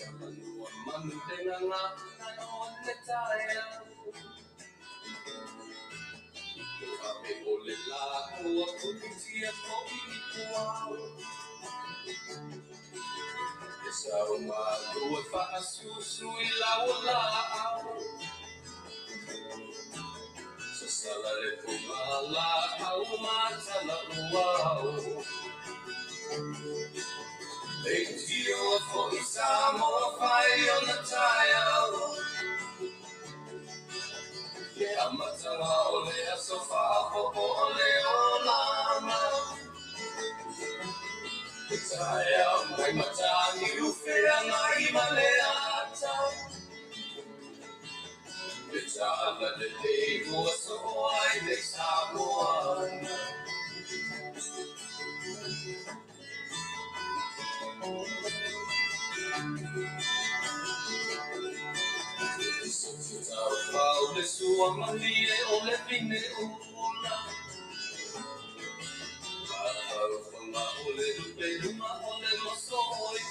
Talanoa manu tenanga on the tire. Ave ole la o putia ko ikuau. Samoa o Fasa ila ola. Sala le kumala au Talanoa. They deal for Samoa fire on the tire. Yeah, matanga ole sofa popo ole olama. Tire my matani ufea ngai maleata. Tire the day was so wide they Samoa. The Suamani ole pine ula. Ole peluma ole mosoi.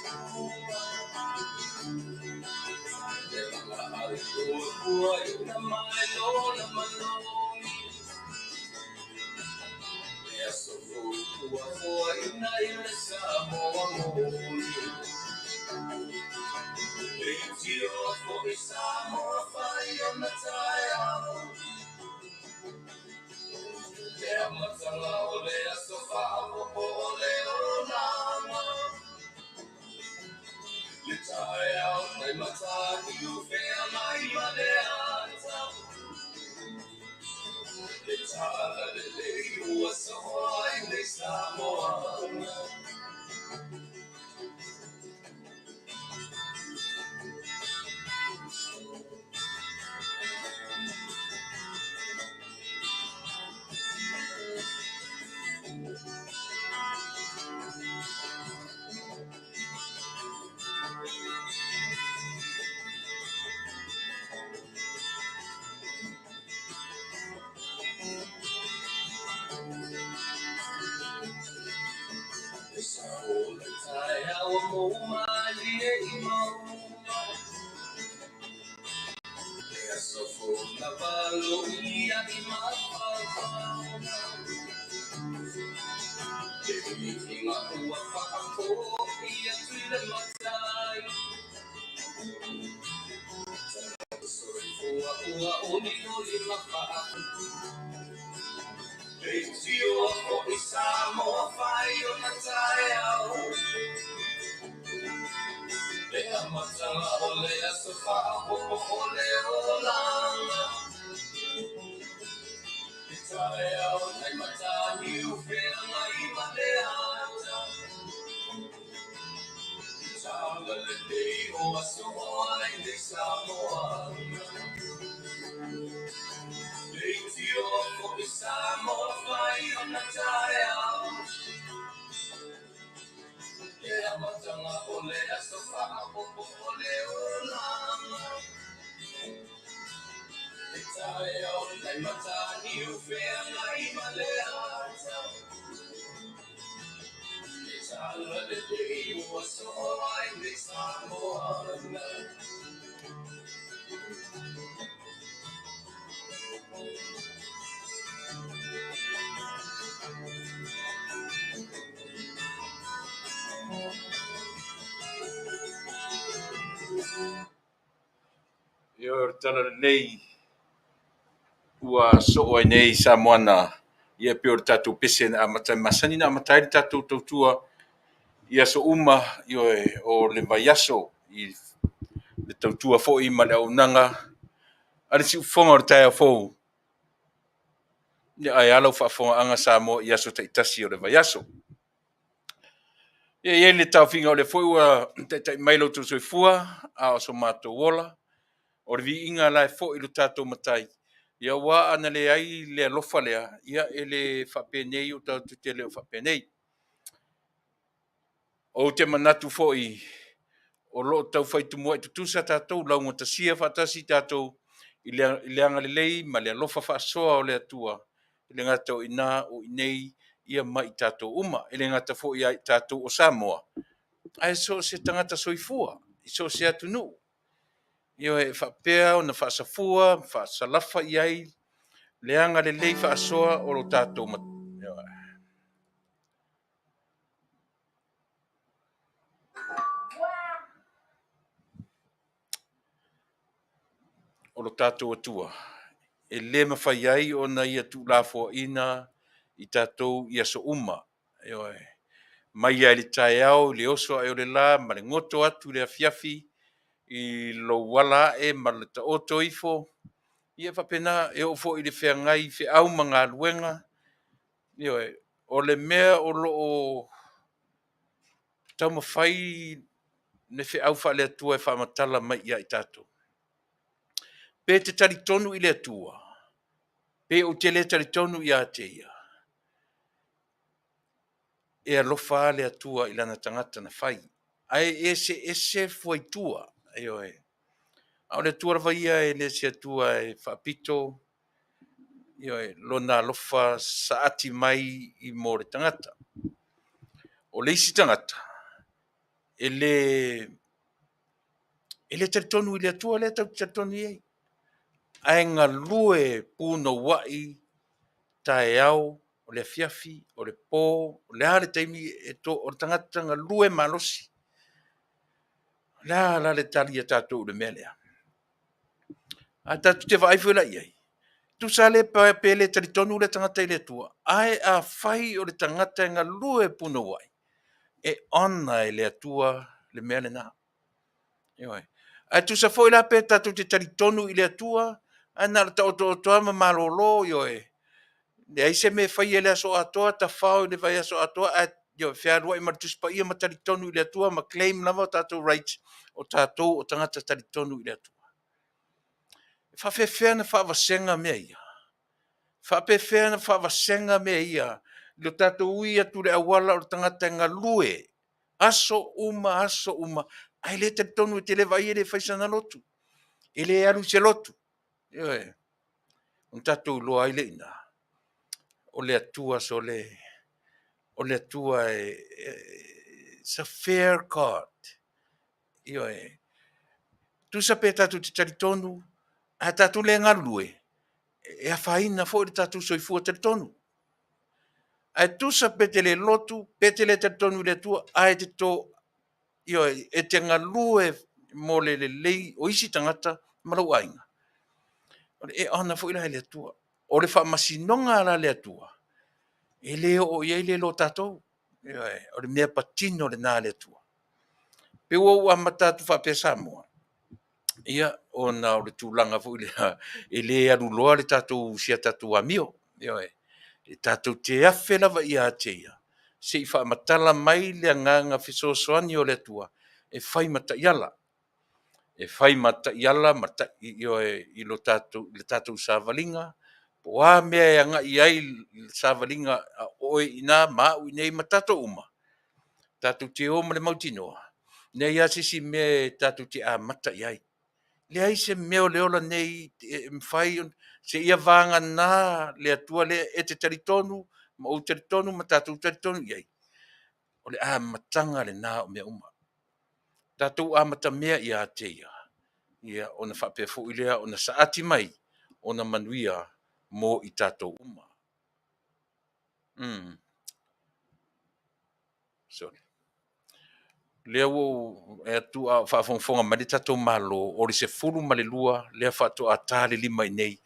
Na mai lola maloni. Eso foi na ilha Samoa. Tio foi Samoa fai on the tire. Yeah, matanga ole sofa ole olama. Litaya my matani ufea mai maleata. Litaya the day was so high they Samoa. Yo tala nei ua so ai nei Samoana ia pe o tatu pese na mata masani na mata tatu totua ia so uma yo o le vaiaso I le totua fo I male unanga ale si fonga o tai fo ia ai alo fa fonga anga Samoa ia so taitasi o le vaiaso ia le tafinga o le fo ua tai mailo tu soifua a o so mato wola o le vi inga lai fo I lo tatu matai ia wa ana le ai le alofa lea ia ele fapenei o tau tele o fapenei o te manatu foi o lo tau fai tu mo tu sa tatou la ngota sia fatasi tatou I le anga le lei ma le alofa fa soa o le atua le ngata o ina o inei ia mai tatou uma ele ngata foi ai tatou o Samoa ai so se tangata soifua so se Taunuu. Io e whapea o na whaasafua, whaasalafa i ai, leanga le lei whaasoa o lo tātou o lo tātou atua. E le mawhai ai o na ia tu lafo ina i tātou ia so uma. Mai ai le tae au, le oso ai o le la, ma le ngoto atu le afiafi, i lo wala e ma le ta oto ifo. Ia whapena e ofo i le whea ngai, whea au ma ngā luenga. O le mea o lo o tau mawhai ne whea au wha le atua e wha matala mai ia i tātou. Pe te tari tonu i le atua. Pe o te le tari tonu i a te ia. E alofa le atua i lana tangata na whai. Ai ese foi tua. Au le tua rawa ia e le se atua e whapito. Lona alofa saati mai i mo le tangata. O le isi tangata. E le tari tonu i le atua le tau tari tonu i ei. Ai ngā lue puno wai tae au, o le afiafi, o le pō, o le hale taimi o le tangata ngā lue malosi. La le tali a tātou le mea lea. A tātou te whaifu la iai. Tu sa le pele tali tonu le tangata i le tua. Ai a whai o le tangata ngā lue puno wai. E ona e le atua le mea le nā. A tu sa foi la pe tātou te tali tonu i le atua, ana le tau toa ma malolo, le aise me whai e le aso atoa, ta whao le whai aso atoa, whia rua i maritus pa ia ma tali tonu i le atua, ma claim lava o tātou rights o tātou o tangata tali tonu i le atua. Whawhewhea na whawasenga mea ia. Whawhewhea na whawasenga mea ia. Lo tātou ui atu le awala o tangata ngā lue. Aso uma. Ai le tali tonu i te le vai e le whaisana lotu. E le alu se lotu. Un tātou loa ai le ina. O le atua so le. O le atua it's a fair court. Tu sa pe tātou te tali tonu. A tātou le ngā lue. E a whaina fo le tātou soifua tali tonu. Ai tu sa pe te le lotu, pe te le tali tonu le atua, ai te tō, e te ngā lue mo le lei o isi tangata marau ainga. E ana fo ila le atua. O le wha masinonga ala le atua. E le o iei le lo tātou. O le mea patino le nā le atua. Pe ua matatu wha pe Samoa. Ia, o na o le tūlanga fo ila. E le aruloa le tātou sia tātou amio. E tātou te awhe lava ia te ia. Se i wha matala mai le nganga whisosoani o le atua. E whai mata iala. E whai mata iala, mata i lo tātou, le tātou sāwalinga. Po a mea e anga i ai sāwalinga a oe ina mau i nei matato uma. Tātou te oma le mautinoa. Nei asisi mea tātou te a mata i ai. Le ai se meo leola nei mwhai, se ia vanga nā le atua le e te taritonu, ma o taritonu ma tātou taritonu i ai. O le a matanga le nā o mea uma. Tātou a mata mea i a te ia. Ia o na whapea i lea, o na saati mai, o na manuia mo i tātou uma. Sorry. Lea o e atu a whaafonga mani tātou malo, o le se furu male lua, lea whaato a tāle lima i nei.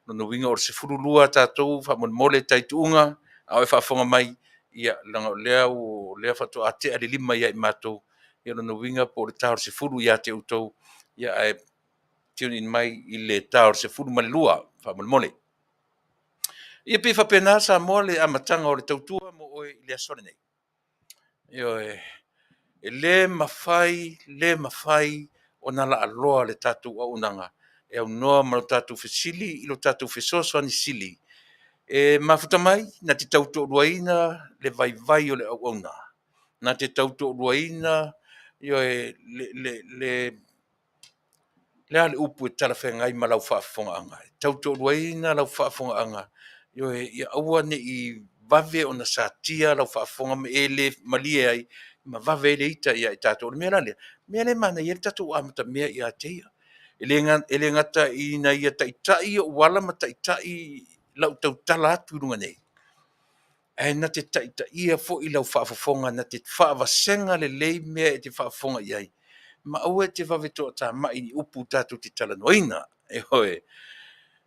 No winga o le se furu lua tātou, whaamon mole Taitu'uga, a oe whaafonga mai, ia lea whaato a te ale lima ia i mātou, ia no winga po le tāo se furu ia te utou, ia e tune in mai i le tāo se furu male lua, whaamon mole. Ia pe whapena sa moa le amatanga o le tautua mo oe i le asore nei. Ia e le mawhai o nala aloa le tātou au unanga. E au noa ma lo tātou whesili, i lo tātou whesoso ani sili. E mafuta mai, na te tauto ruaina le vai o le au auna. Na te tauto ruaina, le ale upu e tala whengai ma lau whaafonga anga. Tauto ruaina lau whaafonga anga. Ia aua ne i vave o na sātia lau whaafonga me e le malie ai, ma vave le ita ia i tātou le mea le. Mea le mana ia le tātou amata mea ia te ia. Ele ngata i na ia taitai o wala ma taitai lau tau tala atu runga nei. E na te taitai ia fo i lau whaafafonga na te whaavasenga le lei mea e te whaafonga iai. Ma au e te whaveto ta mai ni upu tātou te Talanoina. E hoe.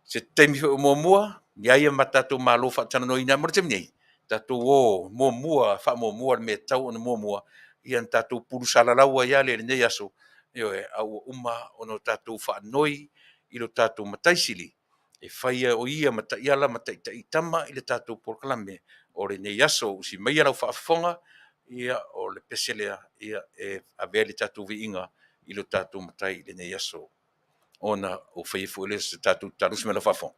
Se teimi o mua, ia ia ma tātou malo Talanoina mo te nei. Tātou o mua, wha mua me tau o mua. Ia tātou puru salalaua ia le nei aso. E hoe, au uma ono tātou whaanoi i lo tātou mataisili. E whaia o ia mataiala mataitai tama i le tātou porkalame. O le nei aso, usi mai lau whaafonga, ia o le peselea, ia e avele tātou vi inga i lo tātou matai le nei aso. Ona o whaifu ele se tātou tarusi me la whaafonga.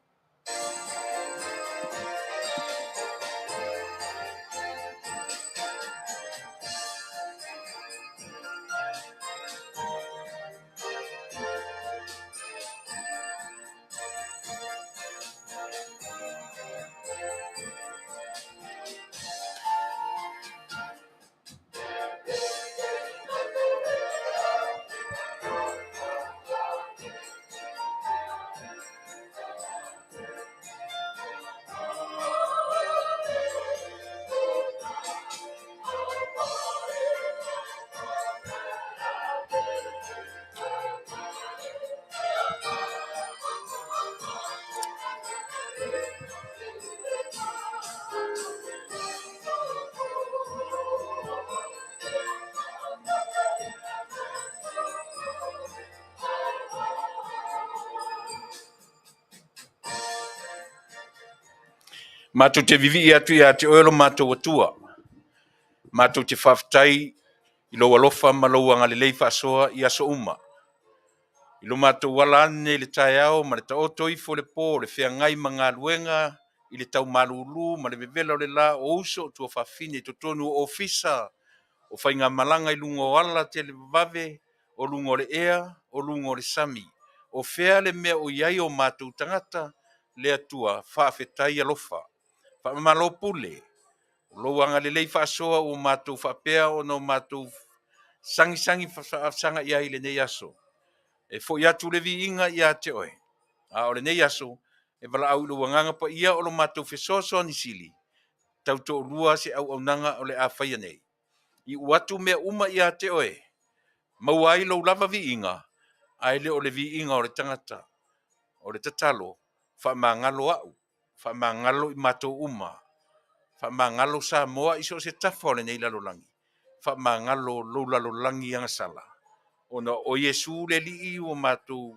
Mātou te vivi atu ia te oelo mātou atua. Mātou te Faafetai i lo alofa ma lo angalelei whaasoa i aso uma. I lo mātou wala ane le tae au ma le taoto i fo le pō, le whea ngai ma ngā luenga, i le tau malulu, ma le vevela o le la o uso o tua whawhine, to tonu o Fasa, o whai ngā malanga i lungo o ala te le vave, o lungo le ea, o lungo le sami. O whea le mea o iai o mātou tangata, le atua Faafetai alofa. Whaamalo pule, lo anga le lei whaasoa o mātou whapea o no mātou sangi sanga ia i le nei aso. E fo ia tu le vi inga ia te oe. A o le nei aso, e wala au lo wanganga pa ia o lo mātou whesoso ni sili. Tau to rua se au nanga o le awhaia nei. I uatu mea uma ia te oe. Mau ai lo lava vi inga, ai le o le vi inga o le tangata, o le tatalo, wha ngalo au, wha ngalo i mātou uma, wha ngalo Samoa iso se tafa o le nei lalolangi, wha ngalo lo lalolangi anga sala. Ona o Yesu le li o mātou,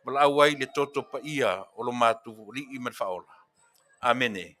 wala au ai le toto pa ia o lo mātou li i malfaola. Amene.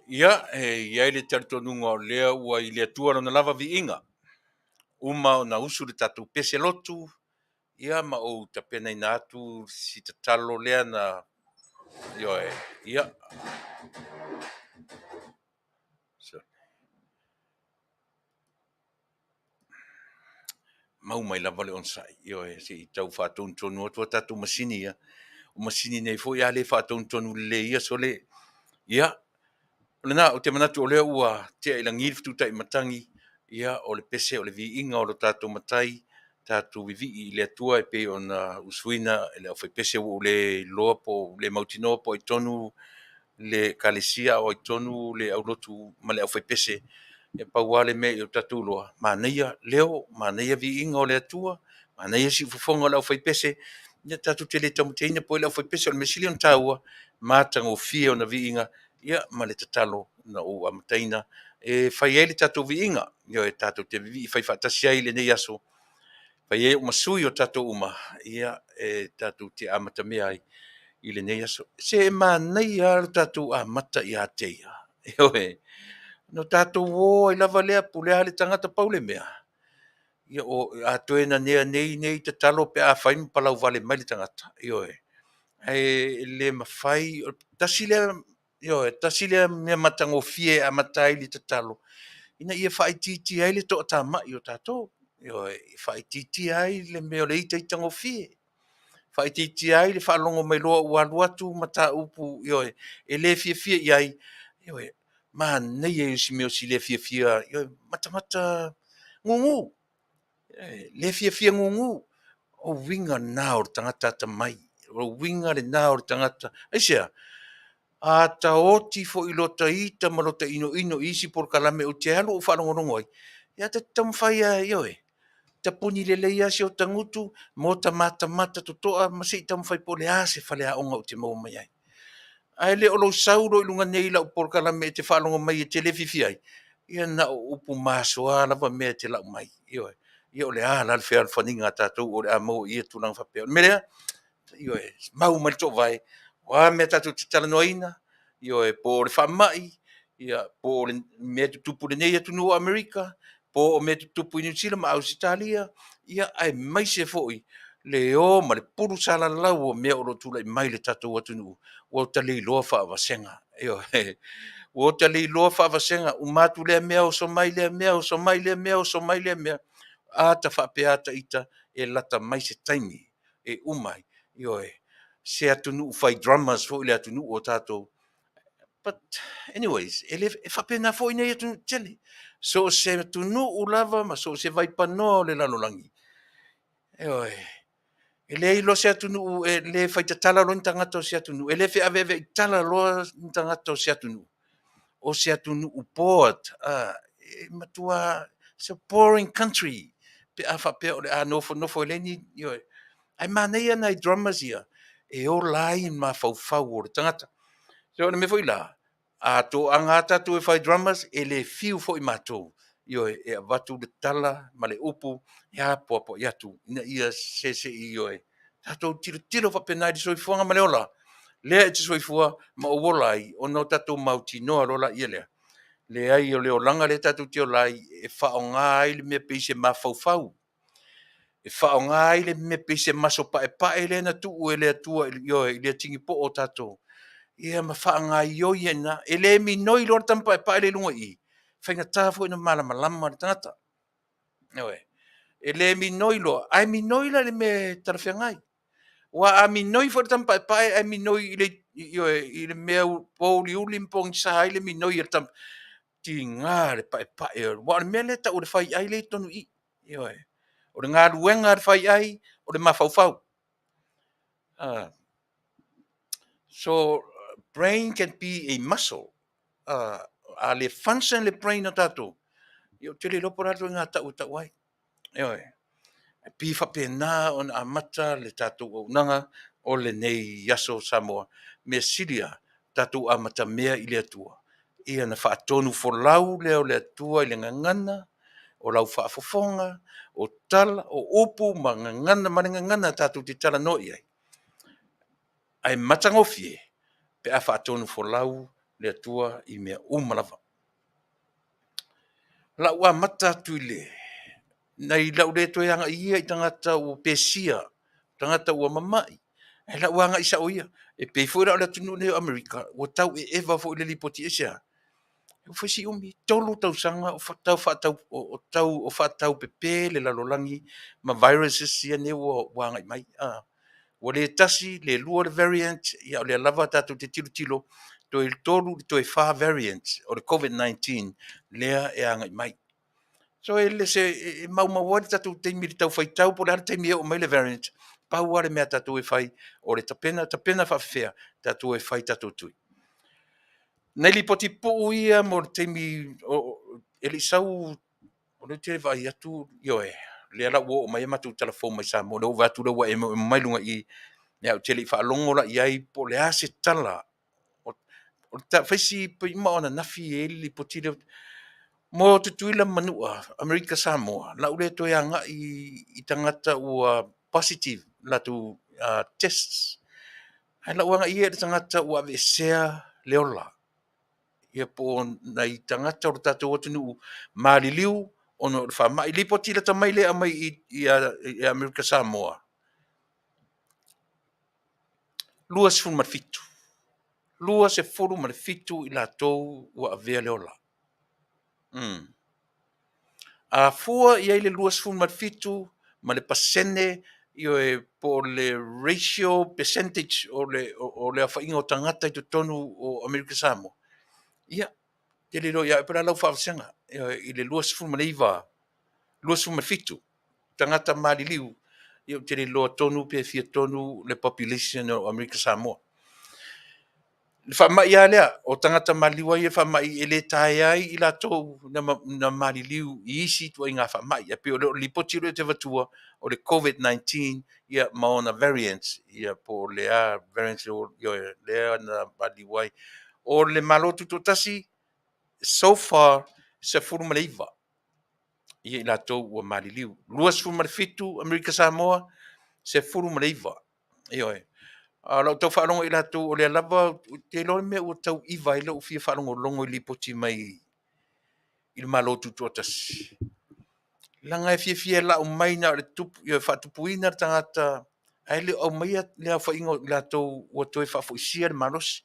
Ia, ia le talitonunga o lea ua i lea tua na lava vi inga. Uma o na usu le tatu pese lotu, ia ma o tapena ina atu si tatalo lea na, ia. So. Mau mai lava le onsai, si tau whātonu tonu atua tatu masini ia. O masini nei fo ia le whātonu tonu le ia so le, ia. Lena o te manatu o lea ua te ila ngiriftu tai matangi, ia o le pese o le vi inga o lo tātou matai, tātou vivi I le atua e pe ona usuina e le awhaipese o le loa po le mautinoa po I tonu le kalesia o I tonu le aulotu ma le awhaipese e pauale me I o tātou loa. Māneia leo, māneia vi inga o le atua, māneia si fufonga o le awhaipese, ia tātou te le tamuteina po le awhaipese o le mesili on tāua, mātanga o fia o na vi inga, ia ma le tatalo na o amataina, e whai ele tātou vi inga, ia e tātou te vivi, whai whaatasi ai le nei aso, whai e umasui o tātou uma, ia e tātou te amata mea ai, I le nei aso. Se mānei ar tātou amata I a teia, e no tātou o I lava lea pulea le tangata paule mea. Ia o a toena nea nei te talo pe a whaim palau vale mai le tangata. Io e. E le mawhai, tasi lea mea matango fie a matai li te talo. Ina ia whai titi ai le to ta mai o tātou. Io e, whai titi ai le mea le ita I tango fie. Whai titi ai le whalongo mai loa ualuatu mata upu. Io e le fie iai. Io e, ma nei e si meo si le fie. Io e, mata ngungu. Le fia ngungu. O winga nā o tangata ta mai. O winga le nā o tangata. Aisia, a ta oti fo I lota ita ma lota ino isi por kalame o te alo o whanongorongo ai. Ia te tamwhai a ioe. Ta puni le leia si o tangutu, mo ta mata to toa, ma se I tamwhai po le ase whale a onga o te mau mai ai. Ai le olo sauro I lunga nei la o por kalame te whanongo mai e te le fifi ai. Ia na o upu maso a lava mea te lau mai. Ioe. Ia o le a la whea whaninga tātou o le a mau ia tunang whapea. Merea, ioe, mau mai to vai. Wa me tātou te Talanoa ina, ioe, po le whamai, ia, po le mea tu tupu le nei atu no Amerika, po o mea tu tupu I New Zealand ma Australia, ia, ai mai se foi, le o ma le puru sala lau o mea o lo tula I mai le tātou atu no, o tali loa whaavasenga, ioe, o tali loa whaavasenga, umatu lea mea o so mai lea mea o so mai lea mea o so mai lea mea, a ta whapea ta ita e lata mai se taimi, e umai, ioe, se atunu fai drummers fo ile atunu o tato. But anyways, ele e whapena fo ina atunu tele. So se atunu u lava, ma so se vai pano le lalolangi. Ioe, ele ilo se atunu, ele fai ta tala lo ntangata o se atunu. Ele fe aveve I tala lo ntangata o se atunu. O se atunu u port. Matua, it's a boring country. Pe a whapea o le a nofo ele ni, ioe. Ai manea nei drummers ia. E o lai ma fau o le tangata. So na me foi la. A to angata tu e fai drummers e le fiu foi matou. Io e vatu le tala ma le upu ia popo ia tu. Ina ia se io e. Tato tiro fa penai di soi fuanga ma le ola. Le e soi fua ma o volai o no tato mauti no alola ia le. Le ai o le olanga le tato tio lai e fa o ngai le me peise ma fau. E whaonga ai le me pese maso pae le na tu e le atua io e le tingi po o tato. Ia ma whaonga io i ena, e le mi noi lor tam pae le lunga i. Whainga tāfu ina malama le tangata. Ewe. E le mi noi lo, ai mi noi la le me tarwhiangai. Wa a mi noi for tam pae, ai mi noi i le mea pōli ulimpong sa ai le mi noi le tam ti ngā le pae. Wa le mea le ta ure whai ai le tonu i. Ewe. O le ngā ruenga ar whai ai, o le mawhauwhau. So, brain can be a muscle. A le function le brain o tātou. Io te le lopo rato ngā tau ai. Ioe. Pi whapena o na amata le tātou o nanga o le nei yaso Samoa. Me siria tātou amata mea I le atua. Ia na whaatonu folau leo le atua I le ngangana, o lau whaafofonga, o tala, o upu, ma ngangana, ma ngangana tātou te Talanoa ai. Ai matangofie, pe a whaatonu folau le atua I mea umalawa. La ua mata tuile, nei lau le toi anga ia I tangata o pesia, tangata ua mamai. E la ua anga isa o ia, e pe fuera o le tunu neo Amerika, o tau e eva fo ile lipoti esa. O fasi umi, tolu tau sanga, o tau pepe le lalolangi, ma viruses ia neo o wanga I mai. O le tasi, le lua le variant, ia o le lava tatu te tilo, to il tolu, to e fa variant, o le COVID-19, lea e anga I mai. So ele se mau wadi tatu te mi tau fai tau po le te mi o mai le variant. Pa wale mea tatu e fai o le tapena fa fea tatu e fai tatu tui. Nei li poti po ia mo te mi ele sau o le te vai atu yo e. Le ala wo mai matu telefon mai sa mo le va tu le wa e mai lunga i ya te li fa longo la ia po le ase tala. O ta faisi po ima ona nafi e li poti le mo te tuila manua, Amerika Samoa, la ule to yanga i tangata ua positive, la tu tests. Hai la wanga ia te tangata ua vesea leola. Ia po na i tangata o tatu o tunu maliliu, ono fa mai lipo tila tamai le amai i Amerika Samoa. Lua se funu marfitu. Lua se funu marfitu i la tou ua avea leola. A fua i le lua sfun marfitu ma le pasene io e po le ratio percentage o le afainga o tangata i tu tonu o Amerika Samoa. Ia, te le lo ia e pera lau whaasenga i le lua sfun maneiva, lua sfun marfitu, tangata maliliu, ia te le lo tonu pe fia tonu le population o Amerika Samoa. Fa mai ia lea, o tangata maliwa ia fa mai ele tai ai i la tau na maliliu i isi tua inga fa mai. Ia pe o li poti le te vatua o le COVID-19 ia maona variants ia po lea variants o lea na maliwai. O le malotu to tasi, so far, se furu maleiva. Ia i la tau ua maliliu. Luas furu malifitu, Amerika Samoa, se furu maleiva. Ia e. Alo tau whaalongo i latu o lea lava, te loi mea ua tau iwa i lau fia whaalongo longo i li poti mai i le malotu tuatasi. Langa e fia la o mai na le tupu, i whaatupuina tangata, ai le o mai lea whaingo i latu ua toi whaafuisia le malosi.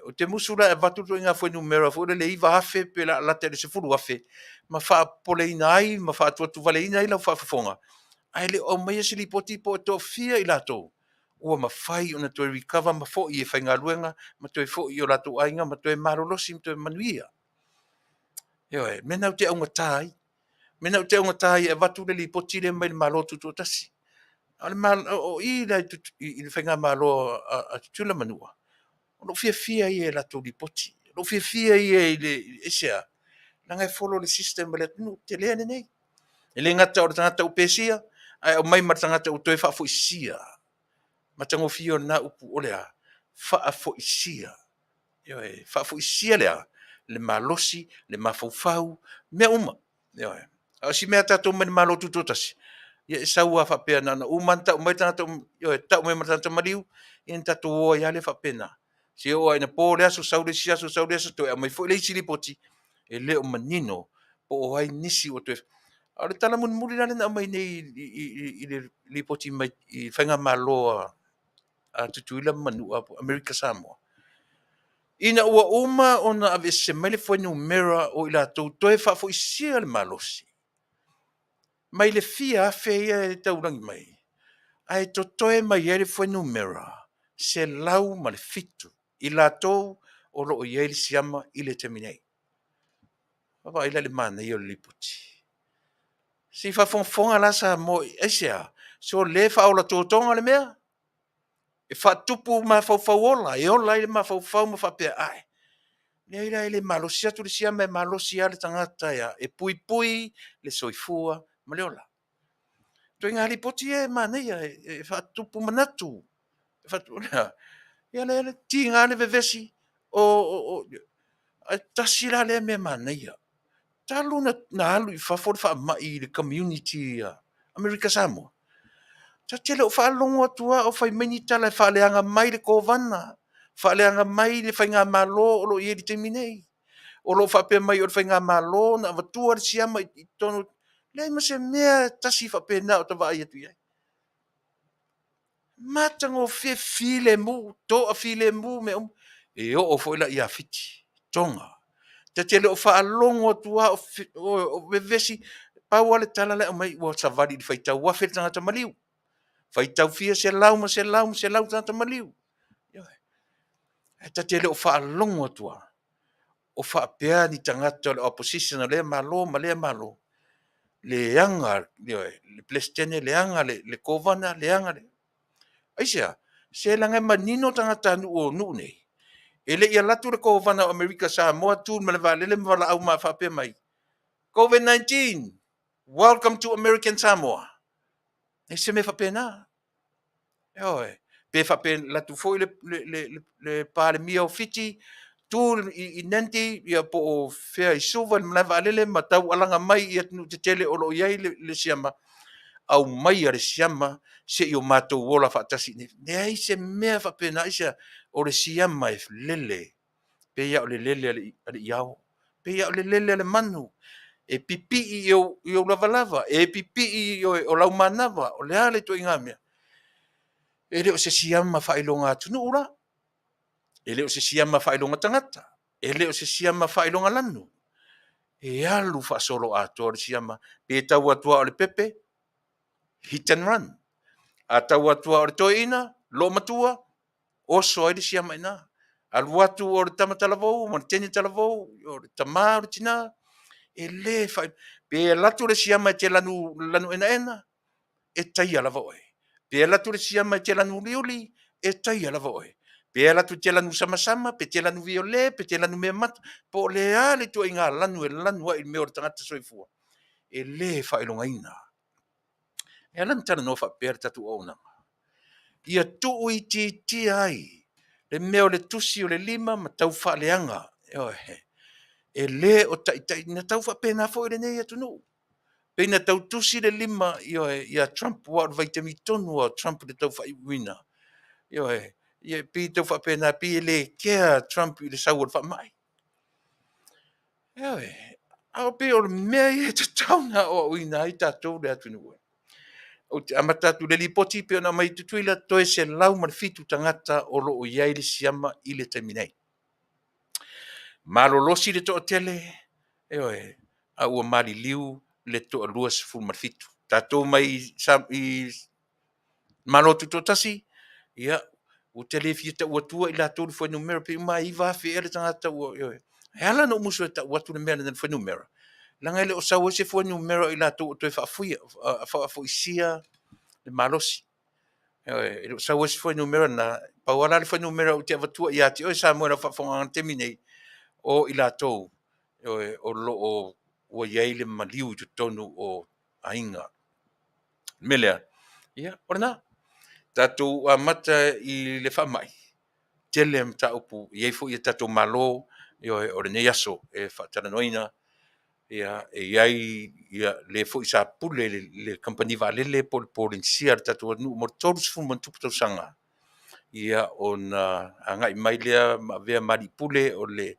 O te musula e vatutu inga fwoi numera, fwoi le iwa hafe, pe la te le sefuru hafe, ma whaapole ina ai, ma whaatuatu vale ina ai lau whaafafonga. Ai le o mai se li poti po to fia i latu. Ua mawhai ona toi recover ma fo i e whainga luenga, ma toi fo i o latu ainga, ma toi marolosi, ma toi manuia. Mena u te aunga tai. Mena u te aunga tai e watu le li poti le mai le malotu tu tasi. O i la i le whainga malo a tula manua. O lo fia i e latu li poti. Lo fia i e le esea. Nanga e follow le system le tunu, te lea nei. E le ngata o le tangata upesia, ai o mai ma tangata u toi whaafu isia. Matango fio na upu olea fo isia fa fo isia le malosi le mafaufau me uma a si me tato me malotu totasi ia sa ua fa pena na umanta mai tato ta me tato maliu in tato o ia le fa pena si o ina po le so saude to mai fo le sili poti e le o manino po o ai nisi o te ale tala mun muri na mai nei i le poti mai i fanga maloa a tutuila manua Amerika Samoa. Ina ua uma ona ave se mele foi numera o ila toutoe fa foi sia le malosi. Mai le fia fe ia e taurangi mai. Ai totoe mai ele foi numera. Se lau ma le fitu. Ila tou o lo o ieli siama ile terminei. Papa ila le mana ia le lipoti. Si fa fonfonga la sa mo esia. So le fa o la totonga le mea. E fa tupu ma fau ola, e ola ile ma fau ma fa pe ai. Ne ila ile malosia tu sia me malosia le tangata ya, e pui le soifua ma le ola. To inga li poti e mana ia, e fa tupu manatu. E fa tupu na. Ia le ti inga le vevesi, o tasila le me mana ia. Talu na alu i fa fa mai le community Amerika Samoa. Ta tele o whaalongo atua o whai meni tala e whaaleanga mai le kovana. Whaaleanga mai le whainga malo o lo i eri te minei. O lo whapea mai o le whainga malo na watua le siama i tono. Lei ma se mea tasi whapea na o ta vai atu iai. Matango whe file mu, to a file mu me e o foila i a fiti. Tonga. Ta tele o whaalongo atua o vevesi paua le tala le o mai o savali i whaita wafe tangata maliu. Fai tau fia se lau tanta maliu. E ta tele o whaalongo atua. O whaapea ni tangata le opposition le malo ma le malo. le anga le plestene le anga le kovana le anga le aisia se langa manino tangata nu o nu nei ele ia latu le kovana o America Samoa tu me le vale le vala au ma fa pe mai COVID-19 welcome to American Samoa e se me fa pena oe pe fa pe latu foi le pale mia o fiti tu i nenti ia po o fea i suva le vale le matau alanga mai ia tu te tele o lo iai le siama au mai a le siama se i o mātou wola whaatasi. Ne ai se mea whapena isa o le siama e lele. Pe ia o le lele ale iau. Pe ia o le lele ale manu. E pipi i o lava lava. E pipi i o lau manava. O le ale to ingamea. E leo se siama whailonga tunu ura. E leo se siama whailonga tangata. E leo se siama whailonga lanu. E alu whaasolo ato o le siama. Pe tau atua o le pepe. Hit and run. A tau atua o le toina, lo matua, o soa i sia mai na. A luatu o le tamatalavou, mo le teni talavou, o le tamā o le tina, e le fai. Pe latu le sia mai te lanu ena, e tai ala voe. Pe latu le sia mai te lanu liuli, e tai ala voe. Pe latu te lanu sama, pe te lanu viole, pe te lanu mea matu, po le ale tu inga lanu e lanu ai mea o le tangata soifua. E le fai longa ina. E alan tana no fa per tatu o na. Ia tuu i ti ai. Le meo le tusi o le lima ma tau wha leanga. E le o tai na tau wha pēnā fo i le nei atu no. Pēnā tau tusi le lima ia Trump wa vaitami tonu o Trump le tau wha i wina. Ia pi tau wha pēnā pi le kea Trump i le sau o wha mai. Au pi o le mea i te tauna o wina i tātou le atu no. O te amatatu le lipoti pe ona mai tutuila toe se lau ma le fitu tangata o lo o iai le siama i le taminei. Malolosi le toa tele, a ua mali liu le toa lua se fu ma le fitu. Tatou mai i malotu to tasi, ia, o tele fia ta ua tua i la tolu fai numera pe mai i vafe ele tangata ua, e ala no musu e ta ua tu le mea le fai numera. Langa ele o sawa se fai numera i la to toe whaafuia sia, le malosi. Sa wes foi numero na pa wala foi numero te vatua ia te o sa mo na fa fonga terminate o ila to o lo o yele maliu tu tonu o ainga melea ia orna tatu amata i le fa mai tele mta upu ye fo ia tatu malo o le yaso e fa talanoina ia ia le fo isa pule le company Vale le por insiar tatu no mo todos fu mon tupu sanga ia ona anga i mai lea ma vea mari pule o le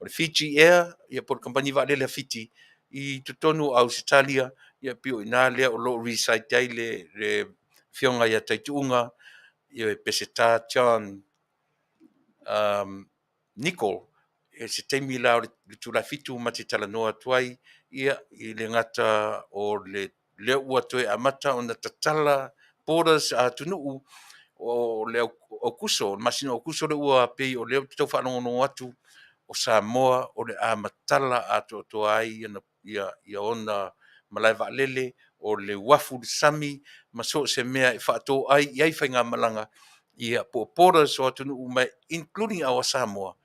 Fiji Air ia por company Vale le Fiji i tutonu Australia ia pio ina lea o lo resite le fionga ia Taitu'uga ia Peseta John Nicol e se teimi la le Tuilaepa ma te Talanoa tuai ia i le ngata o le ua toe amata o na tatala borders a Taunuu o le o kuso masino o kuso le ua pe o le tau whanongono atu o Samoa o le amatala a to ai ia ona malai Vaalele o le wafu sami maso se mea e whaato ai iai whainga malanga ia po borders o Taunuu mai including our Samoa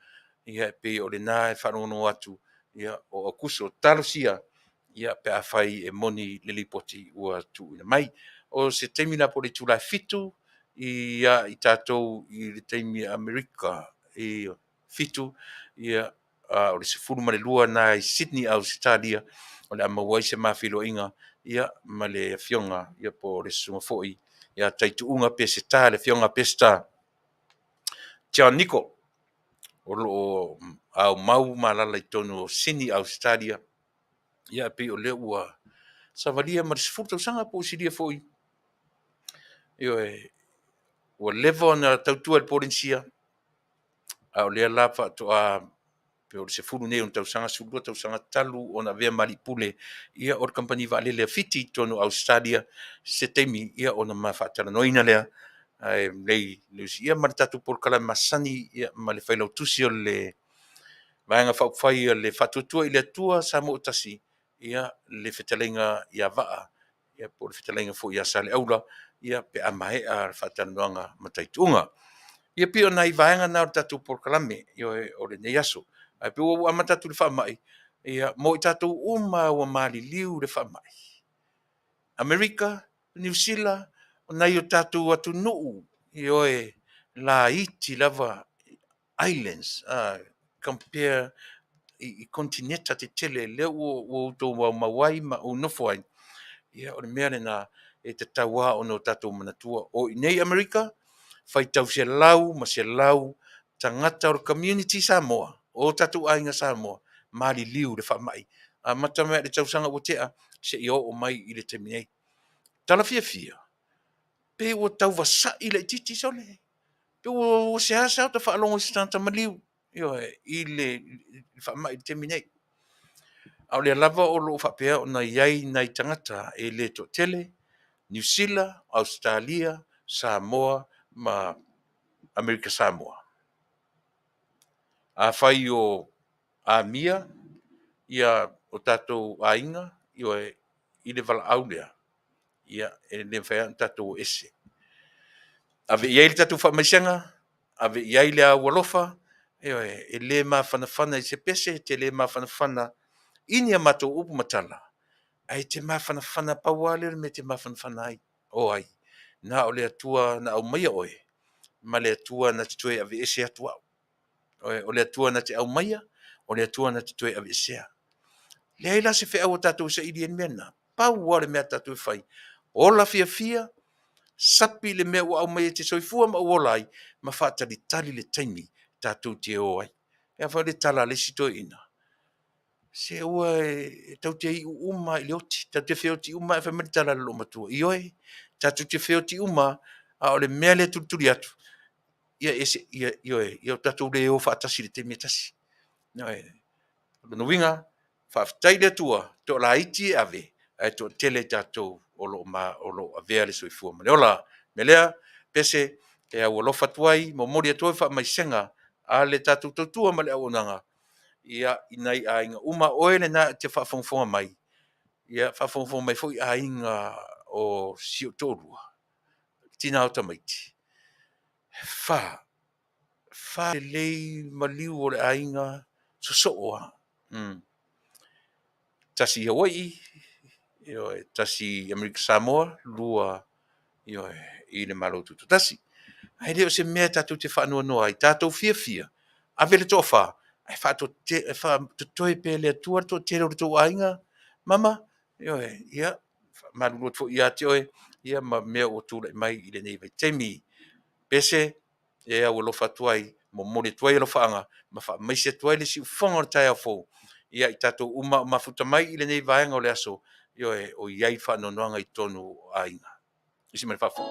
ia pe o le nā e whanongono atu ia o kuso talosia ia pe a whai e moni le lipoti ua tu ina mai o se temina po le Tuilaepa ia i tātou i le teimi Amerika i fitu ia o le sefulu ma le lua na i Sydney Australia o le amauai se mafilo inga ia ma le fionga ia po le sunga foi ia Taitu'uga Peseta le fionga Peseta John Nicol o lo au mau malala i tonu o Sydney Australia ia pe o le ua savalia ma le sefulu tausanga po silia foi ua levo na tautua le polinsia a o lea la faato'a pe o le sefulu nei ona tausaga sulua tausaga talu ona vea malipule ia o le company Vaalele Fiti tonu Australia se taimi ia ona mafaatalanoina lea ae lei le usia ma le tatou polokalame masani ia ma le failautusi o le vaega fa'aupufai le fa'atuatua i le atua sa mo o tasi ia le fetalenga ia vaa ia po le fetalenga fo ia sale aula ia pe amae a fatanoanga Taitu'uga ia pio na i vaenga na tatu porkalame o le nei aso ai pe o amatatu le whamai ia mo i tatu uma o mali liu le whamai Amerika, New Zealand na i o tatu atu nuu i oe la iti lava islands compare i kontinenta te tele le o to wa mawai ma o nofo ai ia o le mea na e te taua o no tatu manatua o i nei Amerika fai tau se lau ma se lau tangata o community Samoa o tatu ainga Samoa mali liu le whamai a mata mea le tausanga o tea se i o mai i le teminei tala fia pe o tau vasa i le titi sole pe o se asa ta whaalongo si tanta maliu i le whamai le teminei au le lava o lo whapea o na iai nei tangata e le to Tele, New Zealand, Australia, Samoa, ma Amerika Samoa. A whai o a mia, ia o tatou ainga, i le Vaaaoao lea, ia e le whea tatou ese. Ave iai le tatou whamaisenga, ave iai le a walofa, e le ma whanawhana i se pese, te le ma whanawhana ini a matou upu matala. Ai te ma whanawhana pauale me te ma whanawhana ai. O ai, na o le atua na au maia oe, ma le atua na te tue ave ese atua. O le atua na te au maia, o le atua na te tue ave esea. Le aila se whea o tatou sa ili en mena, pau wale mea tatou whai. O la fia, sapi le mea o au maia te soifua ma uola ai, ma whaatari tali le taimi tatou te o ai. Ea whai le tala le sito ina. Se ua tau te i uma i oti, tau te wheo ti uma e whamari tala lo matua. I oe, tau te wheo ti uma, a o le mea le tuturi atu. Ia oe, ia tatu le o whaatasi le te mea tasi. No winga, Faafetai le tua, to la iti ave, to tele tatou o lo avea le soifua. Mane ola, melea, pese, e au alofa tuai, mo mori atu wha mai senga, a le tatou tautua ma le au onanga. Ia inai a inga uma oele na te whaafonfonga mai. Ia whaafonfonga mai fwoi a inga o sio tōrua. Tina o tamaiti. Wha lei maliu o le a inga so soa. Tasi Hawaii, tasi Amerika Samoa, lua i le malo tutu tasi. Ai leo se mea tatou te whanua noa ai, tatou fia. A vele tō wha, ai wha to toi pe le atua to te rau tō ainga, mama, ia, marungo tō ia te oe, ia ma mea o tūra mai i le nei vai teimi. Pese, e au alofa tuai, mo mole tuai alofa anga, ma wha maise tuai le si ufonga o tai a fōu. Ia i tatou uma mafuta mai i le nei vaenga o le aso, o iai whanonoanga i tonu ainga. Isi mani whafu.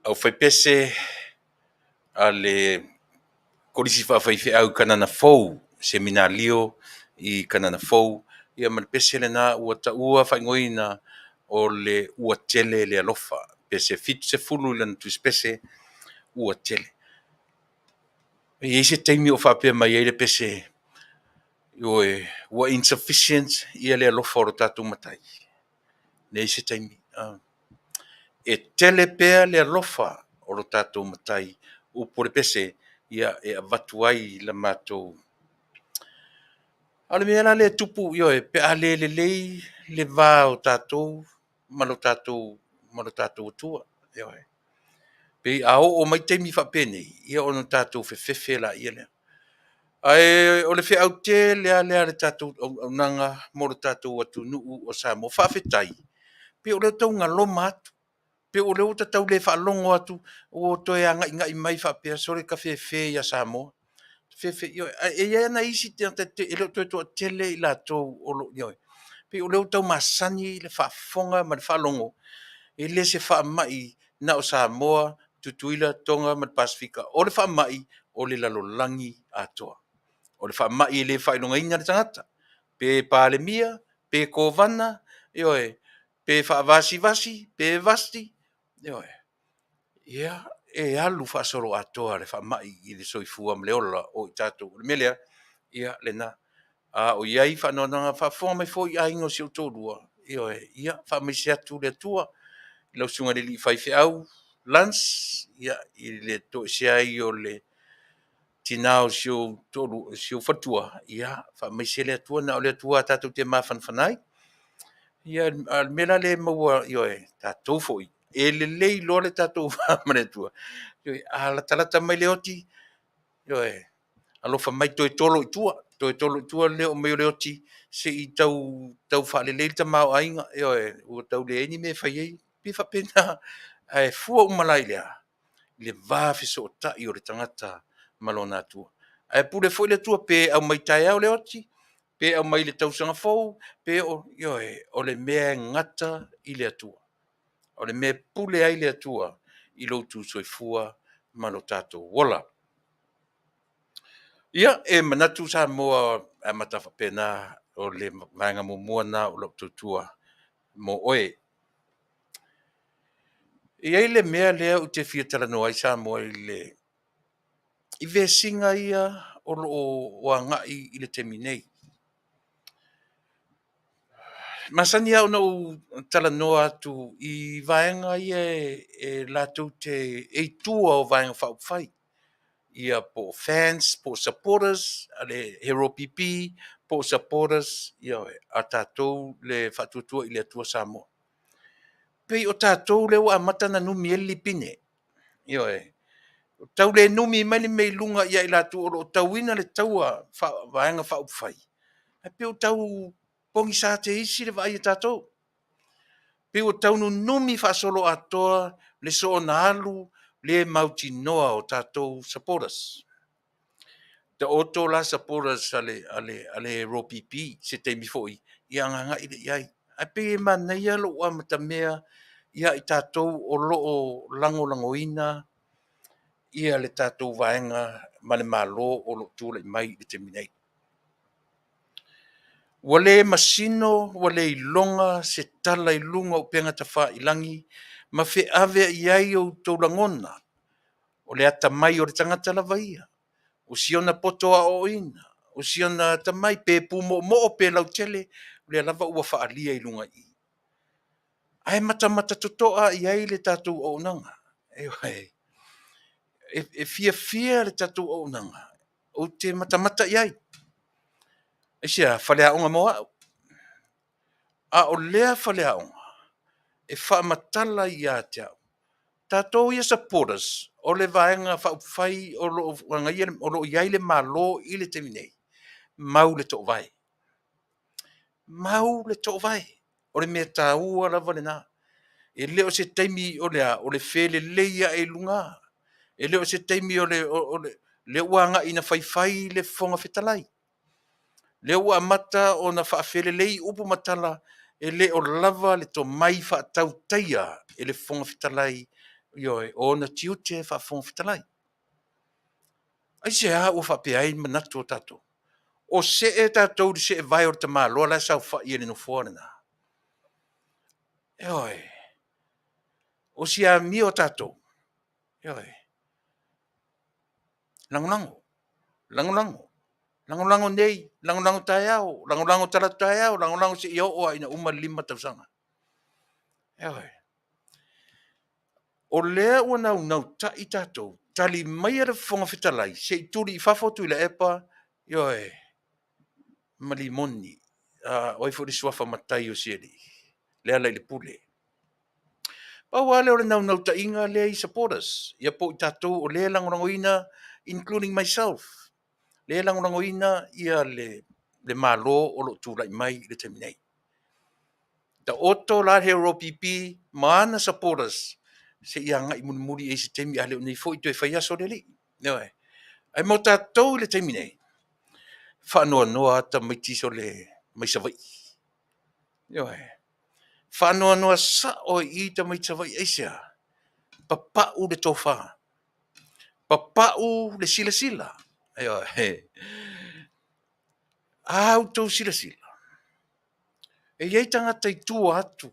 Au fai pese a le kolisi whawhaiwhi au kanana fou, seminalio i kanana fou, ia man pese le na ua ta ua whaingoina o le ua tele le alofa, pese fitu se fulu le tu pese ua tele. I eise teimi o whapea mai eile pese, ioe, ua insufficient ia le alofa o tatu matai. Ne eise teimi. E tele pea le alofa o tatu matai, upore pese, ia e avatu ai la mātou. Ale mea le tupu ioe, pe ale le vā o tātou, malo tātou tua, ioe. Pe ao o mai teimi whapene, ia ono tātou whewhewhe la ia lea. Ai, o le whi au te lea le tātou au nanga, moro tātou atu nuu o Samoa, Faafetai. Pe o leo tau ngā loma atu, pe o leo tau le whaalongo atu, o toi a ngai mai whapea, sore ka whewhe ia Samoa. Fefe yo e ia na isi te e lo to tele i la to o lo yo pe o lo tau masani le fa fonga ma fa longo e le se fa mai na o Samoa tutuila tonga ma Pasifika o le fa mai o le lalolangi atoa o le fa mai le fa longa ina tangata pe pale mia pe kovana yo pe fa vasi pe vasti yo ia e alu fa solo atoa le fa mai i le soifua ma le ola o tatu le melea ia le na a o ia i fa no na fa fo mai fo ia ingo si o tolua ia fa mai se atu le tua lo sunga le li fai fe au lans ia i le to se ai o le tinao si o tolu si o fatua ia fa mai se le tua na o le tua tatu te ma fan fanai ia al mela le mo io tatu foi e le lo le tatu fa mane tua ala talata mai le oti alofa mai toi tolo tua le o mai le oti se i tau fa le ta mau ainga o tau le ni me fa ye pi fa pena ai fu o malai le va fi so ta i o le tangata malona tua ai pu le foi le tua pe au mai tai au le oti pe au mai le tau sanga fou pe o le mea ngata i le atua o le mea pule ai le atua i lo tu soifua malo tātou wola. Ia, e manatu sa moa a matafa pena o le vanga mo moana o lo tutua mo oe. Ia i le mea lea u te fia Talanoa i sa moa i ve singa ia o lo o ngai i le teminei. Masani au no Talanoa tu i vaenga ia e latu te e tua o vaenga whaupwhai. Ia po fans, po supporters, ale hero PP, po supporters, ia a tātou le whatutua i le atua Samoa. Pei o tātou leo a matana numi e lipine. Ia tau le numi mai mei lunga ia i latu o tauina le taua vaenga whaupwhai. E pe o tau pongi sa te isi le vai tātou. Pe o tau numi whasolo atoa le so na alu le mauti noa o tātou supporters. Te oto la supporters ale ROPP se te mi foi i anga i le iai. A pe e mana ia lo wa mata mea ia i tātou o loo langolangoina, ia le tātou vaenga ma le mālō o lo tūlai mai le te minei. Ua lē masino, ua le ilonga se tala i lunga o penga ta whaailangi, ma fe ave i ai o taulangona, o le ata mai o le tangata lava ia, o siona poto a o ina, o siona tamai pe pumo mo o pe lau tele, le lava ua whaalia i lunga i. Ai mata totoa i ai le tātou o unanga. E fia le tātou o unanga. O te mata i ai. E sia, whalea unga moa. A o lea whalea unga. E wha matala i a te au. Tātou ia supporters. O le vaenga whai o lo iai le malo i le te minei. Mau le tō vai. Mau le tō vai. O le mea tā ua lava le nā. E leo se taimi o le whele leia e lunga. E leo se taimi o le uanga ina whai le whonga whetalai. Le ua mata o na whaafele lei upu matala e le o lava le to mai whaatau taia e le whonga whetalai o na tiute whaafonga whetalai. Ai se a ua whaapeai manatu o tato. O se e tatou di se e vai o te maa loa la sau wha i no fuarena. O si a mi o tatou. Langolango. Langolango nei, langolango tai au, langolango tala tai au, langolango se iau oa ina uma 5 O lea ua nau ta i tatou, tali mai ara whonga whitalai, se i turi i whafo Tuilaepa, malimoni, oi fo suafa matai o sieri, lea lai le pule. Pau wale o le nau ta inga lea i supporters, ia po i tatou o lea langolangoina, including myself. Le langolangoina ia le malo o lo tūlai mai le te minei. Ta oto la hero pipi, maana supporters, se ia ngai muri e se temi ale o nei fo i tue whai aso le li. Ai mo tātou le te minei. Whanoa noa ta maitiso le maisawai. Whanoa noa sa o i ta maisawai eisea. Papau le tofa. Papau le sila. Au tau sila. E iei tangata i tua atu.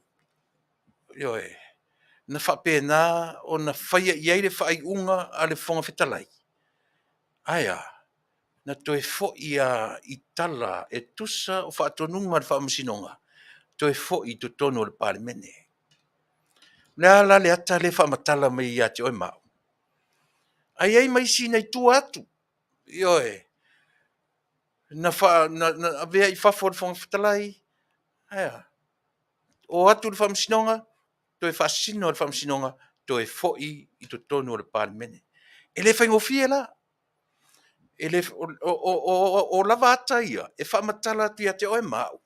Na whapena o na whaia iei le whai unga a le whonga whetalai. Aia, na toe fo i tala e tusa o whaatonunga le whaamasinonga. Toe fo i tutono le parimene. Lea le ata le whaamatala mai i ate oi mau. Ai ei mai si nei tua atu. Na avea i whafo le whonga whetalai. Aia. O atu le whaamasinonga, toe whaasino le whaamasinonga, toe fo'i i tutono le parimene. E le whaingofie la. O lava ata ia, e whaamatala atu ia te oe mau.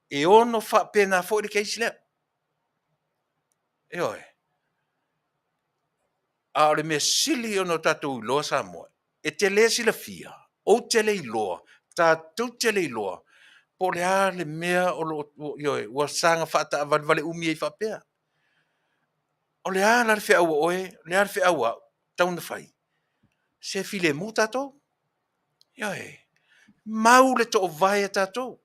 E ono whaapena fo'i le keisi lea. A ole mea sili ono tatou iloa Samoa. E Tele sila fia. O Tele iloa. Tatou Tele iloa. Po le a le mea o ua sanga whaata vale umi e whapea. O le a la le whea ua oe, le a le whea ua tauna whai. Se file mu tatou? Mau le to vai a tatou.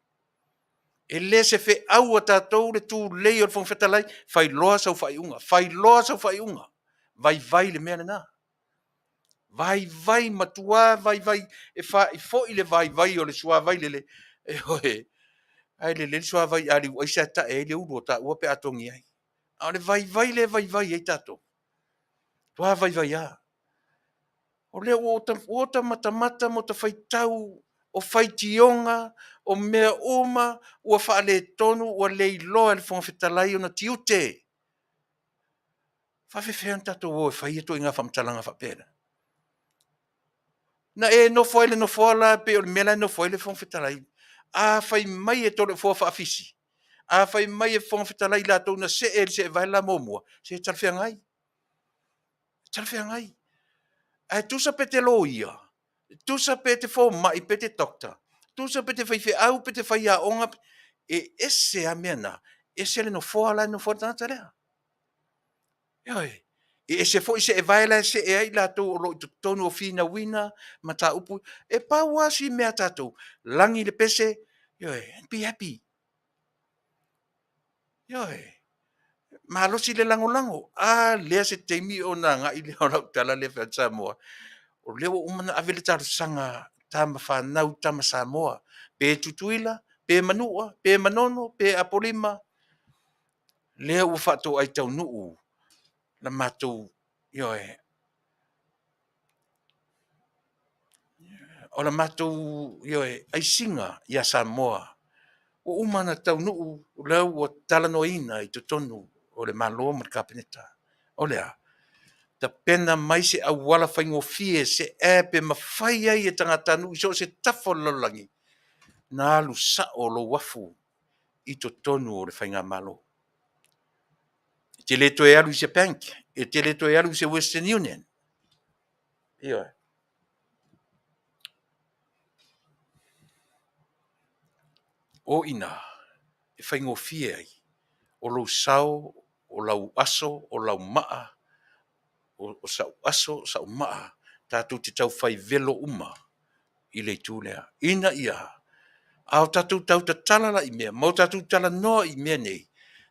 E le se fe au a tatou le tu lei o le whangwhetalai, whai loa sau whai unga. Whai loa sau whai unga. Vai le mea na. Vai matua, vai, e fo i le vai o le sua vai le. Ai le sua vai ali o isa ta e le uro ta ua pe atongi ai. A le vai e tatou. Tua vai a. O le o ta mata mo ta whai tau, o whai tionga, o mea uma, ua wha le tonu, ua le iloa le whangwhetalai o na tiute. Whawhewhea tatou o e whai e to inga whamtalanga whapera. Na e no foile no foala pe o mela no foile fon fitalai. A fai mai e tole fo fa afisi. A fai mai e fon fitalai la to na se vai la momo. Se talfia ngai. Talfia ngai. A tu sa pete loia. Tu sa pete fo mai pete doctor. Tu sa pete fai fe au pete fai a onga e esse a mena. Esse le no foala no fortana tale. Yoi. E se foi se e vaila se e ai la to lo to tonu fina wina mata upu e pa wasi me tatou langi le pese yoi be happy yoi malo si le lango lango le se temi ona nga i le ona tala le fa Samoa o le o mana avele taru sanga tama fa nau tama Samoa pe tutuila pe manua pe manono pe apolima le o fa to ai Taunuu la matou yoi o la matou yoi ai singa ia Samoa o umana Taunuu le o Talanoina i te tonu o le malo ma kapeneta o lea ta pena mai se awala faingofie se e pe mafai ai e tangata nui so se tafo lolangi na alu sa o lo wafu i to tonu o le fainga malo te le to e alu i se bank e te le to e alu i se Western Union ia o ina e faingofie ai o lo sao o lau aso o lau maa o sau aso sau maa tatu te tau fai velo uma i le tūlea ina ia au tatu tau ta tala la i mea mau tatu tala noa i mea nei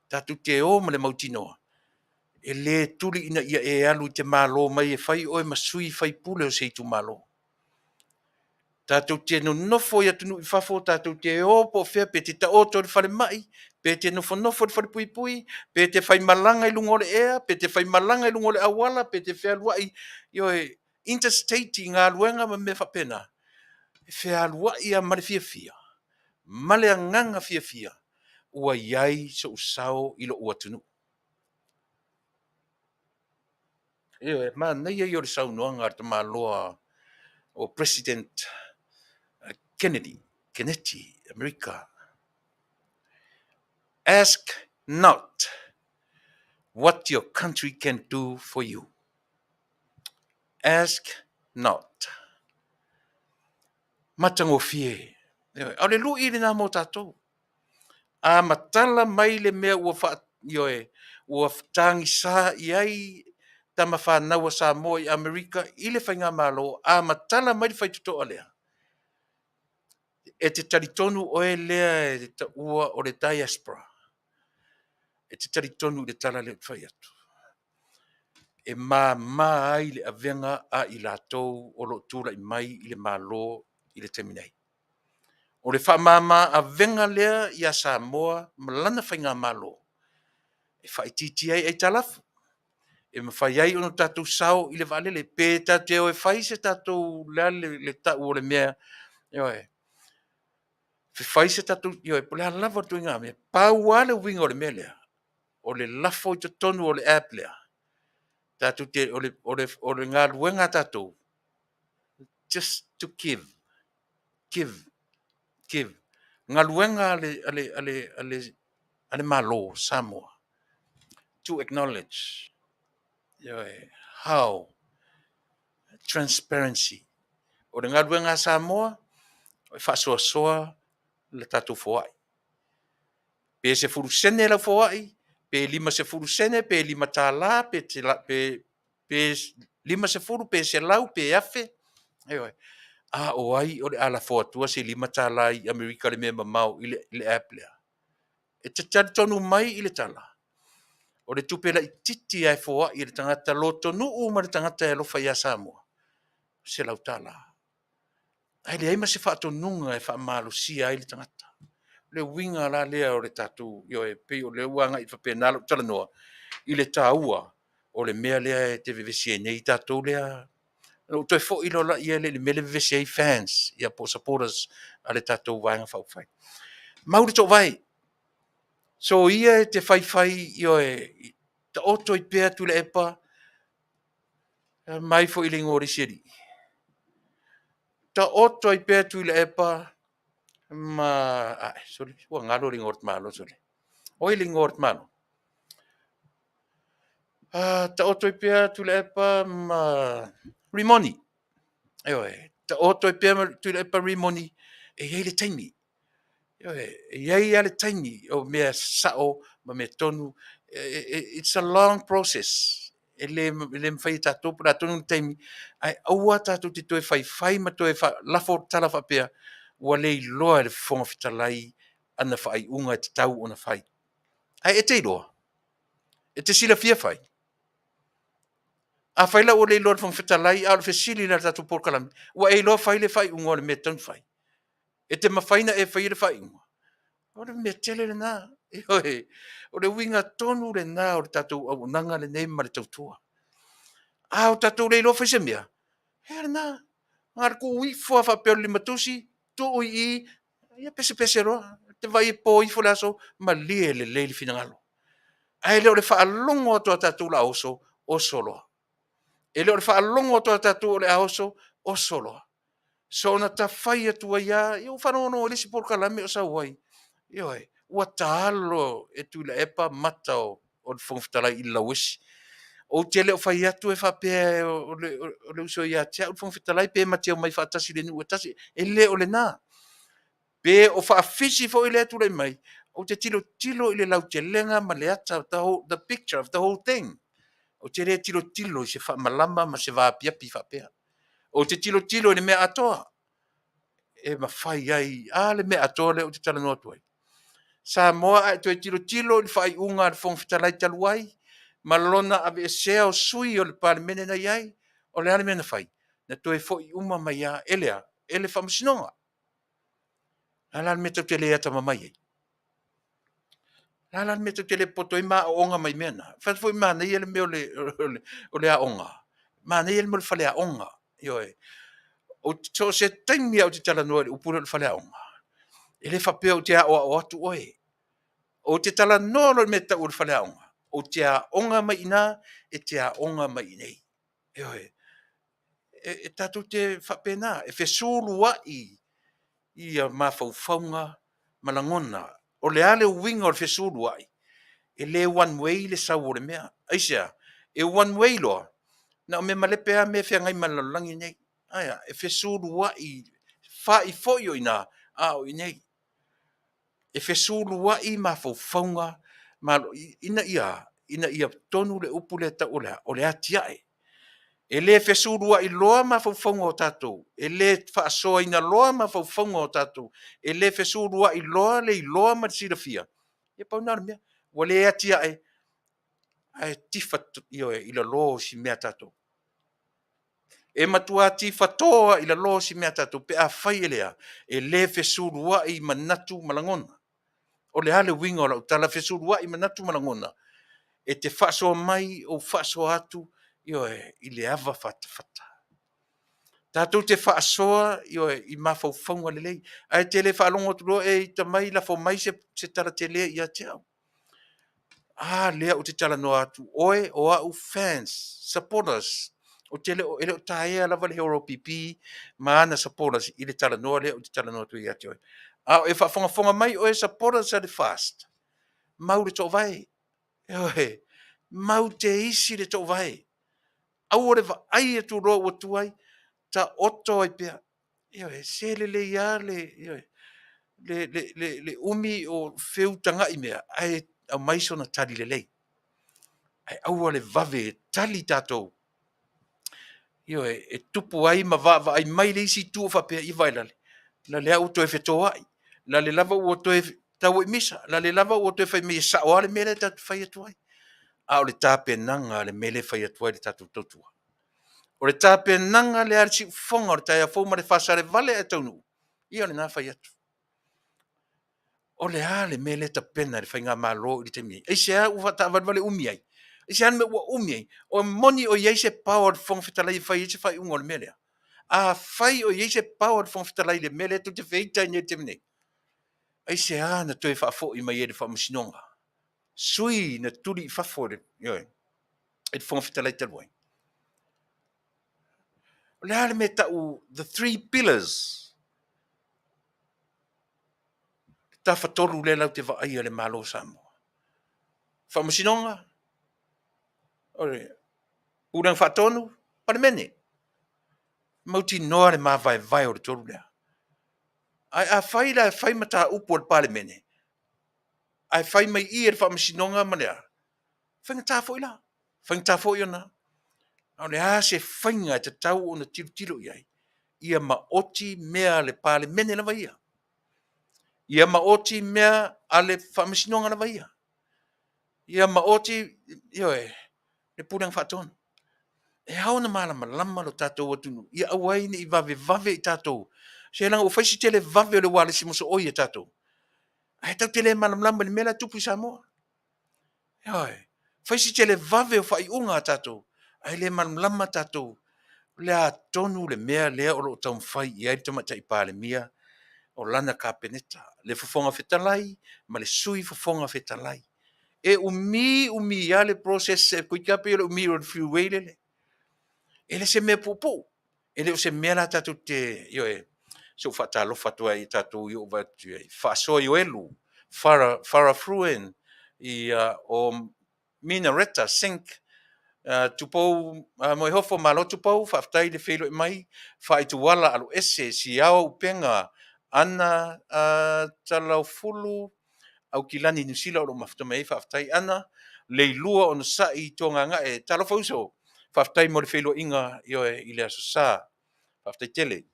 tatu te o ma le mautinoa e le tuli ina ia e alu te malo mai e fai oe masui fai pule o seitu malo tatou te no nofo ia tunu i fafo tatou te opo fea pe te taoto le fale mai pe te nofo nofo le fale pui pui pe te fai malanga i lungo le ea pe te fai malanga i lungo le awala pe te fea luai yo interstate ngā luenga ma me whapena e fea luai a male fia fia male a nganga fia fia ua iai so usao ilo ua tunu ma nei ai o le saunoanga te maloa o President Kennedy, America. Ask not what your country can do for you. Ask not. Matango fie. Ale lu ili na mo tatou. A matala mai le mea ua wha yoe. Ua tangi sa iai tama whanau Samoa i Amerika ile whainga malo. A matala mai le whaituto alea. E te taritonu oe lea e te ua o le diaspora. E te taritonu le tala le whai atu. E mā ai le avenga a i lātou o lo tūra i mai i le mālo i le teminei. O le wha māma avenga lea i a Samoa malana whainga mālo. E whaititi ai talafu. E mawhai ai ono tātou sao i le vale le pēta te o e whai se tātou lea le tau o le mea. Ioe. Whai se tātou, ioe, po lea lava tu ngā mea. Pau ale winga o le mea lea. O le lafo i te tonu o le app lea. Tātou te o le ngā luenga tātou. Just to give. Ngā luenga ale malo Samoa. To acknowledge how transparency. O le ngā luenga Samoa, o whasoa soa le tātou foai. Pe se furu sene la foai, pe lima se furu sene, pe lima tāla, pe lima se furu, pe se lau, pe afe. O ai o le ala foatua se lima tāla i Amerika le mea mamau i le aplea. E te tonu mai i le tala. O le tupela i titi ai foa i le tangata loto nuu ma le tangata e lofa ia Samoa. Se lau tala. Ai le aima se whaatonunga e whaamalo si ai le tangata. Le winga la lea o le tatu, e pe o le uanga i whapenalo Talanoa, i le tāua o le mea lea e te vevesi e nei tatu lea. O toi fo ilo la ia le mele vevesi ai fans, ia po supporters a le tatu wanga whauwhai. Mauri tō vai. So ia e te whaiwhai, ta oto i pēr Tuilaepa, mai fo ili ngōri siri. Ta oto i pēr Tuilaepa, sorry, ua ngalo li ngōrt malo, sorry. O ili ngōrt malo. Ta oto i pēr Tuilaepa, Rimoni. Ta oto i pēr Tuilaepa Rimoni, e hei le taimi. Iai ale taimi o mea sao, ma mea tonu. It's a long process. ele fai tatou para tonu taimi ai aua tatou te toe fai ma toe fa lafo tala fa pea ua le iloa le fonga fitalai ana fai unga te tau ona fai ai e te iloa e te sila fia fai a fai la o le iloa le fonga fitalai a le fesili la tatou porkalami ua e iloa fai le fai unga o le mea tonu fai e te mafaina e fai le fai unga o le mea tele le nā o le winga tonu le nā o le tatou au nanga le nei ma le tautua a o tatou le iloa fai se mea he na ngar ku wi fo fa pe le matusi tu i ia pese ro te vai po i fo laso ma le fina ngalo ai le fa longo to tatu la oso o solo e le fa longo to tatu le oso o solo so na ta fai tu ia io fa no le si por kala me o sa wai io e wa talo e Tuilaepa mata o fongftala i la wisi o tele o fai atu e fa pe o le uso ia tia o fongftala pe matia mai fa tasi le nu tasi e le o le na pe o fa fisi fo ile tu le mai o te tilo ile lau te lenga ma le ata the picture of the whole thing o te re tilo se fa malama ma se va pia pi fa pe o te tilo le me atoa e ma fai ai le me atoa le o te Talanoa tu ai Samoa ai te tilo le fai unga le fong fitalai taluai ma lona ave sea o sui o le palemene na iai o le ale mena fai na toe fo i uma mai ia ele fa msinonga ala me te le ata mamai ai ala me te le poto i ma onga mai mena fa fo ma na ele me o le a onga ma na ele mo le fale a onga yo e o so se taimi au te Talanoa le upura le fale a onga ele fa pe o te a o atu oe o te Talanoa le meta o le fale a onga o te a onga mai ina e te a onga mai nei yo e tatu te whapena, e whesulu i a mawhauwhaunga malangona. O le ale winga o le whesulu ai, e le one way le sau o le mea. Aisea, e one way loa, na o me malepea me whea ngai malalangi nei. Aia, e whesulu ai, wha i foio ina, a o i nei. E whesulu ai mawhauwhaunga, ina ia tonu le upu le ta o le atiae. E le fesurua i loa ma faufonga o tatou. E le faasoa ina loa ma faufonga o tatou. E le fesurua i loa le i loa ma sirafia. E pau nara mea. Wa le atia e tifa i la loa si mea tatou. E matua tifa toa i la loa si mea tatou. Pe a fai elea. E le fesurua i manatu malangona. O le hale winga o la utala fesurua i manatu malangona. E te faasoa mai o faasoa atu i le ava fata. Tātou te whaasoa i mawhauwhaunga lelei. Ai te le whaalongo turo i tamai la fo mai se tara te lea i a te au. Lea o te Talanoa atu. Oe o au fans, supporters. O te le o tae lava le hero PP, maana supporters i le Talanoa lea o te Talanoa tu i a te oe. E whaafonga mai oe supporters are fast. Mau le tō vai. Mau te isi le tō vai. Au ore va ai e tu roa o tuai. Ta oto ai pia se le ia le umi o feu tanga i mea ai au mai sona tali lei ai au le vave tali tatou e tupu ai ma va ai mai le isi tu fa pe i vai la le au to e feto ai la le lava o to e tau i misa la le lava o to e fai me sa o le mele tatu fai atu ai au le tape nanga le mele fai atu ai le tatu totua o le tape nanga le arsi fonga o le taia fōma le Fasa le Vale e Taunuu. Ia le nā fai atu. O le ale me le tapena le whainga malo i te mi. Eise a uwa ta vale umi ai. Eise an me ua umi ai. O moni o yeise power fonga fitalai fai eise fai unga o le melea. A fai o yeise power fonga fitalai le mele tu te feita ni te mne. Eise a na toi whaafo i mai e le whaamusinonga. Sui na turi i whafo le. E fonga fitalai taluai. Le ale me tau the three pillars. Ta fatoru le lau te vaai le malo Samoa. Whamasinonga. Ore. Urang whatonu. Pane mene. Mauti noa le maa vai o le toru lea. Ai a whai la whai mata upo le pale mene. Ai whai mai i e whamasinonga ma lea. Whenga ta fo ila. Whaingta fo iona. Au le se whainga te tau o na tilo iai. Ia ma oti mea le pale mene lava ia. Ia ma oti mea ale whamasinonga lava ia. Ia ma oti, le purang whaton. E hao na malama lama lo tatou atunu. Ia awai ni i vave i tatou. Se langa o whaisi tele vave o le wale si moso oi e tatou. Ai tau tele malam lama ni mela tupu i Samoa. Whaisi tele vave o whai unga a tatou. Ai le malam lama tatou. Le a tonu le mea lea o lo tau mwhai i airi tamata i pāle mia o lana ka peneta. Le fofonga fetalai, ma le sui fofonga fetalai. E umi ia le proses e kuikape o umi o le freeway lele. Ele se mea pupu. Ele o se mea la tatou te, so fata lo fatua i tatou i ova tu ai. Faso i elu, fara fruen, i o minareta, sink, tupou, moi hofo malo tupou, faafetai le feilo i mai, faituala alo ese, si au penga, ana talau fulu, au kilani nusila o lo maftamei, faafetai ana, leilua o nasai tonga nga e talo fauso, faafetai mo le feilo inga i le aso sa, faafetai tele.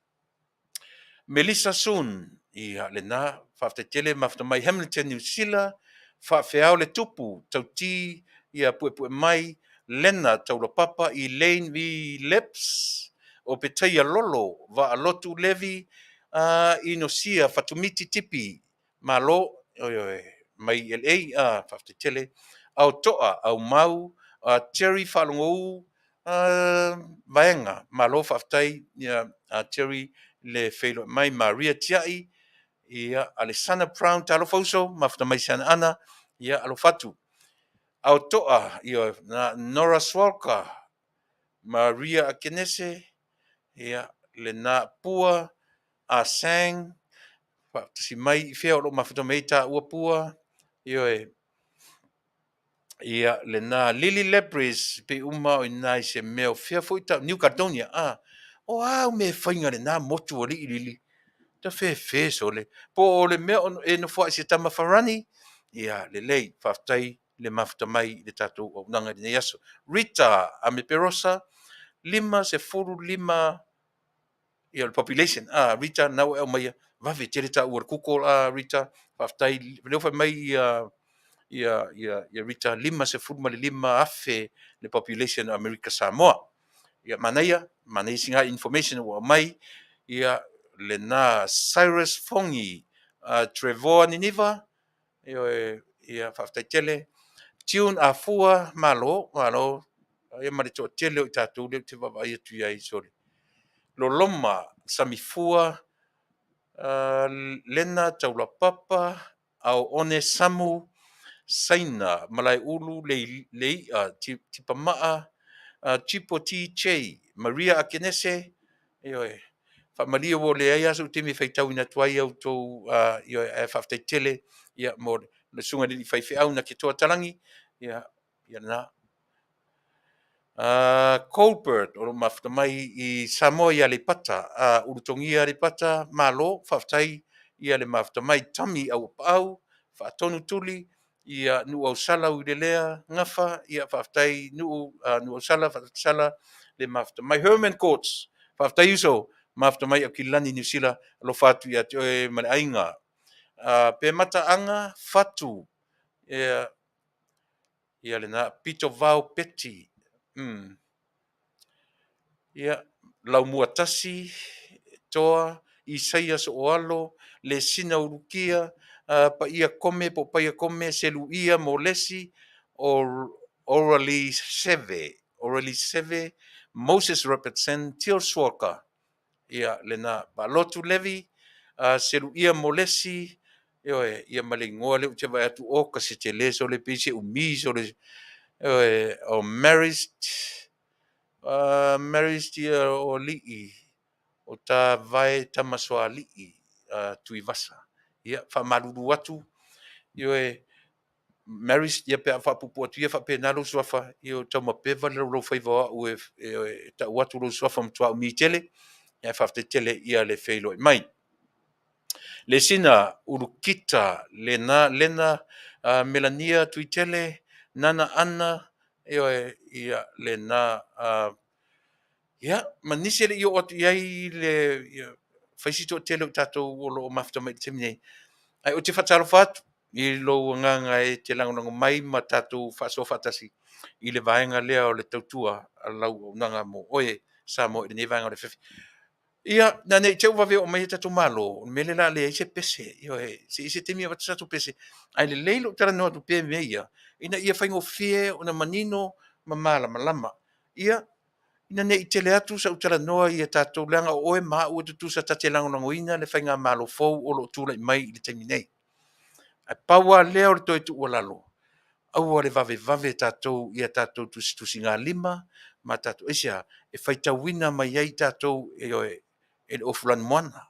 Melissa Sun, i le na, faafetai tele maftamai Hamilton Nusila, faafeao le tupu, tauti, ia pue mai, lena taula papa i Lane vi Leps, o petai lolo, va alotu levi, i nosia fatumiti tipi, malo, mai LA, faafetai tele, au toa, au mau, Terry Falongou, vaenga, malo faafetai, Terry le feilo mai Maria Tiai, ia Alessandra Brown talo fauso, mafta mai sana ana, ia alofatu. Au toa, ia Nora Swalka, Maria Akenese, ia le na pua, a sang, si mai fea o lo mafta mai ta ua pua, ia le na Lily Lepres, pe uma o inai se meo fea fuita, New Caledonia, o au me whainga le na motu o li Lily. Ta fe so le po le me e no fo se tama farani ia le lei faftai le mafta mai le tatu o nanga de yaso Rita a me perosa lima se furu lima ia le population Rita na o mai va ve tele ta o kuko Rita faftai le fa mai ia Rita lima se furu ma le lima afe le population America Samoa ia manai singa information o mai ia le na Cyrus Fongi, Trevor Niniva, ia whaftai tele, tiun a fua malo, ia marito tele o tātou leo te wawai atu iai sori. Lo loma, samifua, lena taula papa, au one samu, saina, malai ulu, leia, tipamaa, Chipo T. Che, Maria Akenese, Malia wo le ai aso temi faitau ina tuai au tou e whaftai tele ia mo le sunga ni whaiwhi au na ki toa tarangi ia na Colbert o mafta mai i Samoa ia le pata urutongia le pata malo whaftai ia le mafta mai tami au pau whaatonu tuli ia nu au sala u lea ngafa ia whaftai nu au sala le mafta mai Herman Courts whaftai uso mafta mai o kilani New Zealand lo fatu ia te mane ainga. Pe mata anga fatu ia le na pito vau peti. Ia lau muatasi toa i saia so oalo le sina urukia pa ia kome po pa ia kome selu ia mo lesi orally seve Moses represent Til Swalka ia lena balotu levi selu ia molesi ia malingoa le te vai atu o kasi te le so le pise umi so le o marriage ia o lii o ta vai tamaswa lii tui vasa ia fa malulu atu marriage ia pe fa pupu atu ia fa pe nalo swafa ia tama pe va lo faiva o ta watu lo swafa mtua mi tele ia fa tele ia le feilo mai le sina urukita lena Melania tuitele nana ana ia le na ia manise le io atu iai le faisito tele o tatou o loo mafta mai te mine ai o te whatalofa atu i lo nganga e te langonanga mai ma tatou whaasofatasi i le vaenga lea o le tautua a lau o nanga mo oe sa mo i le vaenga o le whiwhi. Ia, na nei te uwawe o mai tatou malo, mele la le se pese, se te mia wata tatou pese, ai le leilo tara noa tu pe mea ia, ina ia whaingo fie o na manino ma mala malama. Ia, ina nei te le atu sa utara noa ia tatou langa o oe maa ua tutu sa tate lango nangoina le whainga malo fau o lo tūla i mai i le taimi nei. Ai paua leo le toi tu ua lalo. Aua le vave tatou ia tatou tusi ngā lima, ma tatou isia, e whaitawina mai ai tatou e oe, e le ofulan moana.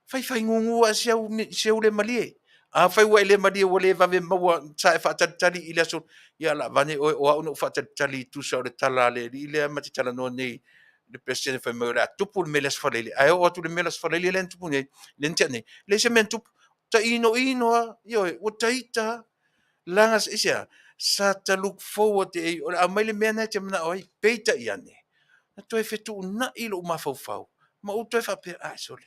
Fai ngungu a siau le malie. A fai ua le malie ua le vave maua sa e whaatatali i le aso. Ia la vane o au no whaatatali tu sa o le tala le i le amati Talanoa nei le presidente fai maua a tupu le melas whalele. Ai o atu le melas whalele le tupu nei, le ntia nei. Le se men tupu, ta ino a, o taita, langas isia, sa ta look forward e, o a mai le mea nei te mana oi, peita i ane. Na toi fetu na ilo mafau. Ma o toi whapea, sole.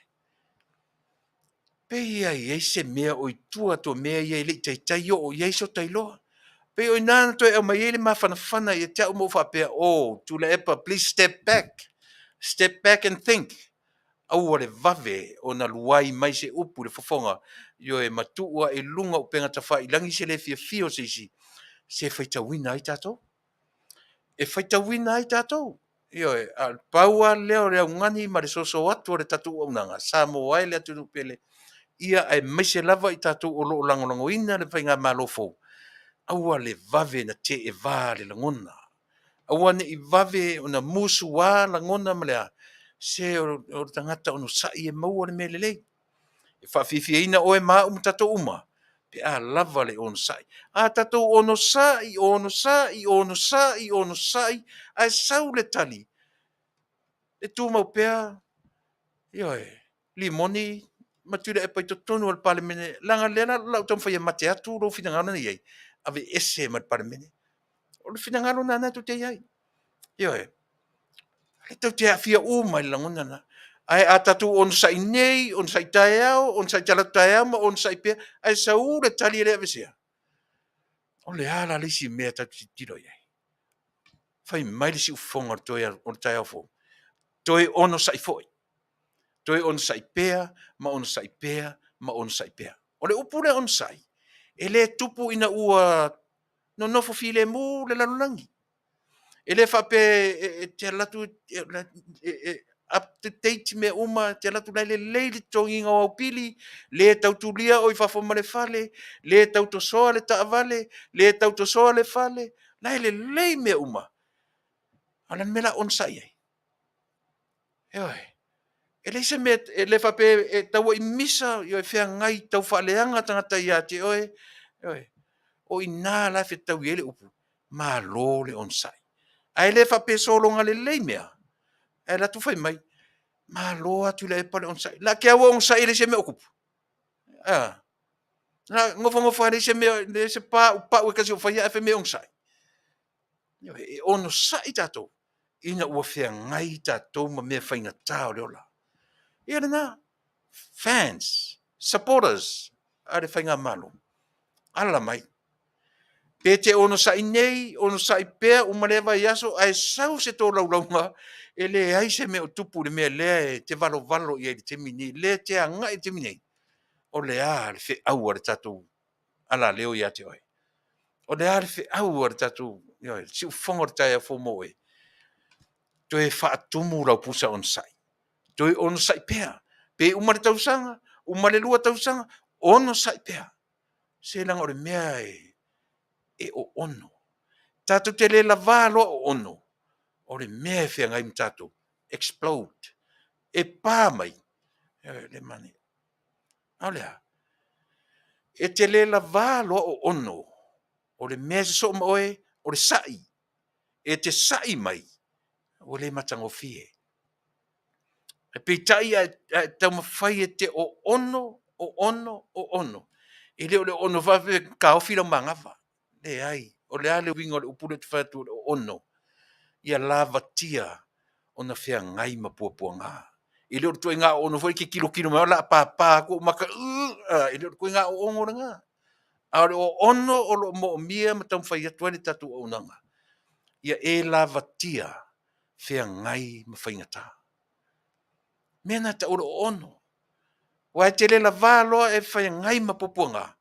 Pe ia se mea o i tua to mea ia le tai o ia so tai loa. Pe o nana toi au mai ele mawhanawhana ia te au mo whapea, Tuilaepa, please step back. Step back and think. Au o le vave o na luai mai se upu le fofonga. Io e matua e lunga o penga tawha i langi se le fia se isi. Se whaitawina ai tātou. E whaitawina ai tātou. Io e paua leo leo ngani ma le soso atu o le tatu au nanga. Samoa le atu pele. Ia ai maise lava i tātou o loo langolango ina le whainga malofo. Aua le vave na te e vā le langona. Aua ne i vave o na musu wā langona malea. Se o tangata o no sai e maua le mele lei. E whawhiwhia ina oe maa tatou uma. Pe a lava le ono sai. A tatou ono sai. Ai sau le tali. E tū mau pēa. Ioe. Limoni. Ma Tuilaepa i tonu al palemene. Langa lena lau tam whaia mate atu ro finangana ni ei. Ave ese ma palemene. O le finangalo nana tu te iai. Ioe. Le tau te awhia o mai langona na. Ai a tatu on sai nei, on sai taeao, on sai tala taeama, on sai pia. Ai sa ure tali ele avesia. O le ala lisi mea tatu si tiro iai. Fai mai lisi ufonga toi on taeao fo. Toi ono sai foi. Toi on sai pea, ma on sai pea, ma on sai pea. O le upule on sai. Ele tupu ina ua no nofo file mu le lalulangi. Ele fape te latu up to date me uma te latu le tongi ngā au pili, le tautulia o i whafoma le fale, le tautosoa le taavale, le tautosoa le fale, le me uma. Ala mela on sai ai. Ele se me le fape tau i misa i whea ngai tau whaleanga tangata ia te oe. O i nā la fe tau ele upu. Ma lo le on sai. Ai le fape solonga le mea. Ai la tu fai mai. Ma lo atu le pale on sai. La ke awa on sai le se me okupu. Na ngofo le se me le se pa u kasi o fai afe me on sai. E ono sai tato. Ina ua fea ngai tato ma mea whainga tau leola. Ia na fans, supporters, are whainga malo. Ala mai. Pe te ono sai nei, ono sai pea, umalewa yaso, ai sau se tō laulaunga, e le ai se me o tupu le mea lea te valo i e te mini, le te anga e te mini. O le a le fe au ar tatu, ala leo ia te oi. O le a le fe au ar tatu, si u whongor tai a fōmo e. To e whaatumu rau pusa on sai. To e ono sai pea. Pe umare tausanga, umare lua tausanga, ono sai pea. Se langa o le mea e o ono. Tato te le lava loa o ono. O le mea fea ngai mtato. Explode. E pā mai. Le mani. Au lea. E te le lava loa o ono. O le mea se so moe. O le sai. E te sai mai. O le matango fie. E peitai a tau mawhai e te o ono. O ono. O ono. E leo le ono vawe ka ofila mangawa. Le ai. o le ale winga le upule te whatu o ono, ia lava tia o na whea ngai ma puapuanga. I leo tu ngā ono foi ki kilo mai la pa ko maka i leo ko ngā o ngora ngā. A o ono o lo mo mia ma tam whai atu ni tatu o nanga. Ia e lava tia whea ngai ma whaingata. Mena ta o ono. Wa te le la valo e whai ngai ma puapuanga.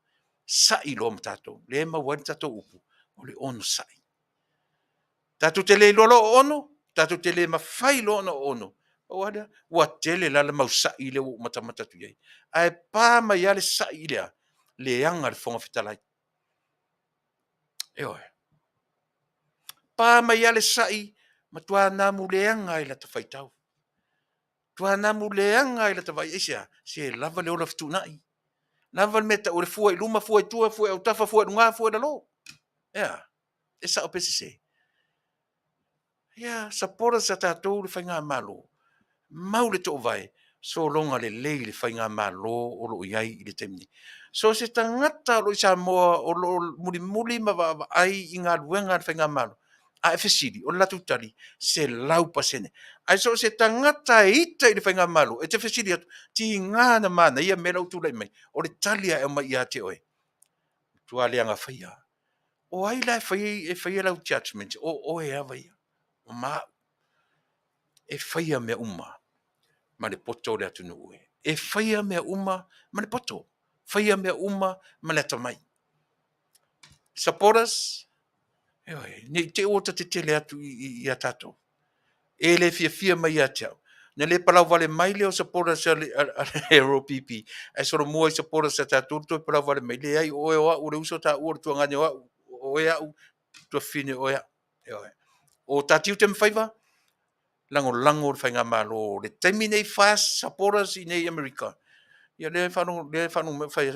Sa i lo matato. Le ma wani tato upu. O le ono sai. Tatu te le lolo ono. Tatu te le mawhai lo ono. O ada, wa tele la mau sa i le o matamata tu yei. Ai pā mai ale sa i lea. Le anga le fonga fitalai. E oe. Pā mai ale sa i. Ma tua namu le anga i la ta whaitau. Tua namu le anga i la ta vai esia. Se lava le ola fitu nai. Lava le meta o le fua i luma, fua i tua, fua i autafa, fua i runga, fua i lalo. Ea. E sa o pese se. Ia, sapora sa tātou le whainga malo. Mau le tō vai. So longa le lei le whainga malo o lo iai i le temni. So se tangata lo i Samoa o lo muli ma wa ai i ngā luenga le whainga malo. A e fesiri, o latu tali, se lau pasene. Ai so se tangata e ita i le whainga malo. E te fesiri atu, ti ngā na mana, ia mera utu lai mai. O le talia e mai ia te oe. Tua leanga whaia. O ai lai whaia lau judgment. O e awa ia. O maa. E whaia mea uma. Ma le poto le atu nuu e. E whaia mea uma. Ma le poto. Whaia mea uma. Ma le atamai. Supporters. Ni te ota te tele atu i a tato. E le fia mai a teau. Na le palau vale mai leo supporters a le ROPP. E soro mua i supporters a tato. Toi palau vale mai. Le ai oe oa. Ure uso ta ua tua ngane oa. Oe au. Tua fine oe au. O tatiu te mwhaiva. Lango le whainga malo. Le taimi nei fast supporters i nei Amerika. Ia le whanu me whai.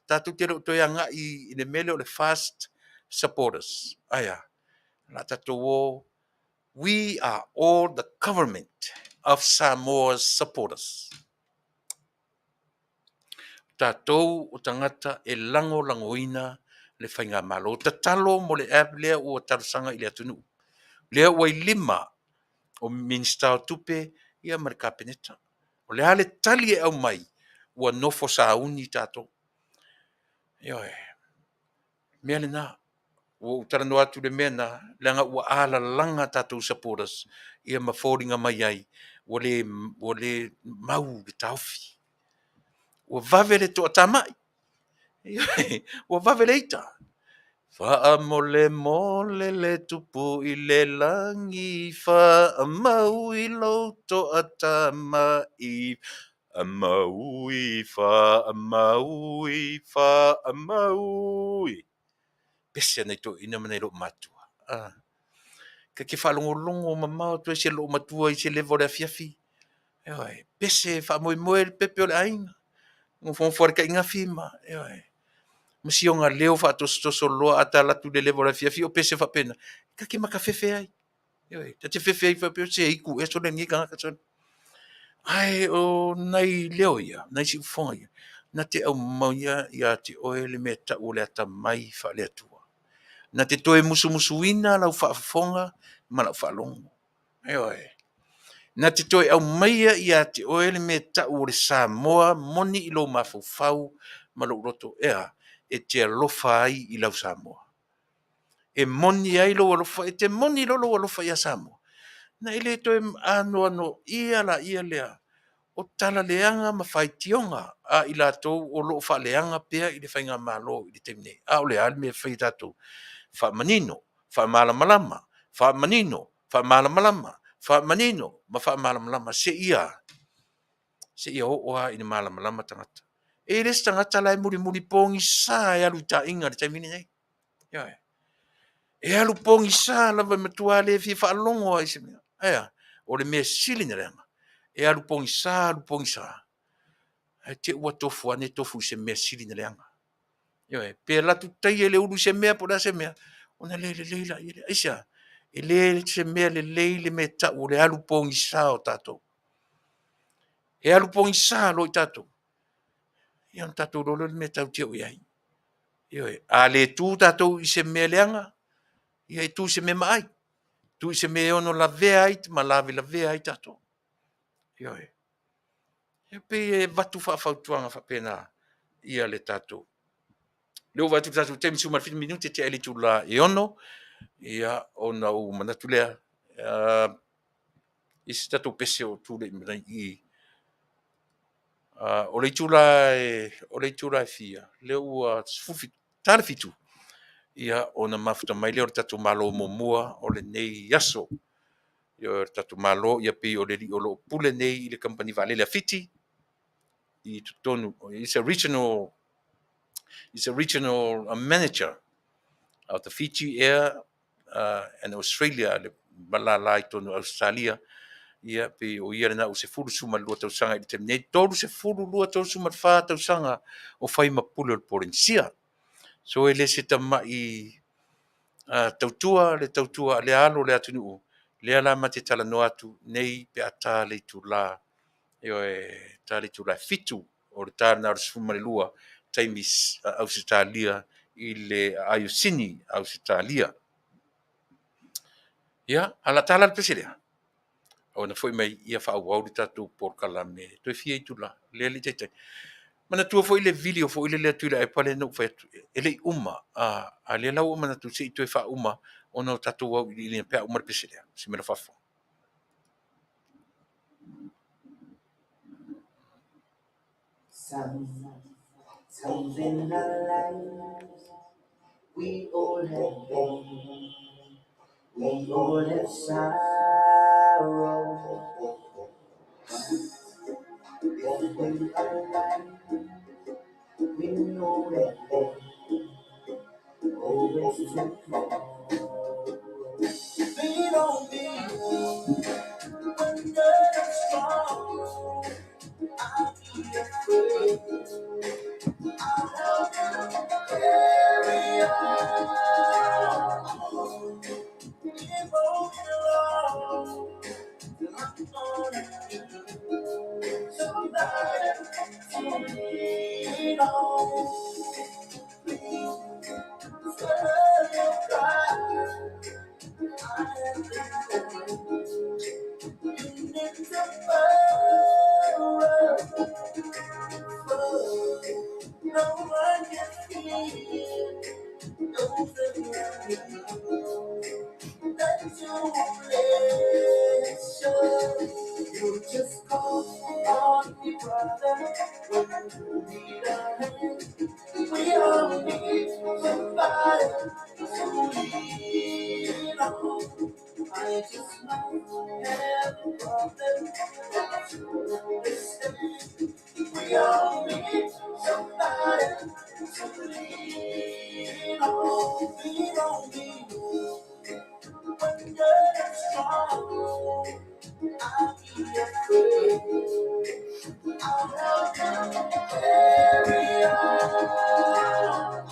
Tatu te reo toi anga i le mele o le fast supporters. Aia. La tatu o. We are all the government of Samoa's supporters. Tatou o tangata e langoina le whainga malo. Tatalo mo le app lea ua tarasanga i le atunu. Lea ua i lima o Minister o tupe ia marika peneta. O le hale tali e au mai ua nofo sa uni tatou. Ioe. Mea le na. Ua Talanoa atu le mea na. Leanga ua ala langa tatou supporters. Ia mawhoringa mai ai. Ua le mau le taufi. Ua vave le toa tamai. Ua vave le ita. Faa mole le tupu i le langi. Faa mau i lo toa tamai. Amaui, faa amaui. Pese nei to ina manei lo matua. Ka ke whalongolongo mamao tu se lo matua i se levo le Afiafi. Pese wha pepe o le ainga. Ngofon fware ka inga fima. Masi o ngā leo wha toso loa ata latu le levo le Afiafi o pese wha pena. Ka ke maka fefe ai. Ta te fefe ai wha peo se iku. E so le ngi kanga ka son. Ai o nai leo ia. Nai si ufonga ia. Na te au mauia ia te oe le mea ta o le ata mai wha le atua. Na te toe musuina lau whaafonga, ma lau whaalongo. Na te toe au maia ia te oele me ta o le Samoa, moni i lo mawhau, ma lau roto ea, e te alofa ai i lau Samoa. E moni ai lo alofa, e te moni lo alofa ia Samoa. Na ile toe ano ia la ia lea, o tala leanga ma whai tionga, a i la tau o lo wha leanga pea i le whainga malo i le temne. A o le alme whai tatou. Fa manino, fa malamalama, fa manino, fa malamalama, fa manino, ma fa malamalama se ia o oa i malamalama tangata. E res tangata lai muri pongi sa e alu ta inga le taimini nei. E alu pongi sa lava matua le fi fa longo ai se mea. O le mea sili na leanga. E alu pongi sa. E te ua tofu ane tofu se mea sili na leanga. Pe latu tai e le ulu se mea po da se mea. Ona le la ile aisa e le se mea le me ta o le alu pongi sa o tato e alu pongi sa lo tato ia tato lo le me ta tio ia a le tu tato i se mea leanga ia e tu se me mai tu se me ono la vea ai ma lave la vea ai tato ia e pe e vatu faafautuaga faapena ia le tatou leu vatu tatou temi suma le minuti te ele tula e ono ia ona u manatu lea isi tatou pese o tule i o le tula e fia le ua fufi tale fitu ia ona mafuta mai le o le tatou malo momua o le nei yaso ia o le tatou malo ia pe o le li o lo pule nei i le company Vale le afiti i tonu is a regional manager of the Fiji Air and Australia le malala i tonu Australia ia pe o ia na o se fulu suma lua tau sanga i te nei tolu se fulu lua tau suma fa tau sanga o fai mapule o porensia so ele se tama i tautua le alo le atunu le ala ma te talanoa atu nei pe ata le tula e tale tula fitu o le tana o suma le lua taimis Australia i le ayusini Australia ia ala tala le peselea ona foi mai ia faauau le tatou polokalame toe fia i tula lea li taitai manatua foi le vili o foi le Tuilaepa le no fa e le uma a le lau manatu se toe fa uma ona o tatou au i le pe uma le peselea si me la fafo Sometimes in our lives, we all have pain, we all have sorrow. When we are alive, we know that they always took tomorrow. Lean on me when you're strong. I'll be afraid. I'll help you carry on. Give all your all. I'm gonna need somebody to lean on. Please, spare your pride. I am the you need to borrow. No one can feel those that you let show. You just call on me, brother, when you need a hand. We all need somebody to lean on. I just know have a problem to understand. We all need somebody to lean on. Lean on me when you're strong. I'll be afraid. I'll help you carry on.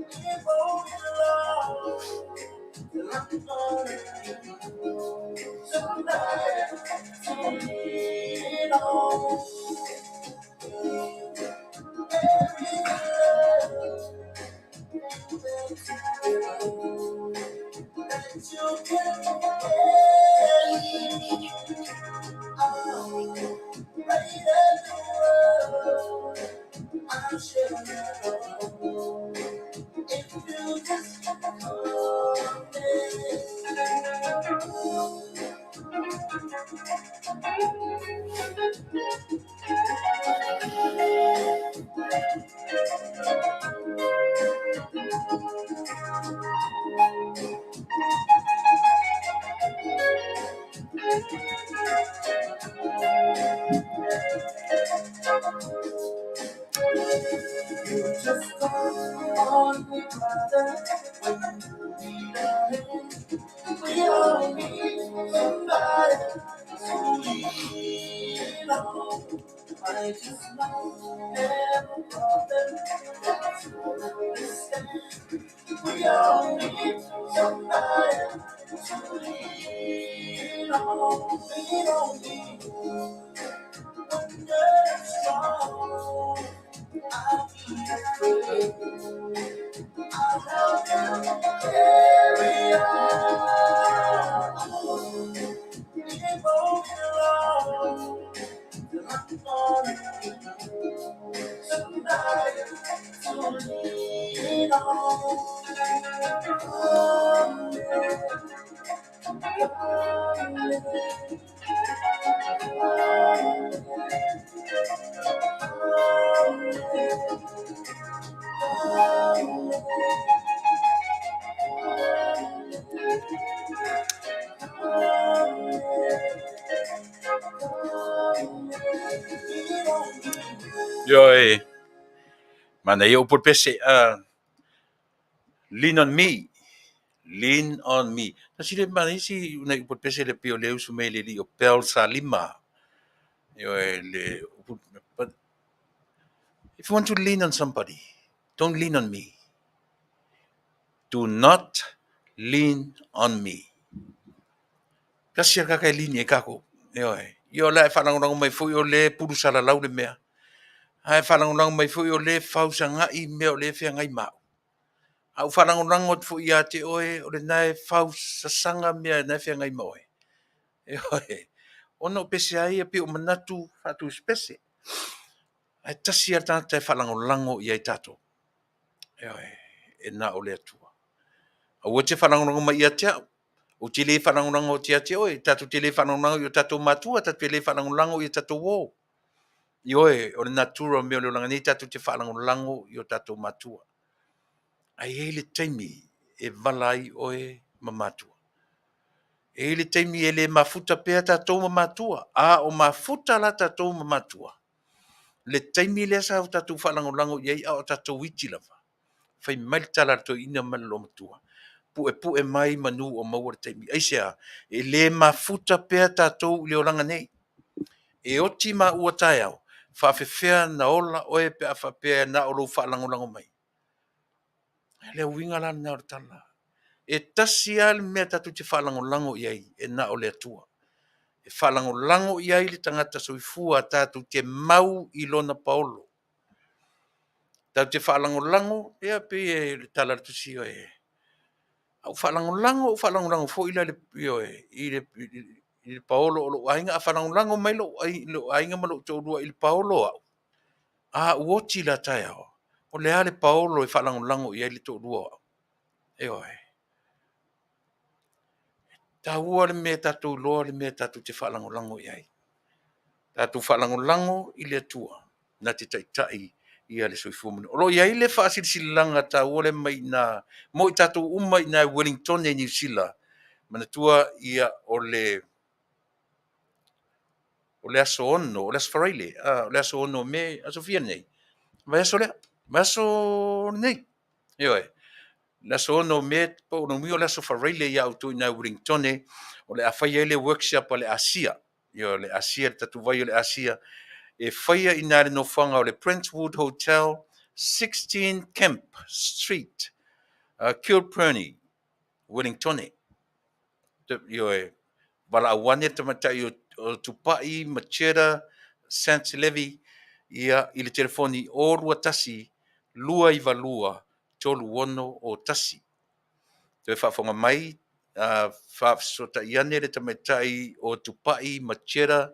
Give all your love. I'm gonna need somebody to lean on. Every love that you can carry. Oh, right at the world. I should know if you just hold you just call on me, brother, when you need a hand. We all need somebody to lean on. I just might have a problem to understand. We all need somebody to lean on. Lean on me when you're strong. I'll be afraid. I'll help you carry on. Keep holding on. Till I'm falling. Somebody to lean Yo, mana yo por pese, lean on me. Lean on me. Na si le mana si una por pese le pio le usu me le li o pel salima. Yo, but if you want to lean on somebody, don't lean on me. Do not lean on me. Kasi ka kai lean e kako. Yo la fa nang mai fu yo le puru sala lau le mea. Ai fa nang mai fu yo le fausa nga I me o le fe ngai ma. Au fa nang fu ia te oe o le nai fausa sanga mea na fe ngai mo. Ono pese ai pe o manatu fatu spese. Ai tasi ata te fa nang ia tato. E na o le atua. Au te fa nang mai ia te o te le whanangonanga o te ate oe, tatu te le whanangonanga o tatu matua, tatu te le whanangonanga o tatu wō. I oe, o le natura mea leo langa nei, tatu te whanangonanga o tatu matua. Ai e le taimi e valai oe ma matua. E le taimi e le mafuta pea tatou ma matua, a o mafuta la tatou ma matua. Le taimi le sa o tatu whanangonanga o iei a o tatou iti lava. Fai maritala to ina malo matua. Pu e mai manu o maua te mi. Aisea, e le mafuta pea tātou leo langa nei. E oti ma ua tai au. Faafefea na ola oe pe afa pea na o lou whaalangolango mai. Le winga la na o tala. E tasi al mea tatu te whaalangolango iai e na o le atua. E whaalangolango iai le tangata soifua tātou te mau I lona paolo. Tatu te whaalangolango, ea pe e le Talanoa e. Au whalangolango fo ila le Paolo o lo ainga a whalangolango mai lo ainga ma lo tōrua I le Paolo au. A uoti la tai au. O le ale Paolo e whalangolango I le tōrua au. E oe. Ta ua le mea tatu loa le mea tatu te whalangolango I ai. Tatu whalangolango I le atua. Na te taitai ia le soifumuni. O lo iai le whaasirisilanga ta ua le mai na mo I tatu uma I na Wellington e New Zealand. Manatua ia o le aso ono, o le aso wharaile, o le aso ono me aso fia nei. Vai aso lea, vai aso nei. Ioe, le aso ono me, po no mi o le aso wharaile ia autu ina Wellingtone, o le a whaia le workshop o le Asia. Io le Asia, tatu vai o le Asia. E whaia ina le no whanga o le Princewood Hotel, 16 Kemp Street, Kilpurny, Wellingtone. Ioe, wala awane tamatai o tupai, machera, Sant Levi, ia I le telefoni o rua tasi, lua I valua, tolu ono o tasi. Te whaafonga mai, whaafsota iane le tamatai o tupai, machera,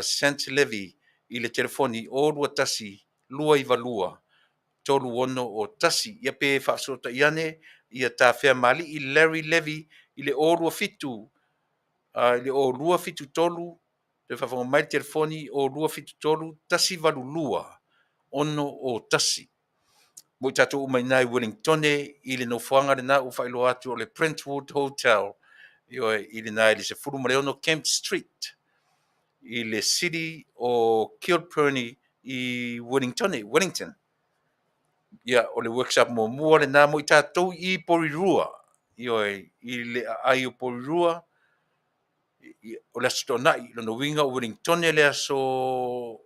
Sant Levi, I le telefoni o rua tasi, lua I valua, tolu ono o tasi. Ia pe whaafsota iane, ia ta whea mali I Larry Levy, I le o rua fitu, le o lua fitu tolu, te whawhonga mai telefoni o lua fitu tolu, tasi walu lua, ono o tasi. Mo tatou umai nai Wellingtone, I le no whanga le na u whailo atu o le Princewood Hotel, I le nai le se furu mareono Kemp Street, I le city o Kilpurny, I Wellington. Ia, o le workshop mo mua le na mo I tatou I porirua, I le ai o porirua, o le aso tonai, lono winga o Wellingtone le aso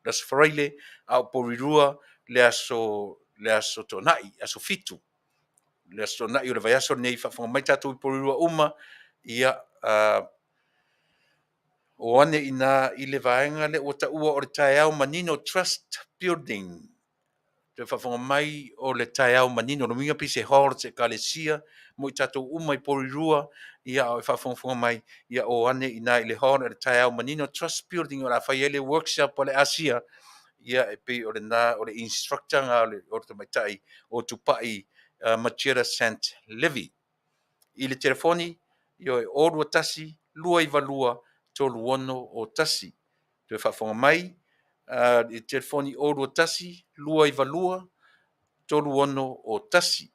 wharaile, a o porirua le aso tonai, aso fitu. Le aso tonai o le vai aso nei whawhanga mai tātou I porirua uma, ia o ane ina I le vaenga le o ta ua o le tae au manino trust building. te whafonga mai o le tai au manino, no minga pi se hor te kalesia, mo I tatou umai porirua, ia o whafonga mai, ia o ane ina I le hor le tai au manino, trust building o la whai ele workshop o le asia, ia e pe o le nā, o le instructor ngā o le tamaitai, o tupai Machira St. Levi. I le telefoni, io e orua tasi, lua I valua, tolu ono o tasi. Te whafonga mai, I telefoni orua tasi, lua I valua, tolu ono o tasi.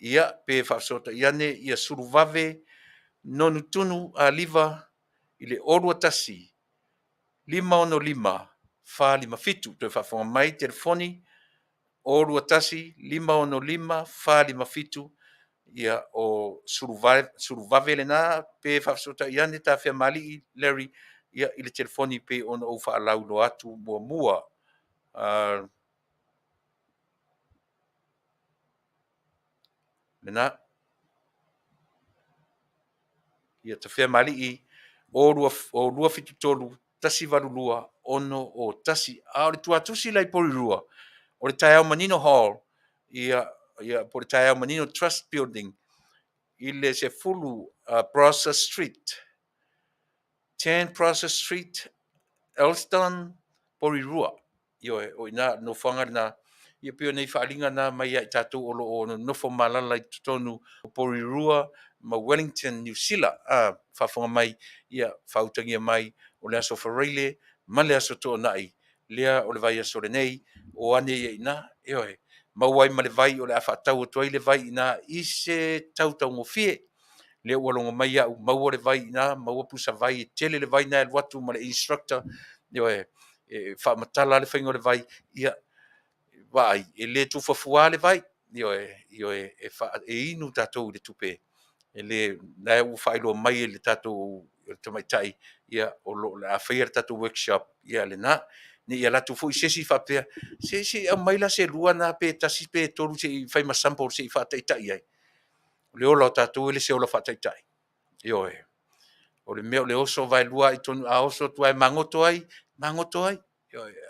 Ia pe whasota iane, ia suruvave, nonu tunu a liva, I le orua tasi, lima ono lima, fa lima fitu. Te whafonga mai, telefoni, orua tasi, lima ono lima, fa lima fitu, ia o suruvave lena pe whasota iane ta whea mali I Larry, ia I le telefoni pe ono o whaalau lo atu mua. Lena, ia ta whea mali I o lua fitu tolu, tasi varulua, ono o tasi. A o le tuatusi lai porirua, o le tai au manino hall, ia po le tai au manino trust building, I le se fulu Process Street, 10 Process Street, Elston, porirua. Io o ina no whanga na, ia pio nei whaalinga na mai ai tātou olo o no nofo malala I tonu porirua, ma Wellington, New Zealand, whawhanga mai, ia whautangia mai, o le aso whareile, ma le aso tō nai, lea o le vai aso le nei, o ane ia ina, ioe, mauai ma le vai o le awhatau o tuai le vai ina, I se tautau ngofie, le walonga mai au maua le vai ina, maua pusa vai, tele le vai na e watu ma le instructor, ioe, whaamatala le whaingo le vai, ia, vai, e le tufafua le vai, ioe, e inu tātou le tupe, e le, na e u whailo mai le tātou tamaitai, ia, o lo, a whaia le tātou workshop, ia le na, ni ia latu fu sesi whapea, sesi au maila se lua na pe tasi pe toru se I whai masampo se I whaataitai ai, le ola o tātou ele se ola whaataitai, ioe, o le meo le oso vai lua I tonu a oso tuai mangoto ai,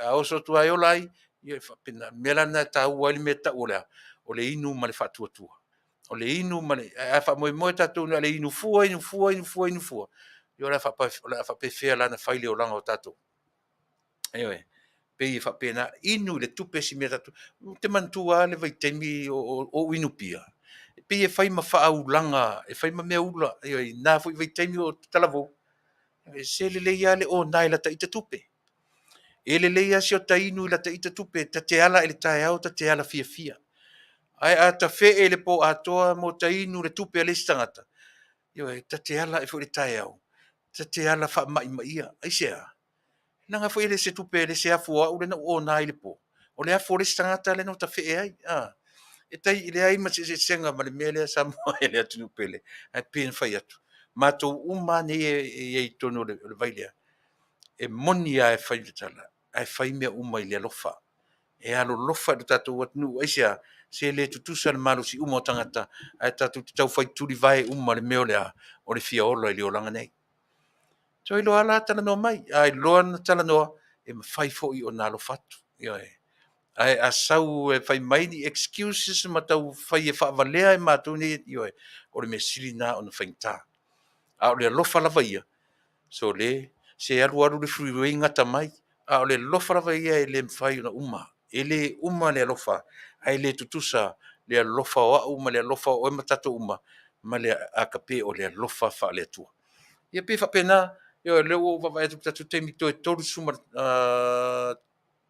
a oso tuai ola ai, ia whapena, mela na tau wali me ta ola, o le inu ma le whatuatua, o le inu ma le, a wha tātou na le inu fua, io la whapewhea lana whaile o langa o tātou, ioe, pei whapena, inu le tupe si mea tātou, te mantua le vai teimi o inu pia, pe e fai ma whaau langa, e fai ma mea ula, nā fui vai teimi o talavo, se le leia le o nai la taita tupe. E le leia si o tainu la taita tupe, ta te ala e le tae au, ta te ala fia fia. Ai a ta fe e le po atoa mo tainu le tupe a le stangata. Ta te ala e fu le tae au. Ta te ala wha mai mai ia, ai sea. Nanga fu e le se tupe, le se afu au le na o nai le po. O le afu le stangata le no ta fe e ai. E tai I le ai ma se senga ma le mele a Samoa e le atu pele. Ai pēn whai atu. Mātou umane e tono le vailea. E moni a e whai le tala. Ai whai mea uma I le alofa. E alo lofa le tātou atunu. Aisea, se le tutusa le malu si uma o tangata. Ai tātou te tau whai turi vai uma le meo lea. O le fia ola I le olanga nei. So I loa ala Talanoa mai. Ai loa na Talanoa. E ma whai fo I o nā lofatu. Ioe. Ai a sau e whai mai ni excuses ma tau whai e whaavalea e mātou ni ioe. O le me siri nā o na whaingtā. A o le alofa lava ia. So le, se alu le freeway ngata mai. A o le alofa lava ia e le mwhai na uma. E le uma le alofa. Ai le tutusa le alofa o a uma le alofa o e matata uma. Ma le akape o le alofa wha le atua. Ia pe whapena, io leo wawai atu tatu te mito e toru suma,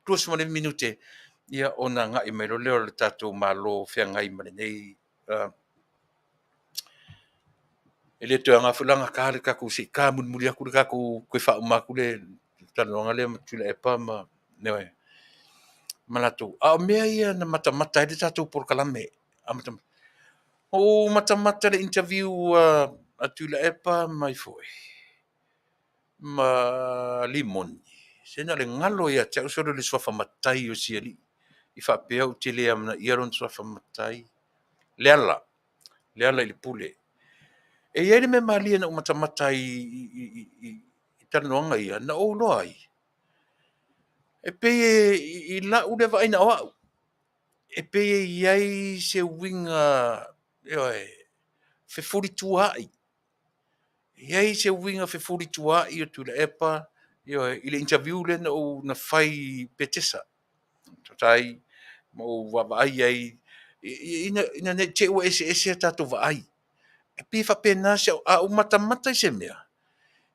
tua suma le minute. Ia ona ngai mai lo leo le tātou malo whea ngai mane nei. E le toa ngā whulanga ka hale kaku si ka munmuri aku le kaku koe wha umaku le Talanoa le Tuilaepa ma neoe. Malatou. A o mea ia na matamata e le tātou porkalame. O matamata le interview a Tuilaepa mai foi. Ma limoni. Sena le ngalo ia te ausoro le swafa matai o siali. I whapea o te lea mana iaron swafa matai. Leala I pule. E iere me malia na umatamata I Talanoa ia, na o loa ai. E pe I la ule va ina oau. e pe iai se winga fe furi tuai. Iai se winga fe furi tuai o Tuilaepa i le interview le na fai petesa. Tai mo wa ai ina ne te o ese tatu va ai. E pe fa pena se a mata mata se mea.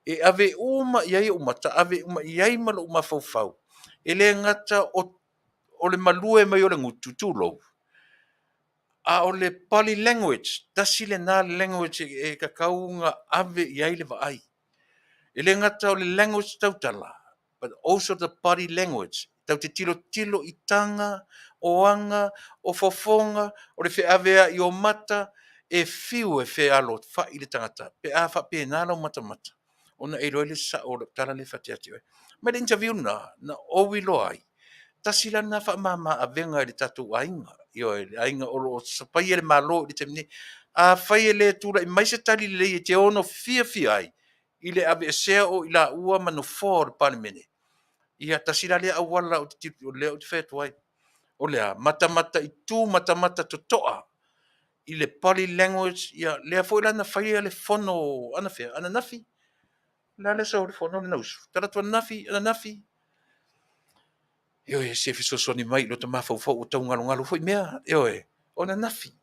E ave uma iai mata ave uma iai malo uma fau. Ele ngata o le malue mai o le ngutu tulo. A o le Pali language, tasi le nā language e kakaunga ave iai le vai. Ele ngata o le language tautala, but also the Pali language. Tau te tilo i tanga, o anga, o fofonga, o le awea i o mata, e fiu e fe alo, fa i le tangata. Pe a fa pe nālo mata. Ona e roile sa o tala le fatiati. Ma le interview na owi lo ai. Tasila na fa mama a venga le tatu ainga. Ainga o sapai le malo le temni. A fai le tura i mai se tali le te ono fia ai. I le ave sea o i la ua manu for palimene. Ia tasila le awala o te tipu o leo te fetu ai. O lea mata i tu mata to toa. I le Pali language ia lea fo ila na fai le fono ana fea ana nafi. La le sa o le fono le nausu. Tala tua nafi ana nafi. Se fiso ni mai lo te mafau fo o tau ngalo foi mea ona nafi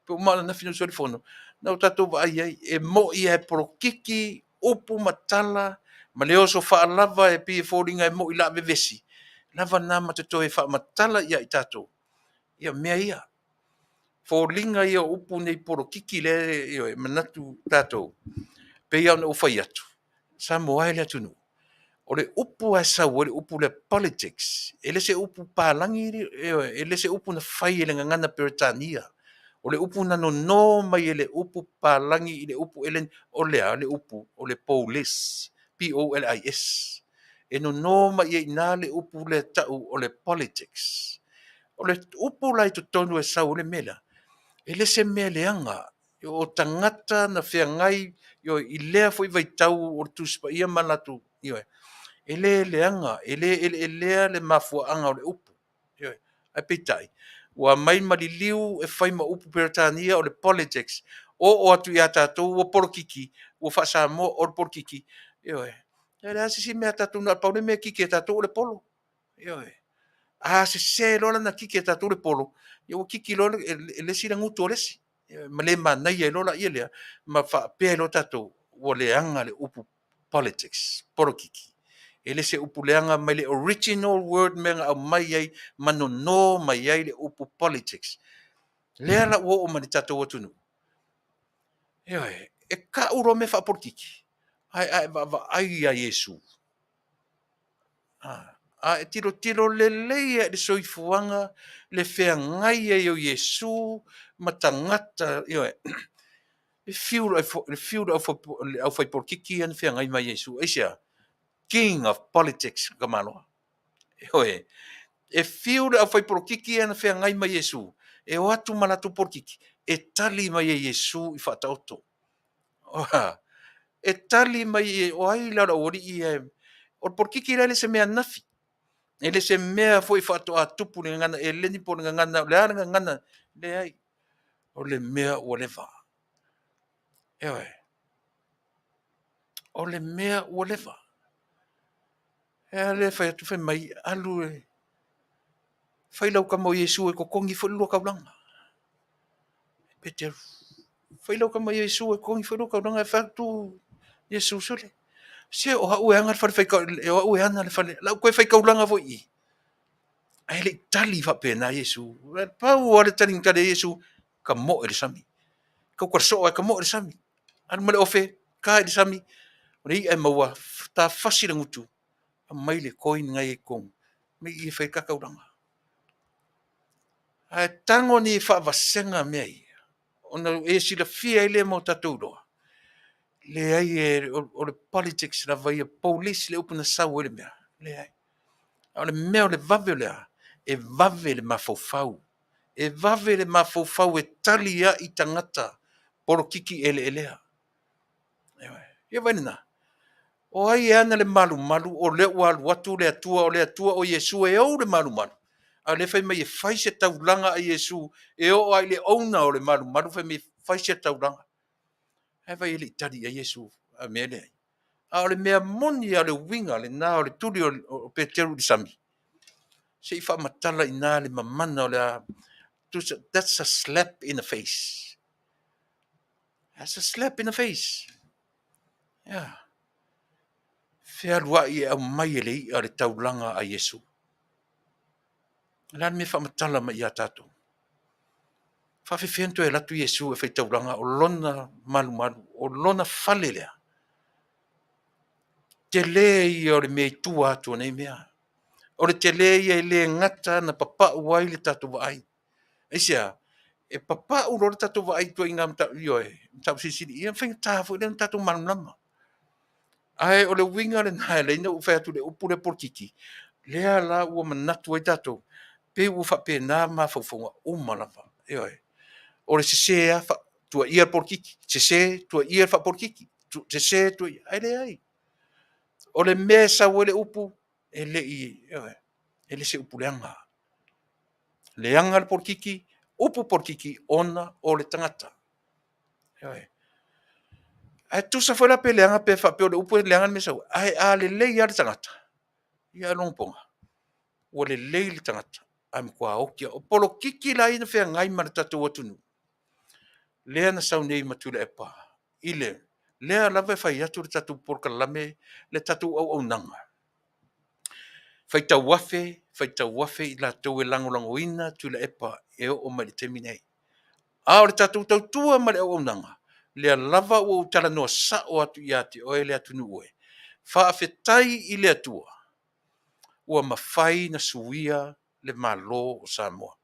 po ma nafi no sori fono na o tatou vai e mo ia e prokiki upu matala ma leo so fa lava e pi foringa e mo ila vevesi lava na matato e fa matala ia i tatou ia mea ia foringa ia upu nei prokiki le e manatu tatou pe ia no fai atu Samoa le tunu o le upu a sa o le upu le politics ele se upu palangi ele se upu na fai ele ngana Britania o le upu na no mai ele upu palangi i le upu ele o le upu o le police POLIS e no mai e na le upu le tau o le politics o le upu lai to tonu e sa o le mela ele se meleanga o tangata na whiangai i lea foi vai tau o tuspa ia manatu ele leanga ele le mafuanga o le upu ai pitai wa mai maliliu e fai ma upu Britania o le politics o atu ia tatou o porkiki o Fasa mo o porkiki ele asi me tatou na paule me kiki tatou le polo se lola na kiki tatou le polo kiki lola le sira ngutu lesi ma le manai e lola ia lea ma fa pe lo tatou o leanga le upu politics porkiki ele se upuleanga mai le original word menga au mai ai manono mai ai le upu politics lea la ua o mani tatou atunu e ka uro me fa porkiki ai ai Yesu e tiro le le soifuanga le feangai e o Yesu matangata e fiu au fai porkiki an feangai mai Yesu eisia king of politics kamalo e fiu le fai porkiki ana fea ngai mai Yesu. E o atu malatu porkiki. E tali mai Yesu i whataoto. E tali mai o ai lara ori i o porkiki le se mea nafi. E le se mea foi whato a tupu ni ngana. E leni po ni ngana. Le aranga ngana. Le ai. O le mea o le va. O le mea o le va. E le fai atu fai mai alu e. Fai lau ka mo Yesu e ko kongi fo lua kaulanga. Peter. Fai lau ka mo Yesu e kongi fo lua kaulanga e fatu Yesu sole. Se o ha ue anga fai ka e o ue ana le fai lau koe fai kaulanga fo i. Ai le tali fa pena Yesu. Pa o le tali ngale Yesu ka mo e le sami. Ka kwa so ka mo e le sami. Anu male ofe ka e le sami. O le i e maua ta fasi le ngutu. A mai le koin ngai e kong. Me i fai ka kaulanga. Ai tango ni fa vasenga mei. Ona e sila fia ile mo tatou loa. Le ai o le politics la vai police le upuna sau ele mea. Le ai. O le mea o le vave o lea. E vave le mafofau. E vave le mafofau e talia i tangata. Poro kiki ele elea. Ia vainina. O ai ana le malu o le ua watu le atua o le atua o Yesu e au le malu. A le fai mai e fai se taulanga a Iesu. E o ai le ouna o le maru. Maru fai mai fai se taulanga. E vai ele tari a Iesu. A mea le ai. A o le mea moni a le winga, le nā o le turi o Peteru di Sami. Se i wha matala i nā le mamana o le a. That's a slap in the face. That's a slap in the face. Yeah. Fea lua i au mai ele i a le taulanga a Iesu. Lan me wha matala ma i a tātou. Whawhiwhentu e latu Iesu e whai taulanga o lona malu, o lona whale lea. Te le i o le mea i tua atua nei mea. O le te le i e le ngata na papa uai le tatu wa ai. Eisia, e papa u lor tatu wa ai tua inga mta ioe. Mta sisiri, ia whenga tāfu le tatu manulama. Ai o le winga le nai le ina u whai atu le upu le porkiki. Lea la ua manatu ai tatu. Pe u wha nā ma whauwhunga umalawa. Ioe. O le sese a wha tua ia porkiki. Sese tua ia wha porkiki. Sese tua ia. Ai le ai. O le mea sa wele upu. E le i. E le se upu leanga. Leanga le porkiki. Upu porkiki ona o le tangata. Ai tu sa foi la pe leanga pe fa pe o le upu leanga me sa. Ai a le le ia le tangata. Ia longponga. O le le tangata. Am kwa okia. O polo kiki la ina fea ngai mana tatu watunu. Lea na sau nei ma Tuilaepa. Ile. Lea lava fai atu le tatu porkalame le tatu au nanga. Fai tau wafe i la tau e lango ina Tuilaepa e o mai le teminei. A o le tatu tau tua ma le au nanga. Lea lava o Talanoa sa o atu i ate o e le atu nuue. Faafetai i le atua. Ua mawhai na suia le malo o Samoa.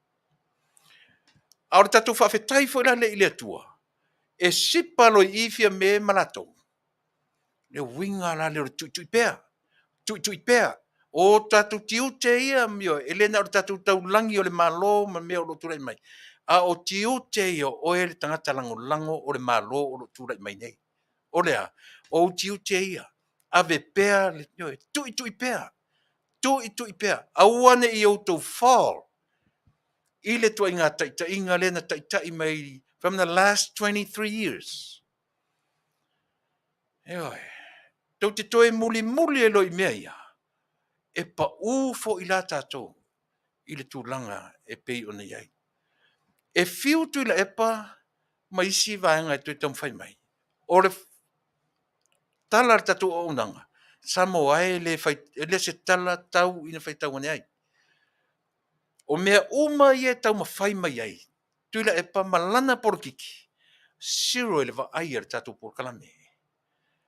A o le tatu faafetai fo la le i le atua. E sipalo i ifia me malato. Le winga la le tuipea. O tatu tiu te ia mio. Elena o tatu tau langi o le malo ma mea o lo turai mai. A o tiu te ia o e le tangata lango o le malo o lo turai mai nei. O lea, o tiu te ia. Ave pea, tuipea. Tuipea. Awane i o tau fall. I le tua inga taita inga lena taita i mai from the last 23 years. Eoi. Tau te toe muli e loi mea ia. E pa ufo i la tātou. I le tūlanga e pei o nei ai. E fiu Tuilaepa ma isi vaenga e tui tam whai mai. O le tala tātou o unanga. Samoa e le se tala tau ina whai tau ane ai. O mea uma i e tau ma whai mai ai. Tuilaepa ma lana porkiki. Siro e le va ai ar tātou porkalame.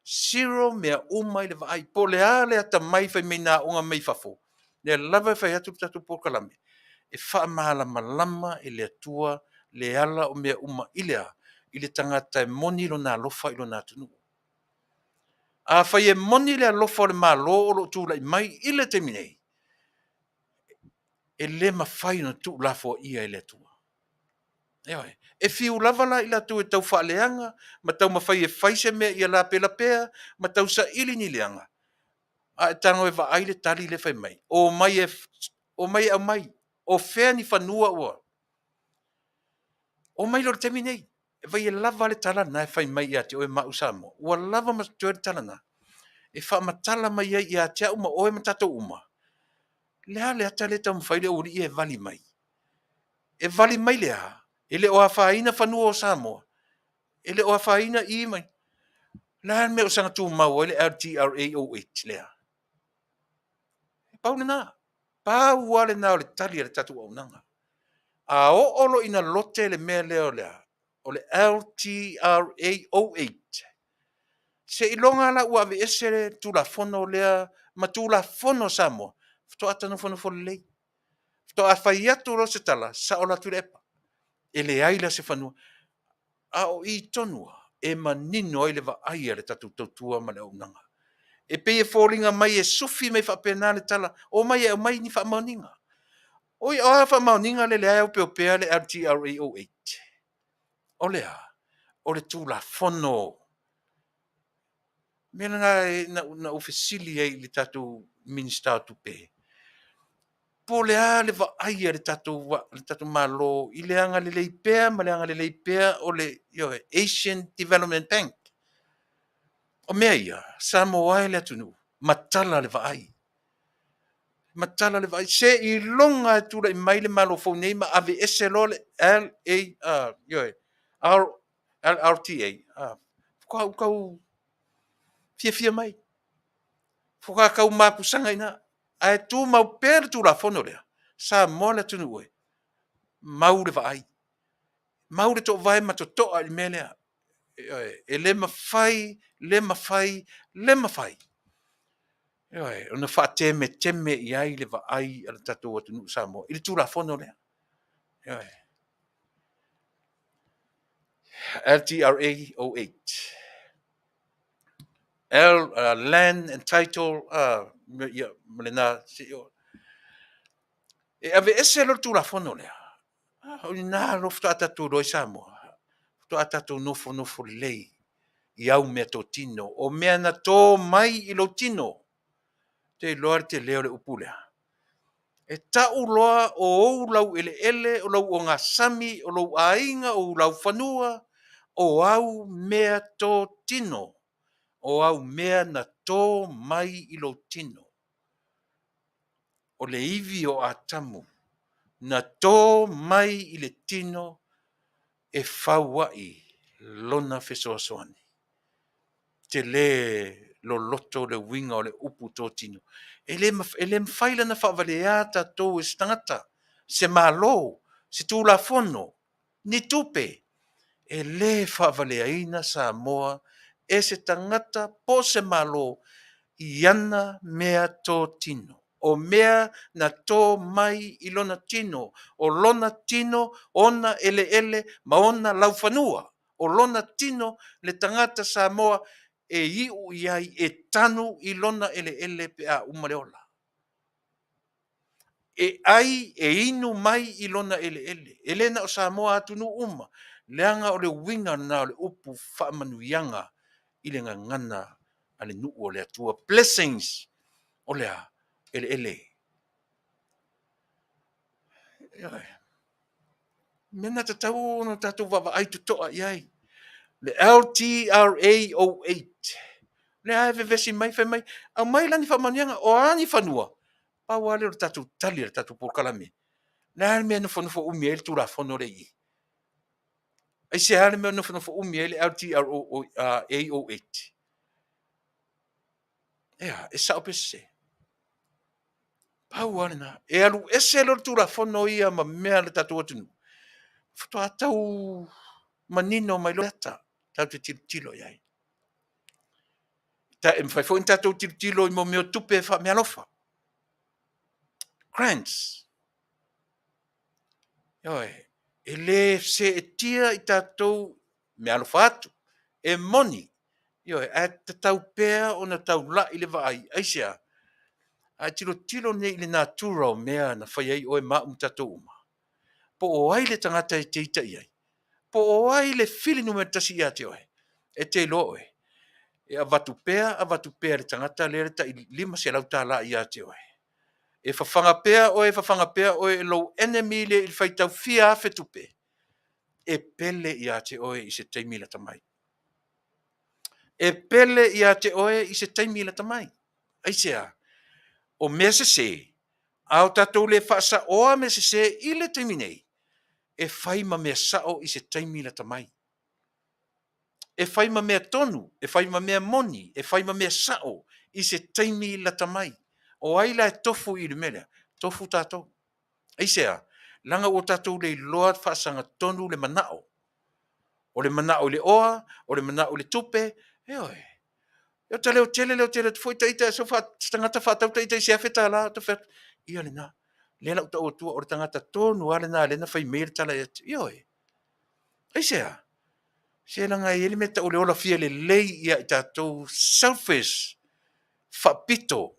Siro mea uma i le va ai. Po le ale ata mai whai mei nā unga mei fafo. Le lava whai atu tātou porkalame. E wha mahala malama e le atua, le ala o mea uma ilea, i le tangata e moni lo nā lofa ilo nā tunu. A whai e moni le alofa o le malo o lo tūlai mai i le teminei. E le ma whai no tū lafo ia i le atua. E fiu lava la i la tu e tau wha leanga, ma tau ma whai e whaise mea i a la pea, ma tau sa ili ni leanga. A e tango e wa aile tali le whai mai. O mai au mai. O whea ni whanua ua. O mai lor temi nei. E vai e lava le talana e whai mai i ate o e mau Samoa. Ua lava ma tue le talana. E wha matala mai i ate uma o e matata uma. Lea le ata le tau mwhaile uri i e vali mai. E vali mai lea. E le o a whaina whanua o Samoa. E le o a whaina i mai. Lea me o sanga tu mau e le RTRAO8 lea. E pau na nā. Pau wale nā o le tali le tatu au nanga. A o olo ina lote le mea leo lea. O le LTRAO8. Se ilonga la ua ve esere tu la fono lea, ma tu la fono Samoa. Fto atano fono fono lei. Fto a whaiatu ro se tala, sa o la Tuilaepa. E le aila se whanua. A o i tonua, e manino ai le va aia le tatu tautua ma le unanga. E pe e fōringa mai e sufi mai whapena le tala, o mai e mai ni whamauninga. Oi, o a whamauninga le lea o peo le RTRAO8. O lea, o le tu la fono. Mena na ofisili ai le tatu minister tupe. po le a le vaai a le tatou malo i le anga le leipea ma le anga le leipea o le Asian Development Bank. O mea ia, Samoa le atunu, matala le vaai. Matala le vaai, se i longa e tura i mai le malo fau nei ma ave ese lo le LRTA. Kau fia mai. Fuka kau mapusanga ina. Ai tu mau per tu la fono lea. Samoa le atunu oe. Mau le vaai. Mau le to vai ma to toa i melea. E le mawhai, le mawhai. Ona wha teme i ai le vaai ala tatou atunu Samoa. Ili tu la fono lea. LTRA 08. Land and Title, malena, e ave ese lo tu la fono lea. O nā rofto atatu roi Samoa. To atatu nofo lei. I au mea tō tino. O mea na tō mai i lo tino. Te loa te leo le upulea. E tau loa o ou lau ele, o lau o ngā sami, o lau ainga, o lau whanua, o au mea tō tino. O au mea na tō mai i lo tino. O le iwi o atamu. Na tō mai i le tino e whauai lona whesoasoani. Te le lo loto le winga o le upu tō tino. E le mwhaila na whawaleata tō e stangata. Se malo, se tū la fono, ni tupe. E le whawaleaina Samoa e se tangata po se malo i ana mea tō tino. O mea na tō mai i lona tino. O lona tino, ona ele, ma ona laufanua. O lona tino, le tangata Samoa e iu iai e tanu i lona ele pe a umaleola. E ai e inu mai i lona ele. Elena o Samoa atunu uma. Leanga o le winga na o le upu whaamanuianga i le ngana ale nuu o le atua. Blessings o lea ele. Mena tatau no tatu wawa ai tutoa iai. Le LTRA 08. Le ai vevesi mai fe mai. Au mai lani whamanianga o ani whanua. Pau ale o tatu tali o tatu porkalame. Le ai mea nofo umi ele tūra whono le i. Ai se ale mea nofo umi ele LTRA 08. Ea, e sao pese. Pau ale na. E alu ese lo tūra whono ia ma mea le tatu atunu. Futo atau manino mai lota. Tau te tilo iai. Ta em fai fo in tatou tilo i mo meo tupe fa me alofa. Grants. E le se e tia i tatou me alofa atu. E moni. A tatau pea o na tau la i le vaai. Aisea. A tilo ne i le natura o mea na fai ai o e maa tatou uma. Po o ai le tangata e teita iai. Po o ai le fili numetasi ia te oe. E te lo oe. E avatu pea le tangata le ta lima se lau tā la ia te oe. E fafanga pea oe e lo enemy le il faitau fia afe tupe. E pele ia te oe i se teimila tamai. E pele ia te oe i se teimila tamai. Aisea, o mea se, au tatou le fasa oa mea se i le teiminei. E fai ma mea sao i se teimila tamai. E fai ma mea tonu, e fai ma mea moni, e fai ma mea sao i se teimila tamai. O aila e tofu i le mele, tofu tātou. Aisea, langa o tātou le loa whaasanga tonu le manao. O le manao le oa, o le manao le tupe, e oe. Eo ta leo tele, foi taita, so tangata whatau taita i se awheta la, ta whet, ia le na. Le lau ta o tua, o le tangata tonu, ale na, le na whai meir tala, i oe. Aisea, se langa i elimeta o le ola fia le lei ia i tātou selfish, whapito,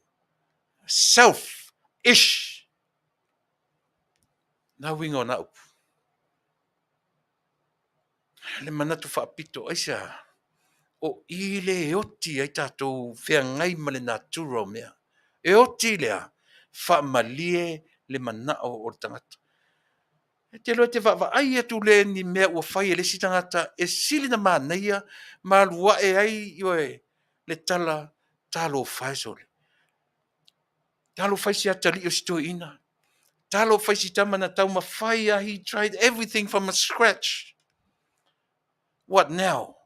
self-ish. Na wingo na upu. Le manatu whapito, aisa, o ile e oti ai tātou whea ngai ma le natura o mea. E oti lea, whaamalie le mana'o o le tangata. E te loe te whaai atu le ni mea ua whai e le si tangata e sili na mānaia ma lua e ai ioe le tala talo whai sole. Talo whai si atali o sito ina. Talo whai si tamana tau ma whai a he tried everything from scratch. What now?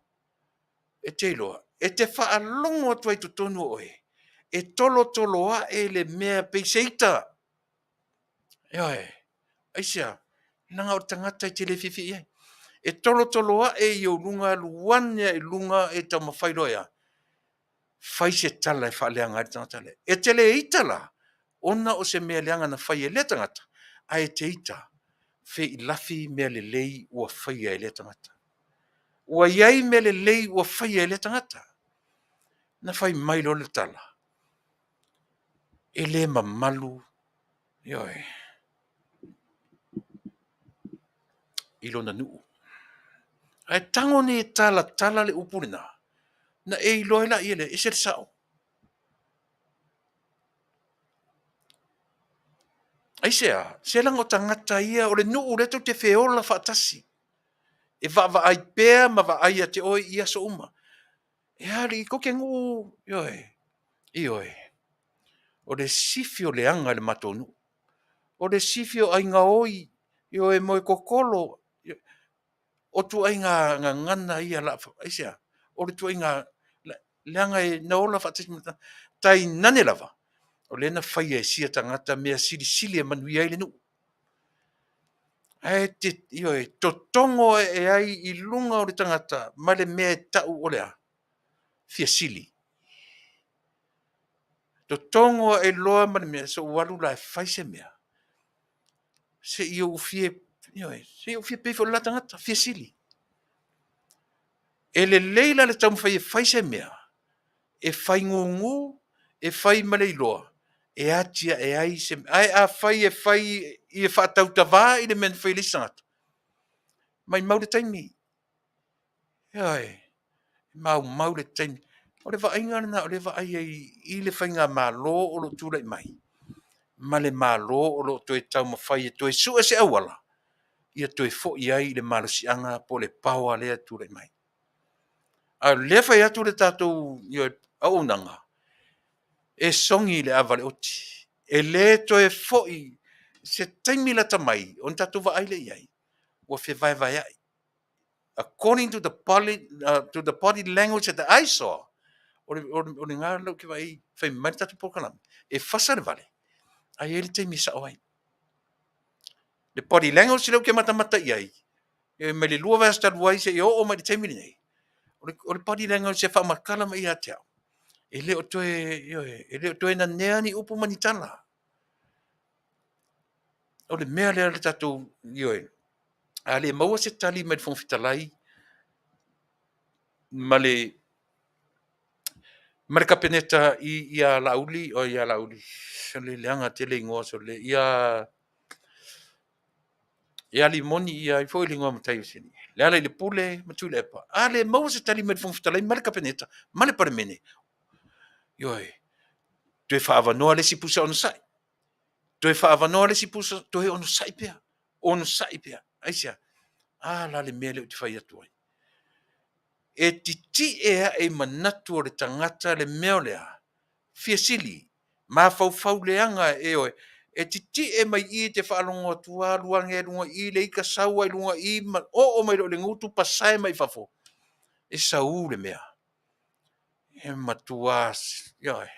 E te loa. E te whaalongo atu ai tu tonu oe. E tolo tolo a e le mea Peseta. Ioe. Aisia. Nanga o tangata i te le whiwhi ia. E tolo tolo a e i o lunga luania e lunga e tau mawhairoia. Whai se tala e whaaleanga i tangata le. E te le itala. Ona o se mea leanga na whai e le tangata. A e te ita. Fe i lafi mea le lei ua whai e le tangata. Ua iai mea le lei ua whai e le tangata. Na whai mai lo le tala. E le mamalu. Ioe. Ilo na nuu. Ai tango ni tala tala le upurina. Na e ilo la i ele. E se sao. Ai sea. Se lango tangata ia o le nuu reto te feola whaatasi. E va ai pēr ma va ai a te oi ia so uma. E hari i koke ngu. Ioe. Ioe. O le sifio le anga le matonu. O le sifio ai ngā oi. Ioe mo e kokolo. O tu ai ngā ngana ia la. Ai sea. O le tu ai ngā. Leanga e naola whaatasi. Tai nane lava. O le na whai e sia tangata mea sili sili e manuia i le nu. Ai te, ioe, to tongo e ai i lunga o le tangata. Ma le mea tau o lea. Fia sili. To tongo e loa ma le mea. So walu la e whai se mea. Se i o fie, ioe, se i o fie pefo la tangata. Fia sili. E le leila le tau mwhai e whai se mea. E whai ngungu. E whai ma le iloa. E atia e ai se ai a whai e whaatau tawā i le men whai lisangata. Mai mau le taimi. Ai, mau le taimi. O le whainga na o le whai i le whainga mā lo o lo tūrei mai. Ma le mā lo o lo toi tau ma whai e toi sua se awala. Ia toi fo i ai le malo si anga po le paua lea tūrei mai. A le whai atu le tātou au nanga. E songi le avale oti. E le toe foi se taimi la tamai on tatu va aile iai. Wa fe vai ai. According to the body language that I saw, o le ngā lau ki vai fai mai tatu pokalam. E fasa le vale. Ai ele taimi sa oai. Le body language lau ke mata iai. E me le lua vasta luai se o mai taimi nei. O le body language se fa makala mai a te au. Ele o toe na nea ni upu manitala. O le mea lea le tatou ioe. A le maua se tali mai fong fitalai. Ma le kapeneta i a lauli o i a lauli. So le leanga tele ingoa so le i a limoni i a i fo i lingoa matai usini. Le ala i le pule ma Tuilaepa. A le maua se tali mai fong fitalai ma le kapeneta. Ma le paramene. Ioe. Toe whaavanoa le si pusa ono sai. Toe whaavanoa le si pusa toe ono sai pia. Ono sai pia. Aisia. La le mea le uti whai atu ai. E titi e manatu o le tangata le mea lea. Fia sili. Ma fau leanga e oe. E titi e mai i te whaalongo atua luange e lunga i le ika saua i lunga i o mai lo le ngutu pasai mai fafo. E sau le mea. E matuas. Ioi.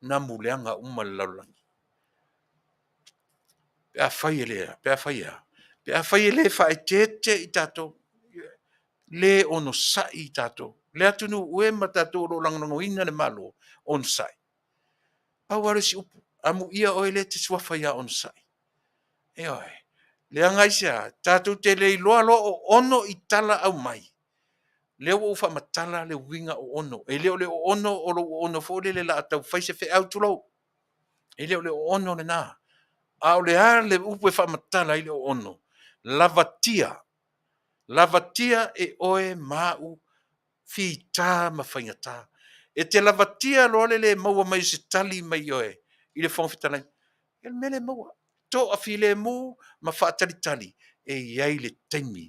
Namu leanga uma laulangi. Pea whai e lea. Pea whai ea. Pea whai e le whae tete i tato. Le ono sai tato. Le atunu ue ma tato lo langango ina le malo. On sai. Pau si upu. Amu ia oe le te suafa ia on sai. E oe. Le angaisia. Tato te le iloa lo o ono i tala au mai. Le o ufa matala le winga o ono. E leo le o ono o lo ono fōle le la atau faise fe au tulau. E leo le o ono le nā. A o le a le upu e wha matala i le o ono. Lavatia. Lavatia e oe mau fi tā ma whaingata. E te lavatia lo le maua mai se tali mai oe. I le whongwhitalai. E mele maua. to afile mu ma faatalitali e iai le taimi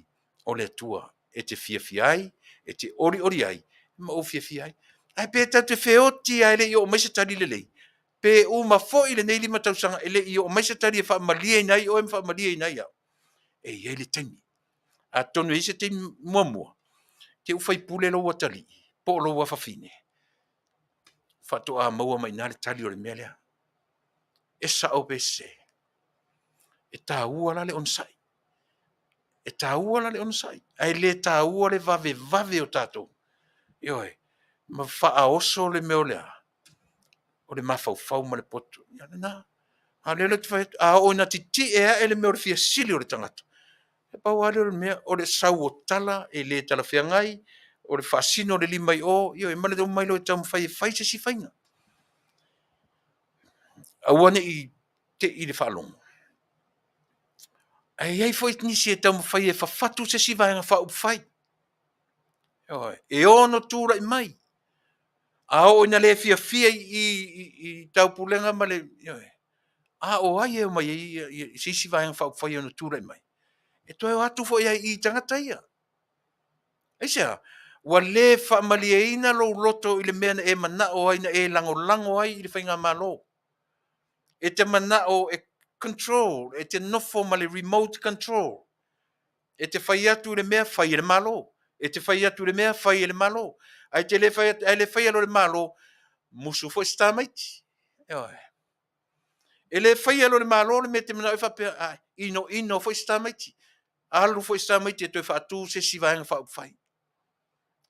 o le atua e te fiafiai e te ori ai ma o fiafiai ai pe tatu feoti ai le o maise tali le lei pe o ma fo ile nei lima tausanga ele i o maise tali e fa malia nei o em fa malia nei ya e iai le taimi a tonu ise te mua ke u fai pule lo watali po lo wa fafine fa to a maua mai na le tali o le mele e sa o pese e ta ua le on sai e ta ua le on sai ai le ta ua le vave o tato Ioe, ma faa oso le meolea. O le mafau ma le poto. Ia na. A le le tfai a o na titi e le meo fia sili o le tangata. E pa wale o le mea o le sau o tala e le tala fia ngai o le fasino le limai o io e male do mai lo e tamu fai se si fainga. A wane i te i le falongo. Ai ai foi nisi e tamu fai e fafatu se si vaenga fa fai. E ono tura i mai. A o ina le fia i tau pulenga ma le a o ai e mai si vai fa fa yo tura mai e to e atu fo i tangata ia e sea wa le fa malieina lo loto i le mena e mana o ai na e lango ai i le fainga malo e te mana o e control e te nofo ma le remote control e te fai atu le mea fai le malo e te fai atu le mea fai le malo ai te le fai lo le malo musu fo sta mai ele fai alo le malo le mete mana fa pe ino fo sta mai alu fo sta mai te fa tu se si va fa fai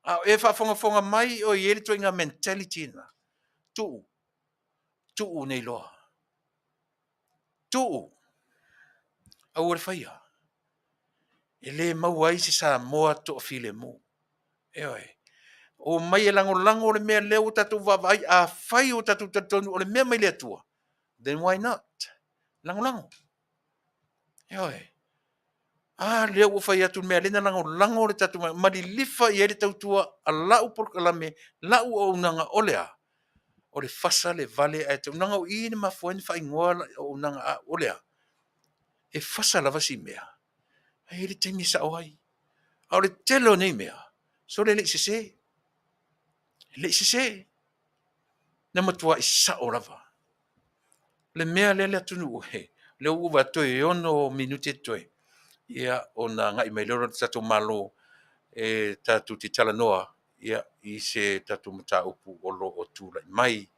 a e fa fonga mai o ele to nga mentality na tu nei lo tu a o fai ele mau ai se Samoa to file mo o mai lango le mea leo tatu va vai a fai o tatu o le mea mai le tua then why not lango le o fai atu mea lena lango le tatu mali lifa i ele tautua a lau por kalame lau o unanga olea o le fasa le vale e te unanga o ine mafueni fai ngoa o unanga a olea e fasa lava si mea e ele temi sa oai a o le telo nei mea so le se na matua i sa o lava le mea le atunu he le uwa toi ono minute toi ia ona ngai mai loro tatu malo e tatu ti Talanoa ia i se tatu mata upu o lo o tula mai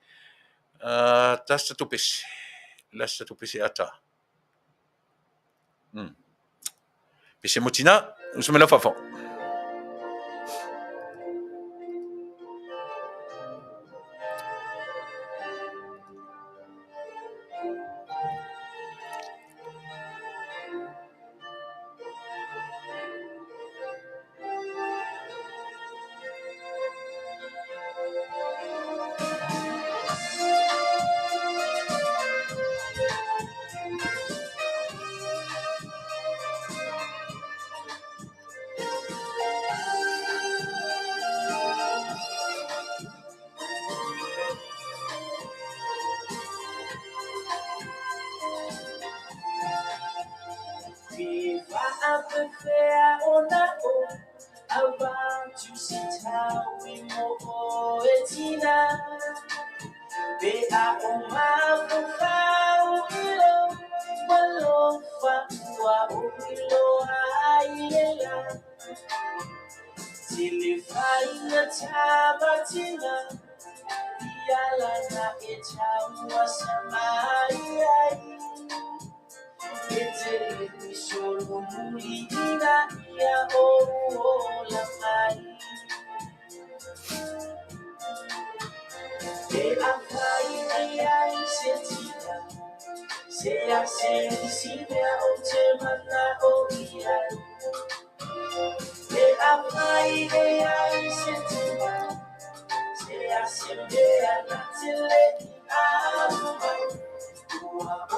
tas tatu pese las tatu pese ata pese motina usumela fafo About to sit how we mo etina be a o ma fa ilo malo fa wa ilo aiela tili faina tabatina yala na echa samai ete solo mulina ya o la mai e a fai ai sentia se a sensia o te mana o ia e a fai ai sentia se a sentia na tele a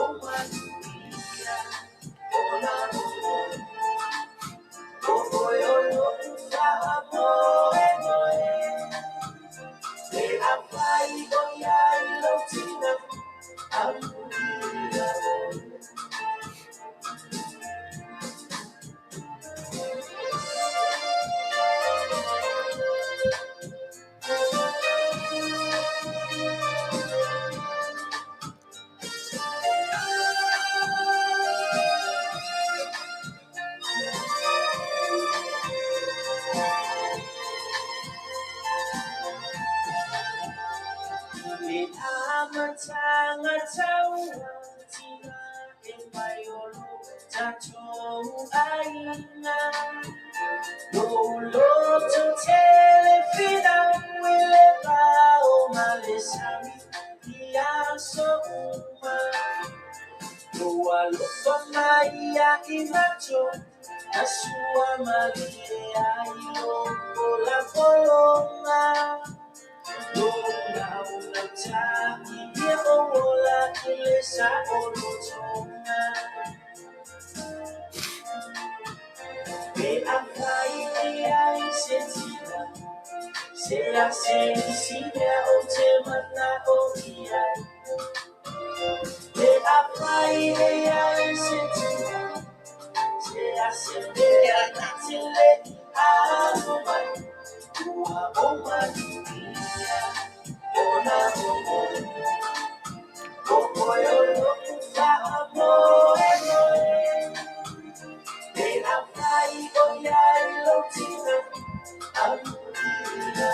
o manuia o la o yo fa amore e a fai o ia lo tina a matanga taua tina e mai olo tatou aina. No loto tele fina wile bao malesami iaso uma. No alofa maia imacho asua malia ilo la polonga. No na una tani ye ola ilesa olotonga. Me apai e ai sentina. Se a sensibilidade o tema na oia, me apai e a sentir. Se a sensibilidade a alma, tua alma dia, ona ona, como eu não amor, me apai e a lotina, a dia.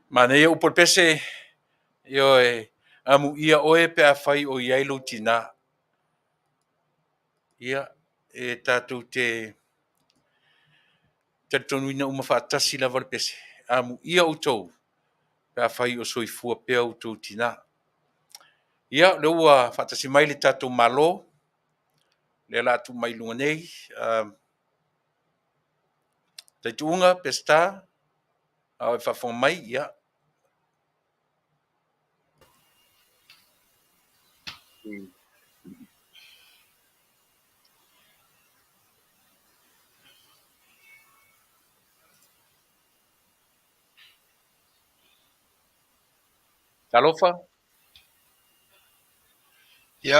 Mana ia upol pese yo amu ia oe pe a fai o iai lo tina. Ia e tatu te tonuina uma whaatasi la wale pese. Amu ia utou pe a fai o soifua pe au tau tina. Ia leua whaatasi mai le tatu malo, le la tu mai lunga nei, Taitu'uga, Peseta, au e whawhonga mai, ia. Talofa? Ia,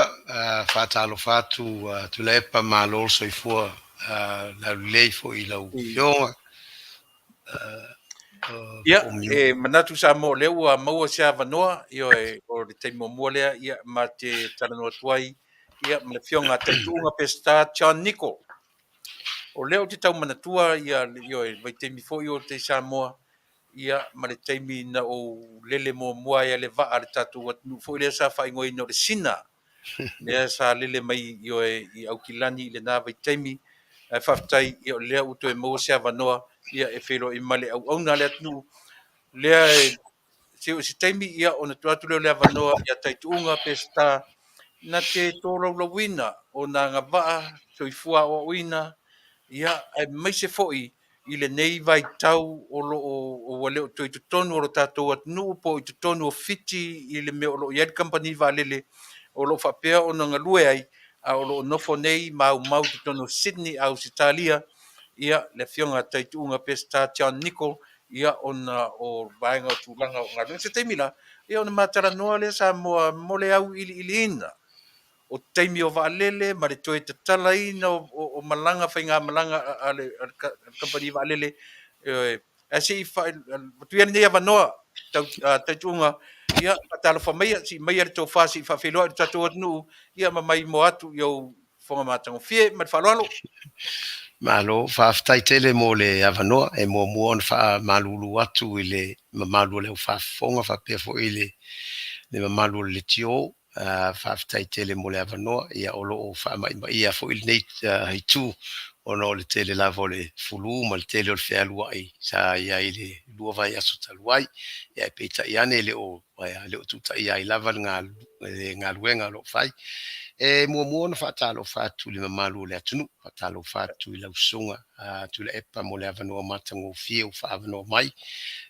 whātalofa atu Tuilaepa mālo soifua lau lei fo I lau whionga. Ia, manatu sa mo leua maua sia vanoa, io o le teimo mua lea, ia ma te Talanoa tuai, ia ma le whionga Taitu'uga Peseta John O leo te tau manatua, ia io vai teimi fo io te Samoa, ia ma le taimi na o lele mo mua ia le vaa le tatou atunu foʻi lea sa faaigoina o le sina lea sa lele mai i aukilani i lenā vaitaimi e faafetai ia o lea ua toe maua se avanoa ia e feiloaʻi ma le auauna a le atunuu lea e se taimi ia ona tuatu leo le avanoa ia taitu'uga Peseta na te tōlaulauina o nā gavaa soifua aʻoaʻoina ia e maise foʻi i lenei vaitau o loo ua lē o toe totonu o lo tatou atunuu po i totonu o fiti i le mea o loo iai le company valele o loo faapea ona galue ai a o loo nofo nei maumau totonu o Sydney ausitalia ia le afioga taitu'uga Peseta John Nicol ia ona o vaega o tulaga o galuega se taimi la ia ona matalanoa lea sa moa mo le au ili'iliina o taimi o vaalele ma le toe tatalaina o malaga faigā malaga a le company vaalele e se'i matuia lenei avanoa taitu'uga ia faatalofa maia si maia le tofā se'i faafeiloa'i le tatou atunuu ia mamai mo atu i ou foga matagofie ma le fa'aloalo Malo faafetai tele mo le avanoa e muamua ona faamalūlū atu i le mamalu o le aufaafofoga faapea fo'i le mamalu o le letio faafetai tele mo le avanoa ia o loo faamaʻimaʻia fo'i lenei haitū ona o le tele lava o le fulū ma le tele o le fealuaʻi sa ia i le lua vai aso talu ai ia e peitaʻi ane le o tuutaʻia ai lava le galuega o loo fai e muamua ona faatalofa atu le mamalu o le atunuu faatalofa atu i lausuga Tuilaepa mo le avanoa matagofie ua faavanoa mai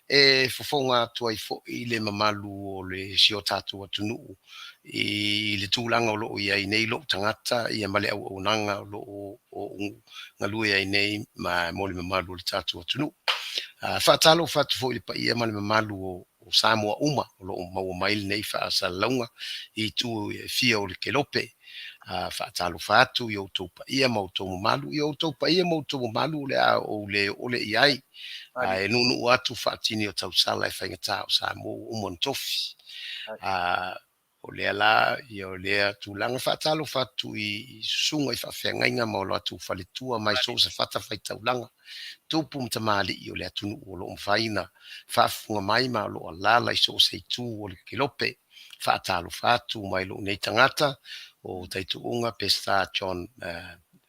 e fofoga atu ai fo'i le mamalu o le sio tatou atunuu i le tulaga o loo iai nei lo'u tagata ia ma le auaunaga o loo o galue ai nei mo le mamalu o le tatou atunuu faatalofa atu fo'i le paia ma le mamalu o Samoa uma o loo maua mai lenei faasalalauga i tu fia o le kelope faatalofa atu i outou paia ma outou mamalu i outou paia ma outou mamalu o le a o le ole i ai e nunuu atu faatini o tausala e faigatā o Samoa uma ona tofi o lea la ia o lea tulaga faatalofa atu i susuga i faafeagaiga ma o lo atu faletua mai so se fata faitaulaga tupu ma tamali'i o le atunuu o loo mafaina faafuga mai ma o loo alala i so se itu o le kelope faatalofa atu mai lo'u nei tagata o taitu'uga Peseta John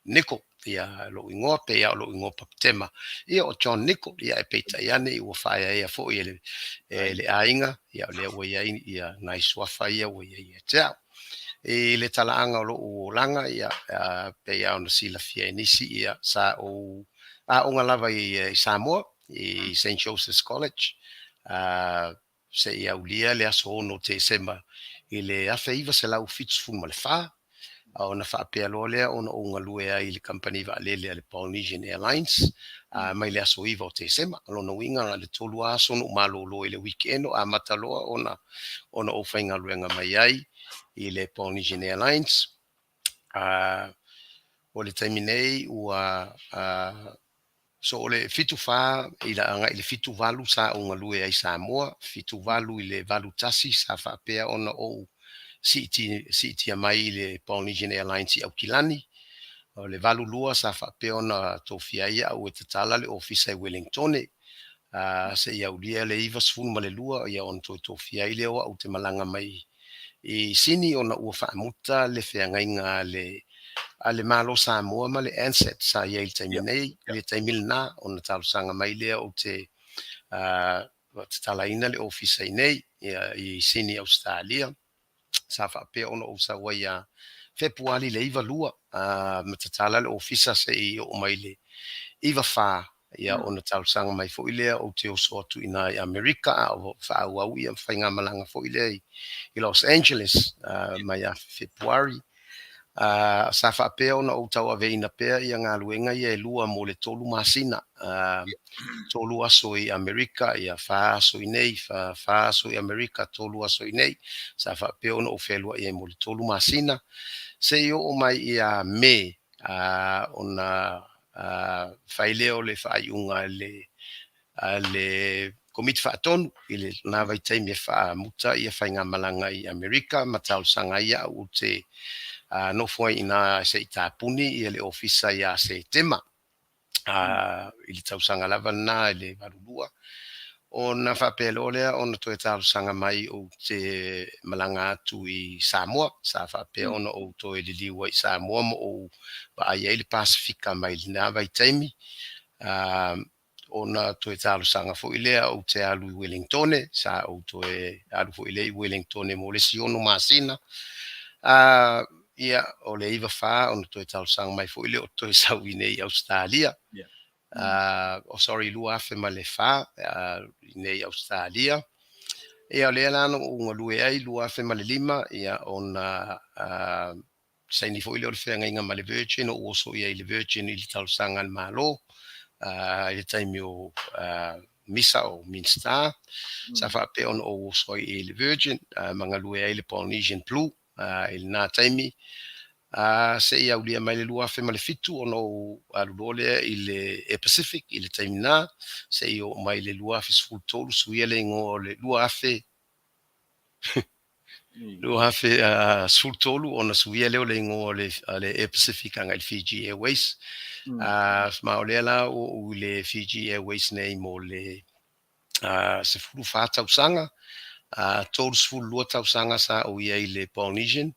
Nicol ia lo'u igoa pe ia o lo'u igoa papatema ia o John Nicol ia e peita'i ane i ua fa'aeaea fo'i e le aiga ia o lea ua iai ia nai suafa ia ua iai e tea'o i le talaaga o lo'u olaga ia pe ia ona silafia e nisi ia sa ou a'oga lava i Samoa i St Joseph's College se'i aulia le aso ono tesema i le afeiva se lau fitsufulu ma le fā ona faapea loa lea ona ou galue ai le company vaalele a le Polynesian Airlines mai le aso iva o tesema lona uiga ga le tolu aso ona malōlō i le weekend o amataloa ona ou faigaluega mai ai i le Polynesian Airlines o le taimi nei ua so o le fitu fā i le fitu valu sa o galue ai Samoa fitu valu i le valu tasi sa faapea ona ou si'itia mai le Polynesian Airlines i aukilani o le valu lua sa faapea ona tofia ia au e tatala le ofisa i Wellington se'i aulia le iva sefulu ma le lua ia ona toe tofia ai lea au te malaga mai i sini ona ua fa'amuta le feagaiga a le malo Samoa ma le Ansett sa ia i le taimi nei le taimi lenā ona talosaga mai lea o te tatalaina le ofisa i nei i sini Australia sa faapea ona ou saua ia Februari le iva lua ma tatala le ofisa se'i o'o mai le iva fā ia ona talosaga mai fo'i lea o te oso atu ina i Amerika o fa'auau ia faiga malaga fo'i lea i Los Angeles mai a Februari sa faapea ona ou tauaveina pea ia galuega ia e lua mo le tolu masina tolu aso i Amerika ia fā aso i nei fā aso i Amerika tolu aso i nei sa faapea ona ou fealua'i ai mo le tolu masina se'i o'o mai ia me ona failea o le fa'ai'uga le komiti fa'atonu i le na vaitaimi e fa'amuta ia faiga malaga i Amerika ma talosaga ia au te nofo ai ina se'i tapuni ia le ofisa ia se tema i le tausaga lava lenā i le valulua ona whapelo lea ona toe sanga mai o te malanga atu I Samoa, sa whapea ona o toe liliwa I Samoa mo o pa ai ele Pasifika mai lina vai taimi. Ona toe sanga fo ilea o te alu I Wellington, sa o toe alu fo ilea I Wellington mo le siono masina. Ia o le iwa wha ona toe sanga mai fo ilea o toe sau I Australia. Sorry, lua afe ma le wha nei Australia. Ia lea lana o ngā lue ai, lua afe ma le lima, ia ona saini fo ile o le whenga inga ma le Virgin, o oso ia I le Virgin I le talusanga al malo, I le taimi o Misa o Minstar, sa whape on o oso I le Virgin, manga lue ai le Polynesian Blue, I le nā taimi, se ia ulia mai le lua afe ma le fitu ono alulole I le Pacific I le taimina se ia mai le lua afe sfultolu suia le ngo le lua afe sfultolu ona suia le ngo le Pacific anga le Fiji Airways ma ole la o le Fiji Airways nei mo le se fulu fa tausanga tolu sfulu lua tausanga sa o ia I le Polynesian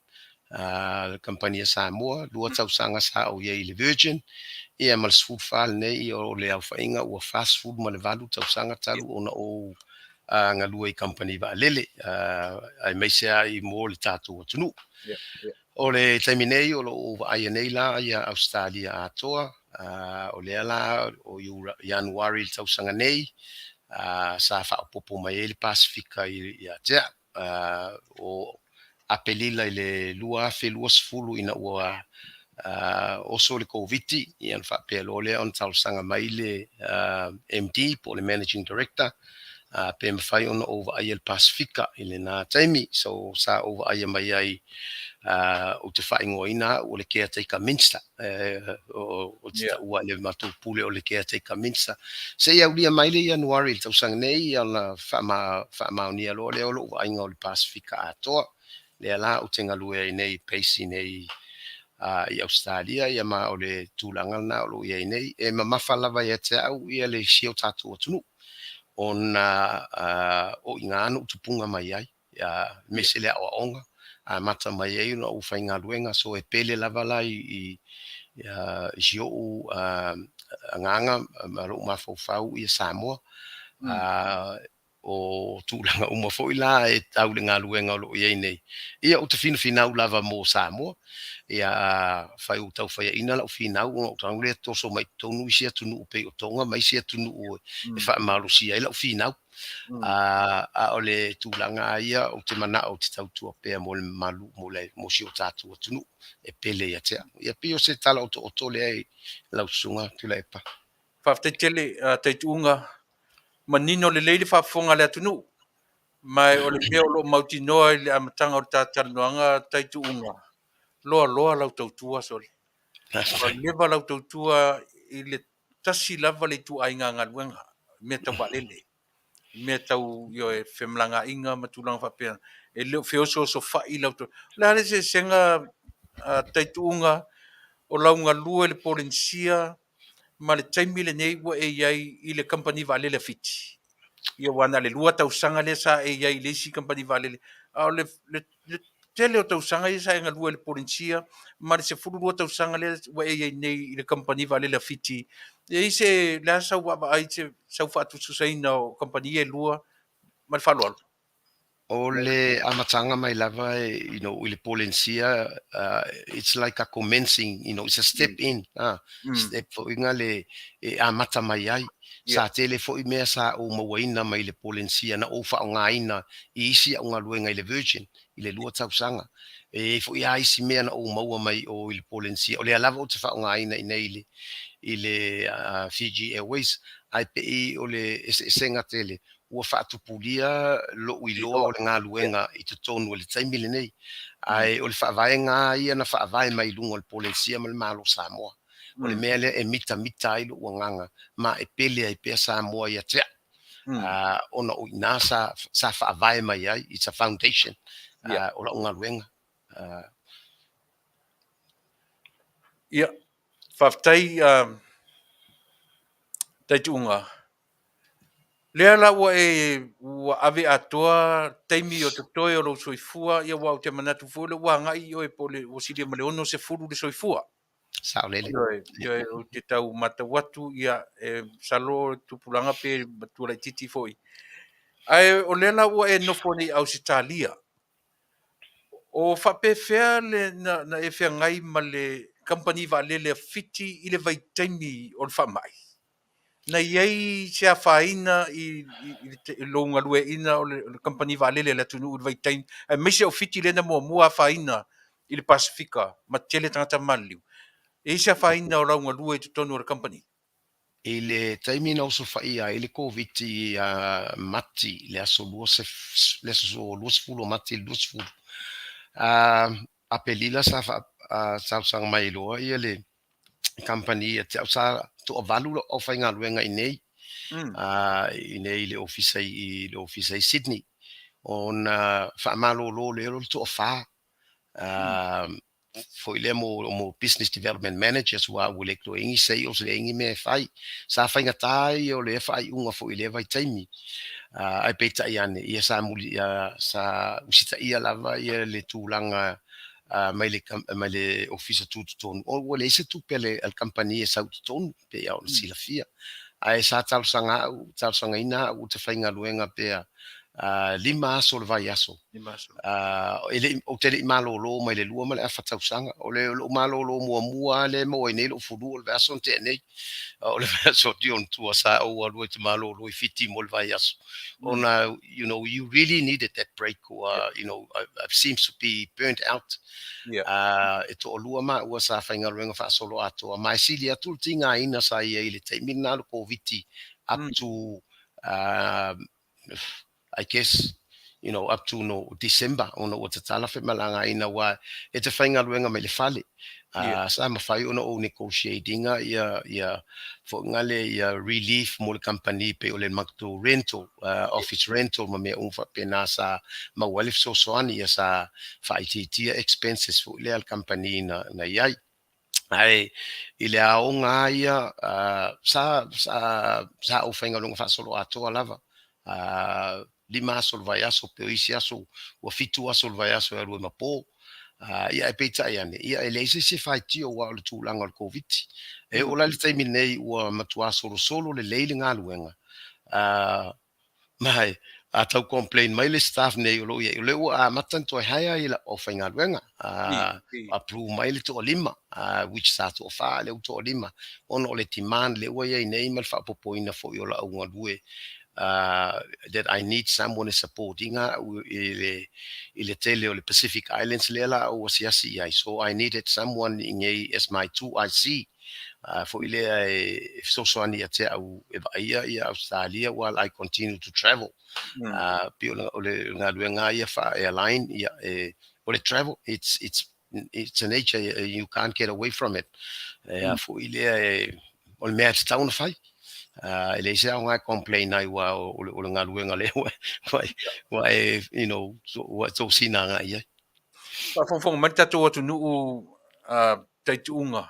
Compania Samoa, lua tausanga sa o ia I le Virgin, ia mal sfud fal nei o le au whainga ua fast food ma le valu tausanga talu ona o ngā lua I company Vale, ai meisea I mo le tātou atunu. O le taiminei o lo aia nei la ia Australia atoa, o le ala o Januari tausanga nei, sa whaopopo mai le Pasifika I atea, o apelila I le lua afe lua sfulu ina ua oso le COVID ian whapelo le on tausanga mai le MD po le Managing Director pe mawhai ona over ai el Pasifika I le nā taimi so sa over ai mai ai o te whaingoina o le caretaker minister o te ua le matupule o le caretaker minister se ia ulia mai le Januari le tausanga nei ana whamaunia lo le olo ainga o le Pasifika atoa le ala o te ngalue nei peisi nei I Australia ia ma o le tūlanga na o ia nei e ma mawhalawa ia te au ia le sio tātou atunu ona o inga anu tupunga mai ai mese le o onga mata mai ai no ufainga luenga so e pele lava lai I sio nganga maro mafofau ia Samoa o tūlanga uma foi la e tau le ngā luenga o lo ia nei. Ia o te finau lava mo Samoa, ia whai o tau whai ina la o finau o tau le toso mai tonu I sia tunu upe o tonga, mai sia tunu o e wha maru sia ila o finau. A o le tūlanga ia o te mana o te tau tua pea mo le malu mo le mo si o tātua tunu e pele ia tea. Ia pio se tala o to le ai lausunga Tuilaepa. Faafetai Tele Taitu'uga manino le leile faafofoga le atunu mai o le mea o loo mautinoa I le amataga o le tatalanoaga Taitu'uga loa lau tautua sole o leva lau tautua I le tasi lava le itu'aiga galuega mea tau va'alele mea tau io e femalaga'iga ma tulaga faapea e leo feoso fa'i lau le ale sesega Taitu'uga o lau galua I le polensia ma le taimi lenei ua e iai I le company va'alele afiti ia wana le lua tausaga le sa e iai le isi company va'alele a le tele o tausaga ia sa e galua I le polensia ma le 12 tausaga le ua e iai nei I le company va'alele afiti ia I se le a sau va'ava'ai se sau fa'atusaina o company e lua ma le fa'aloalo O le amatanga mai lava, I le polensia, it's like a commencing, it's a step in, step fo inga le amata mai ai. Sa tele fo I mea sa o mawaina mai le polensia na o whaongaina I isi a unga luenga I le Virgin, I le lua tausanga. E fo I isi mea na o maua mai o I le polensia. O le alava o te whaongaina I le Fiji Airways, ai pe I o le esenga tele. Ua whaatupulia lo iloa o le ngā luenga I te tonu o le taimile nei. Ai o le whaavae ngā ia na whaavae mai lunga o le polensia ma le malo Samoa. O le mea le e mita ai lo ua nganga. Ma e pele ai pea Samoa ia tea. Ona o ina sa whaavae mai ai. It's a foundation. O la ngā luenga. Ia, faafetai Taitu'uga Lea la ua ave atoa taimi o te toe o lo soifua ia ua o te manatu fule ua ngai o e pole o siri ma le ono se furu le soifua. Sao lele. Ia o te tau mata watu ia salo tupulanga pe matua lai titi foi. Ai o lela ua e nofo ni au sitalia. O whapewhea le na e whea ngai ma le company Vale le fiti i le vai taimi o le whamai. Na iei se a whaina i longa lue ina o le company Vale le tunu u le vai taimi. Ai meise o fiti le na mua whaina i le Pasifika ma tele tangata maliu. E se a whaina o launga lue i te tonu o le company. I le taimi na uso whaia, i le COVID mati, le aso lua se fulu mati, lua se fulu. A pelila sa sa sang mai loa, ia le company, te au sa to a valu o whainga luenga i nei, i nei le ofisa i Sydney. On whaamalo lo le ero to a wha. Foi le mo business development managers wa wile klo ingi sales le ingi me fai sa fainga tai o le fai unga foi le vai taimi ai peta iane ia sa muli sa usita ia lava ia le tulanga mai le officer tu ton o wale se tu pele al compagnie sa tu ton pe ia o sila fia ai sa tal sanga ina u te fainga luenga pe lima so le vai aso ele o tele malolo mai le lua mai a fatausanga o le lo malolo mua le mo nei lo fulu le aso te nei o le aso dion tu sa o lo te malolo I fiti mo le vai aso ona you know you really needed that break or you know I've seems to be burnt out e to lua ma ua sa fainga renga fa solo ato mai silia tultinga ina sa ia ile te mina lo covid up to I guess you know up to no December ona o te tala fe malanga ina wa e te whainga luenga mai le fale sa ma whai ona o negotiating ia fo ngale ia relief mo le company pe o le makto rental office rental ma me unfa pena sa ma walif so soani ia sa whaititia expenses fo le al company na iai ai ile aonga ia sa o whainga luenga fa solo atoa lava lima aso le vai aso pe isi aso ua fitu aso le vai aso e alue mapo ia e peitai ane ia e leise se faitio ua o le tulaga o le covid e o lai le taimi nei ua matua solosolo lelei le galuega mai a tau complain mai le staff nei o lo ia o le ua amata toe haia i la o faigaluega approve mai le toʻalima which sa toʻafā le au toʻalima ona o le demand le ua iai nei ma le faapopoina foʻi o la augalue that I need someone supporting ile tele o le Pacific Islands lela o siasi ai so I needed someone in as my 2IC for ile so ani ate au ia Australia while I continue to travel pe o le ngaluenga ia fa airline ia o le travel it's a nature you can't get away from it for ile o le mea town fai ele se nga complain ai wa o nga luenga le wa you know so sina nga ia pa fong mata to tu nu Taitu'uga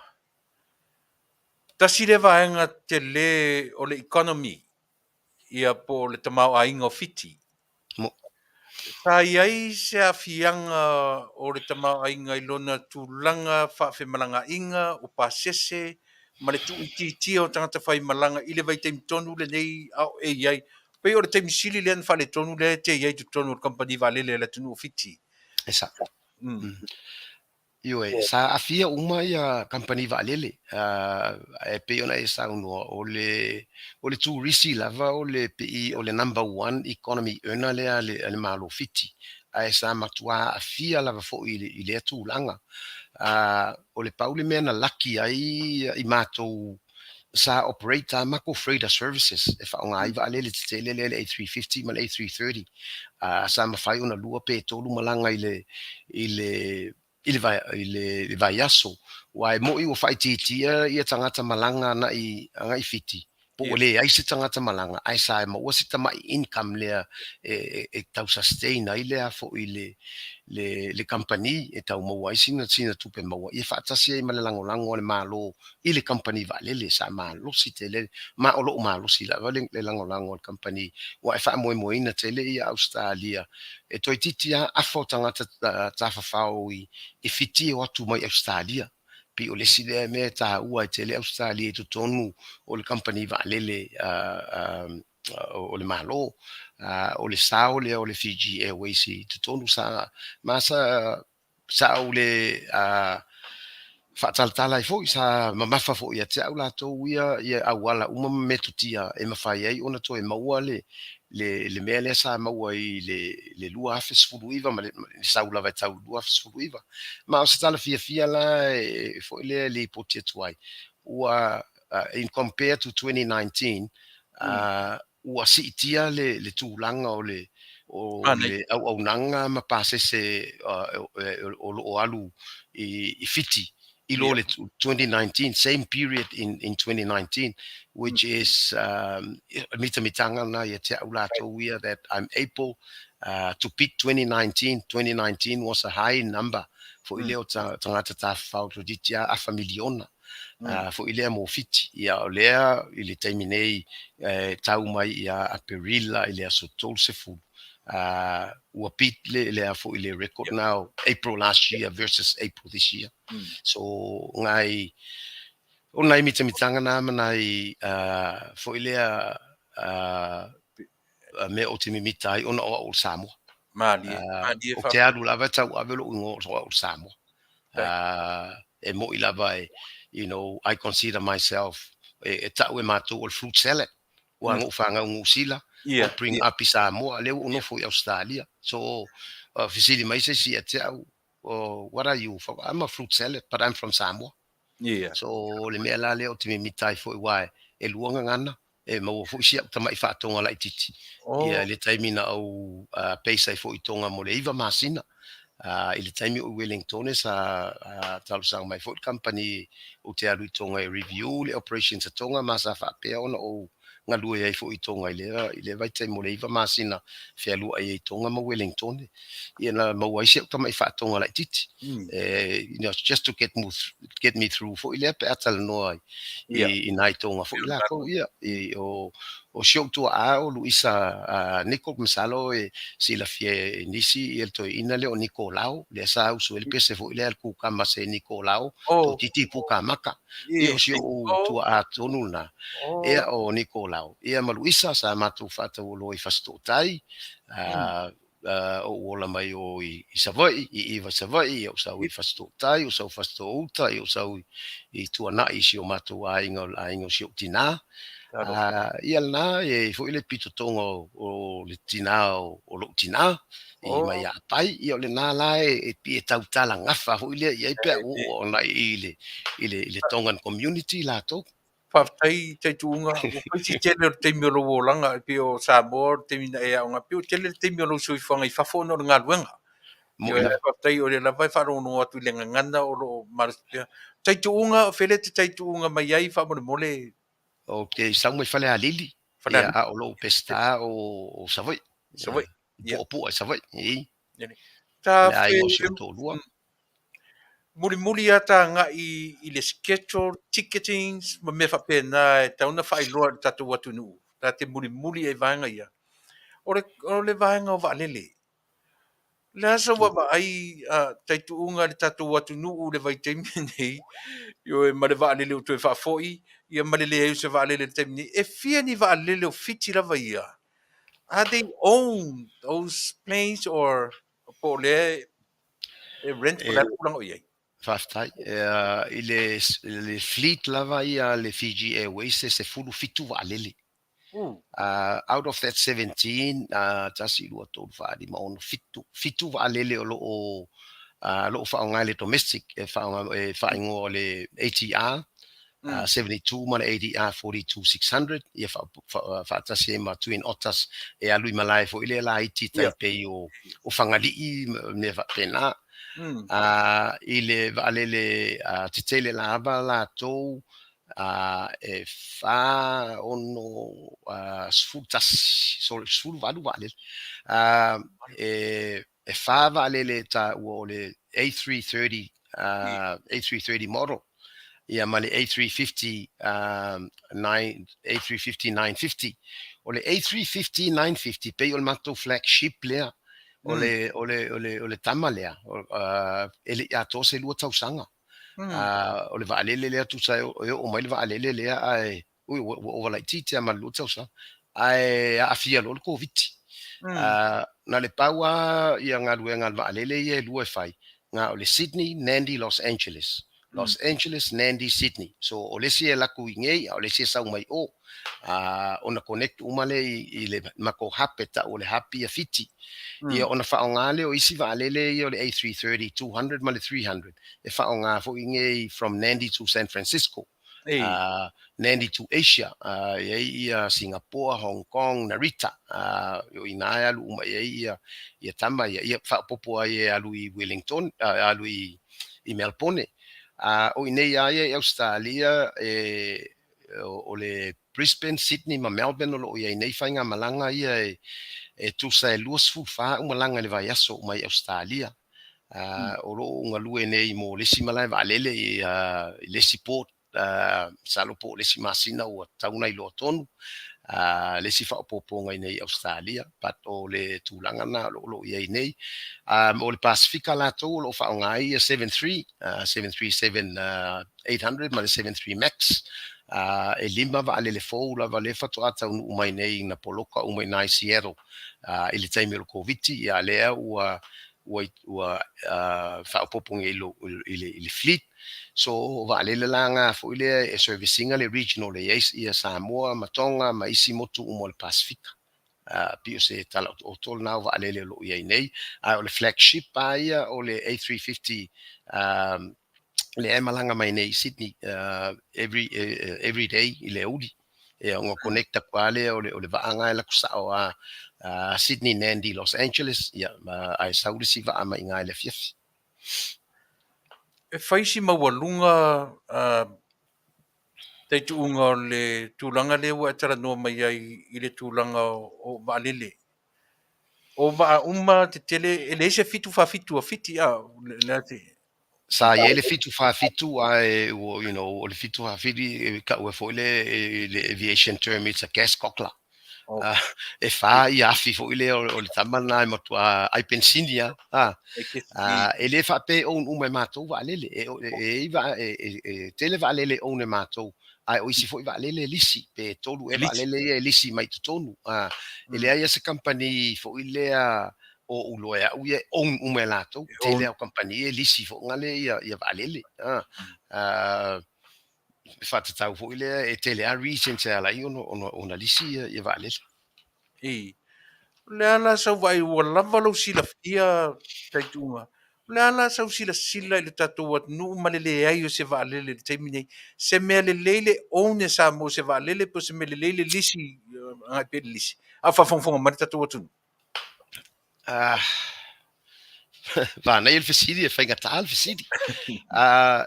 tasi le vaenga Tele o le economy ia po le tamau ainga o fiti sa iai se afianga o le tamau ainga I lona tulanga whawhemalanga inga o pasese ma le tuʻititi o tangata whaimalanga I le vai taimi tonu le nei au e iai pei o le taimi sili le an whale tonu le te iai tu tonu o le company Vale le tunu o fiti esa io sa afia uma ia company valele e pe ona e sa uno o le tu risi lava o le pi o le number 1 economy earner le malo fiti ai sa matua afia lava fo I le tu langa o le paule mena lucky ai I mato sa operator mako freighter services e fa nga iva le tele le A350 mal A330 sa mafai ona lua pe tolu malanga ile vai aso wa mo I wo fai titia ia tangata malanga na I fiti po le ai se tangata malanga ai sa ma o se tama income le e tau sustain ai le fo le company e tau mo ai sina tupe mo e fa tasi ai malango lango le malo i le company vale le sa malo si tele ma o lo malo si la vale le lango lango le company wa e fa mo ina tele i Australia e toi titia a fo tangata ta fa i fiti o tu mai Australia pi o le sile me ta ua i tele Australia to tonu o le company vale le o le malo o le sao le o le Fiji Airways i to tonu sa masa sa o le faataltala i fo'i sa mamafa fo'i te au latou ia auala uma metutia e mafai ai ona toe maua le mea lea sa maua i le lua afe sefuluiva ma le sau lava e tau lua afe sefuluiva ma o se talafiafia la e fo'i lea le ipoti atu ai ua in compare to 2019 ua si'itia le tulaga o le auaunaga ma pasese o lo'o alu i fiti i lo le 2019 same period in 2019 which is mitamitanga na ia te au latou ia that I'm able to beat 2019 was a high number for ileo tangata tafau to ditia afa miliona for ilea mo fiti ia o lea i le taiminei tau mai ia a perila i lea sotol se fu ua pit le for ile record now April last year versus April this year so ngai onai mitamitanga na manai for ilea me o te mimitai ona o Samoa Malie o te alu lava tau avelo ngo o Samoa e mo i lava you know I consider myself e tau e mātou o fruit salad ua ngō whanga ngūsila o bring up i Samoa leo ono fo i Australia so fisili mai se si te au what are you for? I'm a fruit salad but I'm from Samoa so le mea la leo te mimitai fo i wae e luanga ngana e mau fo sia tamai whātonga lai titi ia le taimina au peisai fo i tonga mo le iwa masina i le taimi o Wellington sa talusanga mai fo i company o te alu i tonga e review le operations a tonga masa whapea ona o ngalue ai fo i tonga i le vai taimi mo le iwa masina fea lua ai tonga mo Wellington ia na mau ai sia tamai whātonga lai titi you know, just to get me through fo i le pe Talanoa i nai tonga fo i la ko ia o show to o Luisa Nico Masalo e sila fie nisi el to ina le o Nicolao le sa usu el pese fo ile ku kama se Nicolao to titi pu kamaka e o show to tonu na e o Nicolao e ma Luisa sa matu fata o loi fasto tai o ola mai o i savai i iva savai o sa i fasto tai o sa fasto uta o sa i tuana i si o matu aingo si o tina ia na e fo ile pito tongo o le tina o lo tina i mai a pai i o le na la e pi tau tala ngafa fo ile ia pe o na ile tongan community la to Faafetai Taitu'uga ua paisi tele o le taimi o lou olaga e pio Samoa te mina e aʻoga pio tele le taimi o lou soifaga i fafo ona o le galuega mo ia faafetai o le lava e fa'alogonogo atu i le gagana o loo malasipea Taitu'uga o fele te Taitu'uga mai ai fa'amolemole o ke sau mai fale alili ia a o lo pesta o savoi savai ia po savoi i ta le ai fe o si to lua muli a taga'i i le schedule ticketings ma mea faapena e tauna fa'ailoa le tatou atunuu ta te mulimuli e vaega ia o le vaega o va'alele le asa ua va'ai Taitu'uga le tatou atunuu le vaitaimi nei io ma le va'alele o toe fa'afo'i ia ma le leai o se va'alele le taimi nei e fia ni va'alele o fiti lava ia are they own those planes or po le rent po le pulaga o iai Faafetai i le fleet lava ia le Fiji Airways se fulu fitu va'alele out of that 17 tasi lua tolu fa'alima ono fitu va'alele o lo'o fa'aoga le domestic e fa'aigoa le ATR 72 ma le ATR 42600 ia fa'atasi e ma Twin Otters e alui malae fo'i le laiti taipei o fagali'i me fa'apena i le va'alele tetele lava latou e fa ono sfutasi so sfulu valu vale e fa vale le ta o le A330 A330 model ia ma le A350 A350 950 o le A350 950 pe o le matou flagship lea o le tama lea ele ia tose lua tausanga o le vaalele lea tusa o mai le vaalele lea ai ui o la titi ma lu tausa ai afia lo le covid na le paua ia ngaluenga vaalele ia lua fai nga o le Sydney Nandi Los Angeles Los Angeles, Nandi, Sydney. So o lesi e laku ingei, o lesi e sau mai o. Ona connect umale i le mako hape ta o le hapi a fiti. Ia ona whaongale o isi vaalele i o le A330, 200 ma le 300. E whaonga fo ingei from Nandi to San Francisco. Nandi to Asia. Ia Singapore, Hong Kong, Narita. Yo inaya lu uma ia tama ia whapopo ia alu i Wellington, alu i Melbourne. O inei ai Australia o le Brisbane, Sydney ma Melbourne o lo ia nei fainga malanga ia e tusa e luas fufa malanga le vai aso mai Australia. O lo unga lue nei mo le simala valele le support salopo le simasina o tauna i lo tonu. Le si whaopoponga i nei Australia, but o le tūlanga na lo i nei. O le Pasifika la tō lo whaonga i 737 800 ma le 73 Max. E lima va ale le fou la va le fatu ata umai nei na poloka umai nai Seattle. I le taimi o COVID i a lea ua whaopoponga i le fleet. So vale langa fo ile e servicinga le regional le ia Samoa matonga ma isi motu mo le Pasifika pio se tala o tol na vale le lo ia nei o le flagship ia o le A350 le emalanga mai nei Sydney every day ile udi e ngo connecta quale o le vaanga la kusa o Sydney Nandi Los Angeles ia ai saurisi va ama inga le Afiafi e faisi mawalunga Taitu'uga o le tūlanga le ua Talanoa mai ai i le tūlanga o Vaalele. O Vaauma te tele e le se fitu whawhitu a fiti a le te. Sa ye le fitu fa fitu ai o le fitu fa fiti ka ua fo le aviation term it's a gas cockler. E fa I afi fo ile o le tamana mo ai pensinia e le fa pe on uma matou Vaalele e va tele Vaalele on matou ai o isi fo Vaalele lisi pe tolu e Vaalele e lisi mai tonu e le ai se company fo ile o uloea uie on uma latou tele o company e lisi fo ngale ia Vaalele fa tau fo ile e tele a recent ala ona lisi ia Vaalele le ala sau vai ua lava lau sila fia Taitu'uga. Le ala sau sila I le tatou atunuu ma lelē ai o se Vaalele le taimi nei. Se mea lelei le one sa mo se Vaalele po se mea lelei le lisi agai pe le lisi. A whafonga ma le tatou atunuu. Vanai le fesidi e whainga tā le fesidi.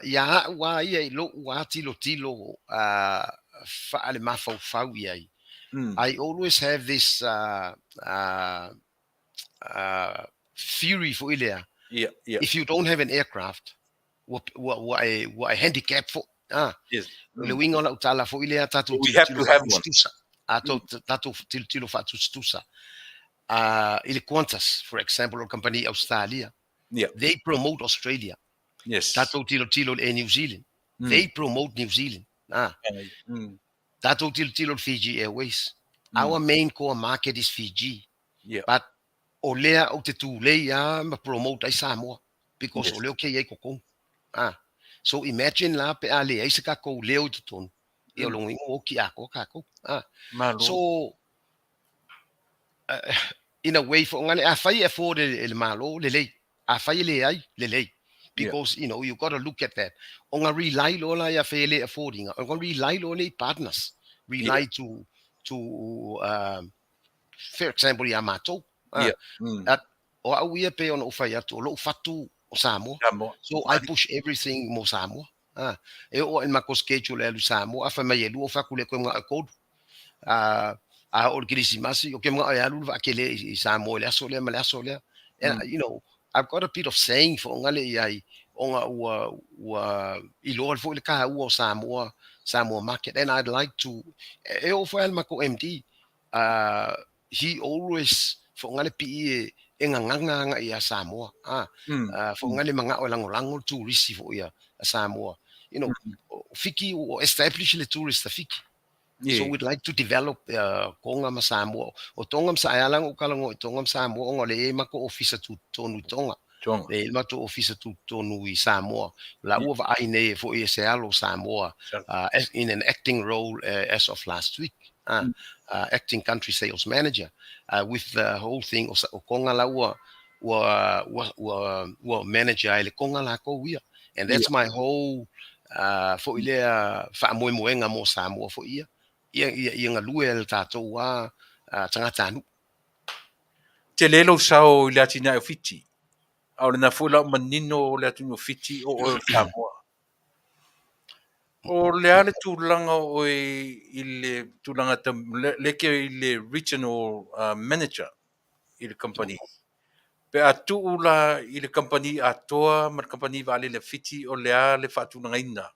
Ia ua ia I lo ua tilo whaale mawhau iai. I always have this theory for ilea. If you don't have an aircraft, what a handicap for. Le winga la utala for ilea tatu we have to have one. Tatu tilo fatu stusa. Ile Qantas, for example, or company Australia. They promote Australia. Yes. Tatu tilo e New Zealand. They promote New Zealand. Tato tilo Fiji Airways. Our main core market is Fiji. But olea o te tūlei ma promote ai Samoa because oleo ke ai kokong. So imagine la pe ale ai se kako leo te tonu. E longi o ki ako kako. So in a way for ngale a fai afford le malo le lei. A fai le ai le lei. Because you got to look at that. On a rely lola ya fele affording. On rely lola partners. Rely to for example Yamato. That or we pay on offer to lo fatu o Samoa. So I push everything mo Samoa. e o en mako schedule lu Samoa fa mai lu fa kule ko nga ko a o Krismasi o ke mga ayalu va kele I Samoa le so le mala so le and you know I've got a bit of saying for ngale ai onga ua I lo fo le ka u Samoa market and I'd like to e o fa el mako MD he always for ngale pi e nganga ia Samoa for ngale manga o lango tourist fo ia Samoa you know fiki o establish le tourist fiki. So we'd like to develop konga ma Samoa. O tonga sa ayalang o kalango tonga Samoa o le mako officer tu tonu tonga. Le mato officer tu tonu I Samoa. La uva aine fo I sealo Samoa in an acting role as of last week. Acting country sales manager with the whole thing o konga la wa manager ele konga la ko ia. And that's my whole fo ile fa moenga mo Samoa fo ia. Ia ngalue el tātou tangata anu. Te lelo sao I le atina e fiti. Au le na fula manino le atu no fiti o Samoa. O le ale tūlanga o I le tūlanga leke I le regional manager I le company. Pe atu ula I le company atoa ma le company Vale le fiti o le a le whaatūlanga ina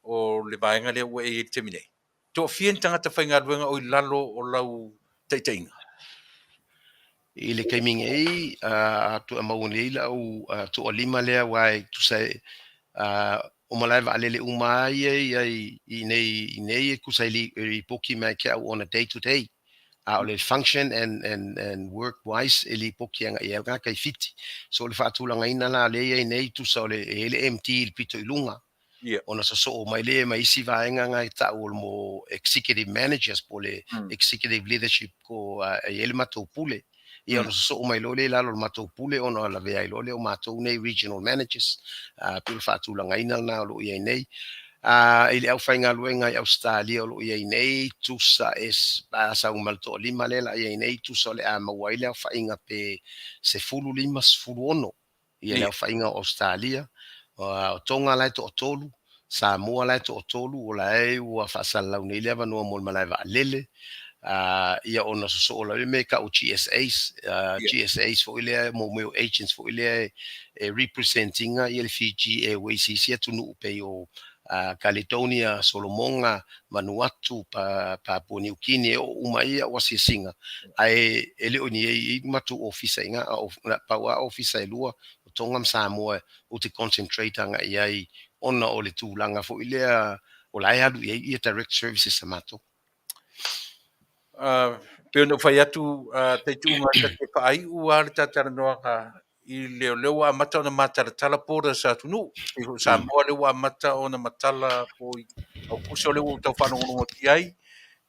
o le vaenga le ua e te mine. Tō fien tangata whainga ruenga o I lalo o lau teitainga. I le kaiming tu amau nei la o tu alima lea wai tu sai o malai Vale le umai I nei kusai li poki mai ke on a day to day. O le function and work wise li poki anga I elga kai fiti. So le whaatūlanga ina la le nei tu sa le ele MT il pito I lunga. Ona so mai le mai isi vaenga ngai ta o mo executive managers po le executive leadership ko ele matou pule ia ona so mai lo le la lo matou pule ona la vea lo le o matou nei regional managers pil fatulanga ina na lo ia nei ile au fainga luenga I Australia lo ia nei tu sa es ba sa un malto lima le la ia nei tu so le a mawaile au fainga pe se fulu lima fulu ono ia le au fainga Australia o tonga lai to tolu Samoa lai to tolu o lai ua Fasa nei le no mo malai va lele ia ona so la me ka o GSAs GSAs fo ile mo agents fo ile representing ia le Fiji Airways sia tunu pe o Caledonia Solomonga Manuatu Papua New Guinea o umai o singa ai ele oni I matu officer inga power officer lua o tonga Samoa o te concentrate anga ai ona o le tūlanga fo ile o lai alu ia direct services samato. Pe no fai atu Taitu'uga ka te whaai ua le Talanoa ka I leo a mata o na mataratala pōra sa Taunuu. I Samoa leo a mata o na matala po au kuso leo o tau whanongonongo ki ai.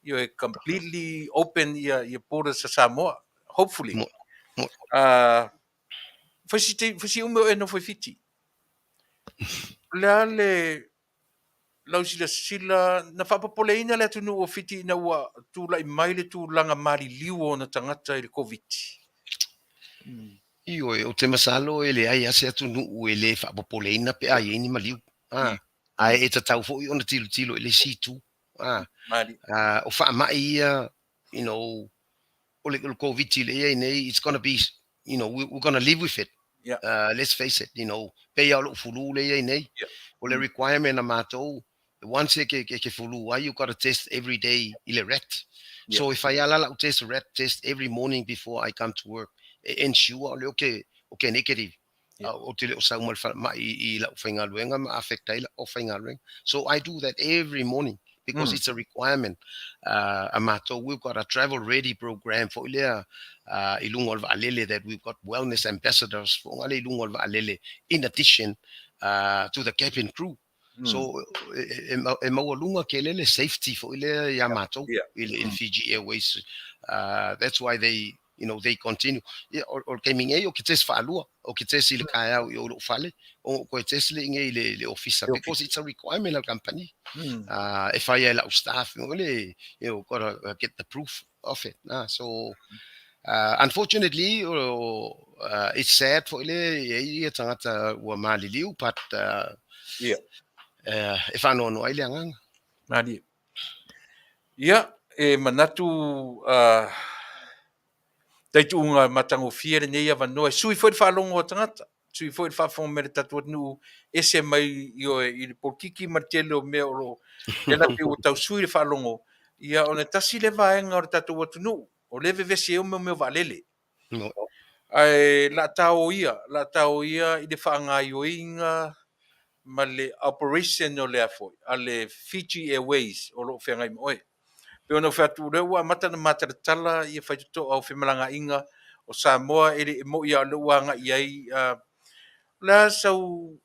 Io e completely open ia pōra sa Samoa. Hopefully. Fasi ume e no fai fiti. Lea le lau sila na whapapoleina le Taunuu o fiti na ua tūlai mai le tūlanga mari liu o na tangata I le COVID. Io o te masalo ele ai ase atu nu ele whapapoleina pe ai ni maliu. Ai e tatau fo I ona tilo ele situ. Mari. O whaamai ia, you know, o le COVID le nei, it's gonna be, you know, we're gonna live with it. Let's face it, you know, pe ia lo fulu le nei. O le requirement na matou, once ke fulu, why you gotta test every day ile ret. So if I allow test ret test every morning before I come to work, ensure le okay negative. O te le o sa umal mai I la whainga luenga ma Faafetai la o whainga luenga. So I do that every morning because it's a requirement. Amato, we've got a travel ready program for Ilea Ilungol Valele that we've got wellness ambassadors for Ilungol Valele in addition to the cabin crew. So Emawalunga Kelele safety for Ilea Yamato in Fiji Airways. That's why they they continue. Or gaming o kites falua o kites ile kaya o lo fale o ko kites le officer because it's a requirement of company. If I allow staff really gotta get the proof of it. So unfortunately it's sad for ile tangata wa mali liu but e whanono ai le anganga. Mali. Ia, e manatu Taitu'uga matagofia lenei avanoa e sui foi le fa'alogo o tagata sui foi le fa'afoga me le tatu atunuu ese mai i le polikiki ma le tele o mea o lo le na pe ua tausui le fa'alogo ia ona tasi le vaega o le tatou atunuu o le vevesi e ome o mea o va'alele ae la'atao ia i le fa'agaioiga ma le operation o lea foi a le Fiji Airways o lo'o feagai ma oe pe ona fatu le ua mata na matalatala ia faitoto au femalagaʻiga o Samoa e le mo ia le uanga ai la sau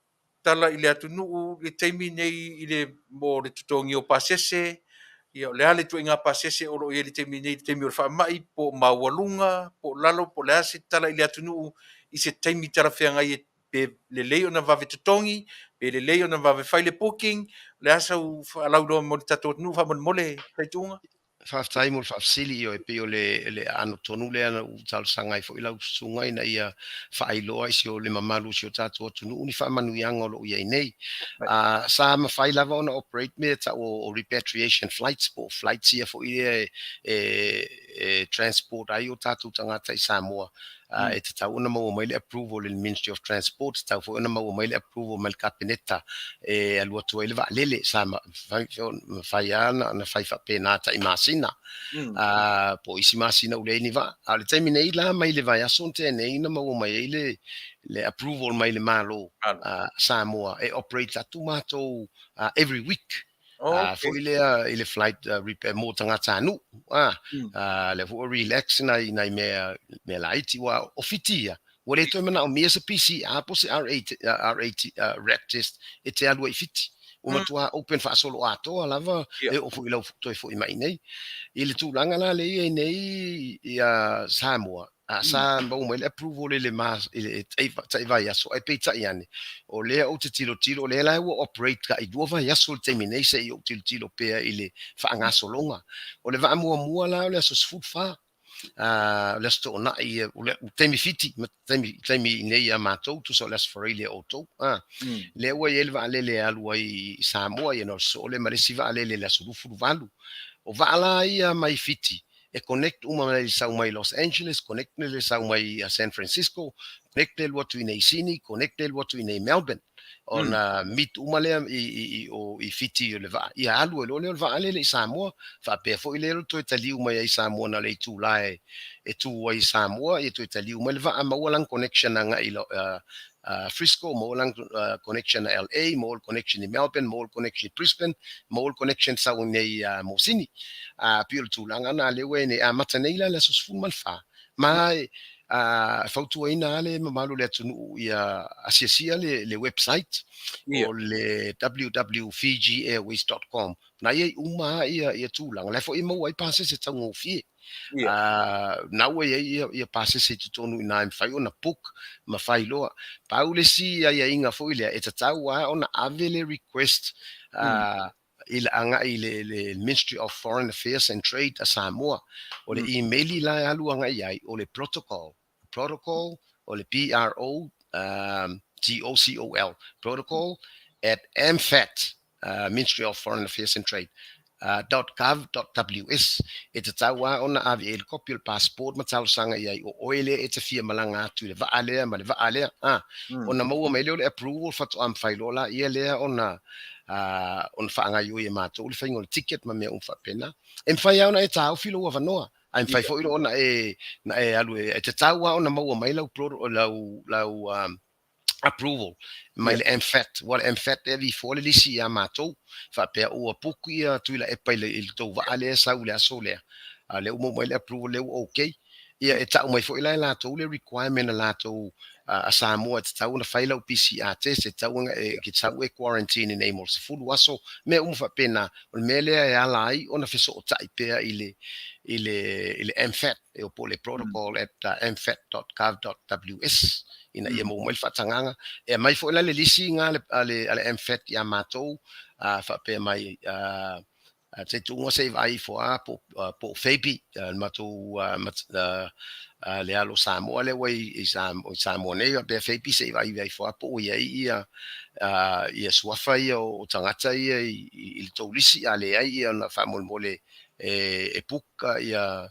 tala i le atunuu le taimi nei i le mo le totogi o pasese ia o le ale tuaiga pasese o loo ia le taimi nei le taimi o le faamaʻi po maualuga po lalo po le ase tala i le atunuu i se taimi talafeagai pe lelei ona vavetotogi pe lelei ona vavefai le booking le asau faalauloa mo le tatou atunuu faamolemole taituuga Faafetai mo le faafesili io e pe o le ano tonu le ana utalosaga ai foʻi laususuga ina ia faailoa isi o le mamalu isi o tatou atunuu ni faamanuiaga o loo iai nei sa mafai lava ona operate me taʻu o repatriation flights po flights ia foʻi e transport ai o tatou tagata i Samoa e te tau ona maua mai le approval in the Ministry of Transport, tau fo ona maua mai le approval mai le kabineta e alua tua ile va'alele sa fai ana na fai fa pena ta i masina po isi masina ule ni va ale taimi nei la mai le vai aso te nei na maua mai le approval mai le malo Samoa e operate atu matou every week fo ile flight repair mo tanga tanu le fo relax na me laiti wa ofitia wale to mana o mesa PC apo se R8 rat test e te alua i fiti o matua open fa solo ato lava e o fo ilo to fo mai nei ile tulaga la le nei ia Samoa sa mo le approval le mas ile tai vai aso e peita iane o le o te tilo le la o operate ka i dua vai aso le terminate se o tilo pe ile fa anga solonga o le va mua la le aso food fa le sto na i le temi fiti temi nei a matou tu so las for ile auto le o ele va le alu ai Samoa e no so le maresi va le la so fu valu o vaala ia mai fiti e connect uma mai sau mai Los Angeles connect le sau mai San Francisco connect le watu nei Sydney connect le watu nei Melbourne on meet uma le i fiti le va ia alu le va le Samoa fa pe fo ile to itali uma ia Samoa na le tu lai e tu ai Samoa e to itali uma le va ma walang connection nga ilo Frisco, Molang connection LA, Mall connection in Melbourne, Mall connection Brisbane, Mall connection sa nei Mosini. Pil tulanga na lewe ne matanela la sus fun malfa. Mai fautu ina le mamalu le tunu ia asiasia le website o le www.fijiairways.com. Na ia uma ia tulanga. La fo ima wai pase se tango fie. Na we ia pase se tonu ina fai ona book ma fai loa paule si ia inga fo ile e tau ona avele request il anga ile Ministry of Foreign Affairs and Trade a Samoa o le email la alu anga ia o le protocol o le protocol at MFAT Ministry of Foreign Affairs and Trade .gov.ws e te taua ona avi e copy o passport ma tau sanga ia o oile e te fia malanga atu le vaale ma le vaale ona maua mai le approval fatu am failola ia le ona faanga yo e matou le faingo le ticket ma me fa pena e fai ona e tau filo wa vanoa ai fai fo ona na e alu e te taua ona maua mai lau approval mai le MFAT wal MFAT e vi fo le lisi a matou fa pe o puku ia Tuilaepa le to vaale sa ule aso le le mo mai le approval le okay ia e tau mai fo ila la to le requirement la to a Samoa te tau na failau PCR test e tau ki tau e quarantine in amos full waso me fa pena o mele e ala ai ona feso o tai pe ile MFAT e o le protocol at mfat.gov.ws ina ia mo mai fatanganga e mai fo ila le lisi nga ale MFAT ya matou fa pe mai Taitu'uga se vai foa po feipi matu le alo Samoa le wai i Samoa nei pe feipi se vai foa po ia ia suafa ia o tangata ia i le taulisi a le ai ia na whamolmole e puka ia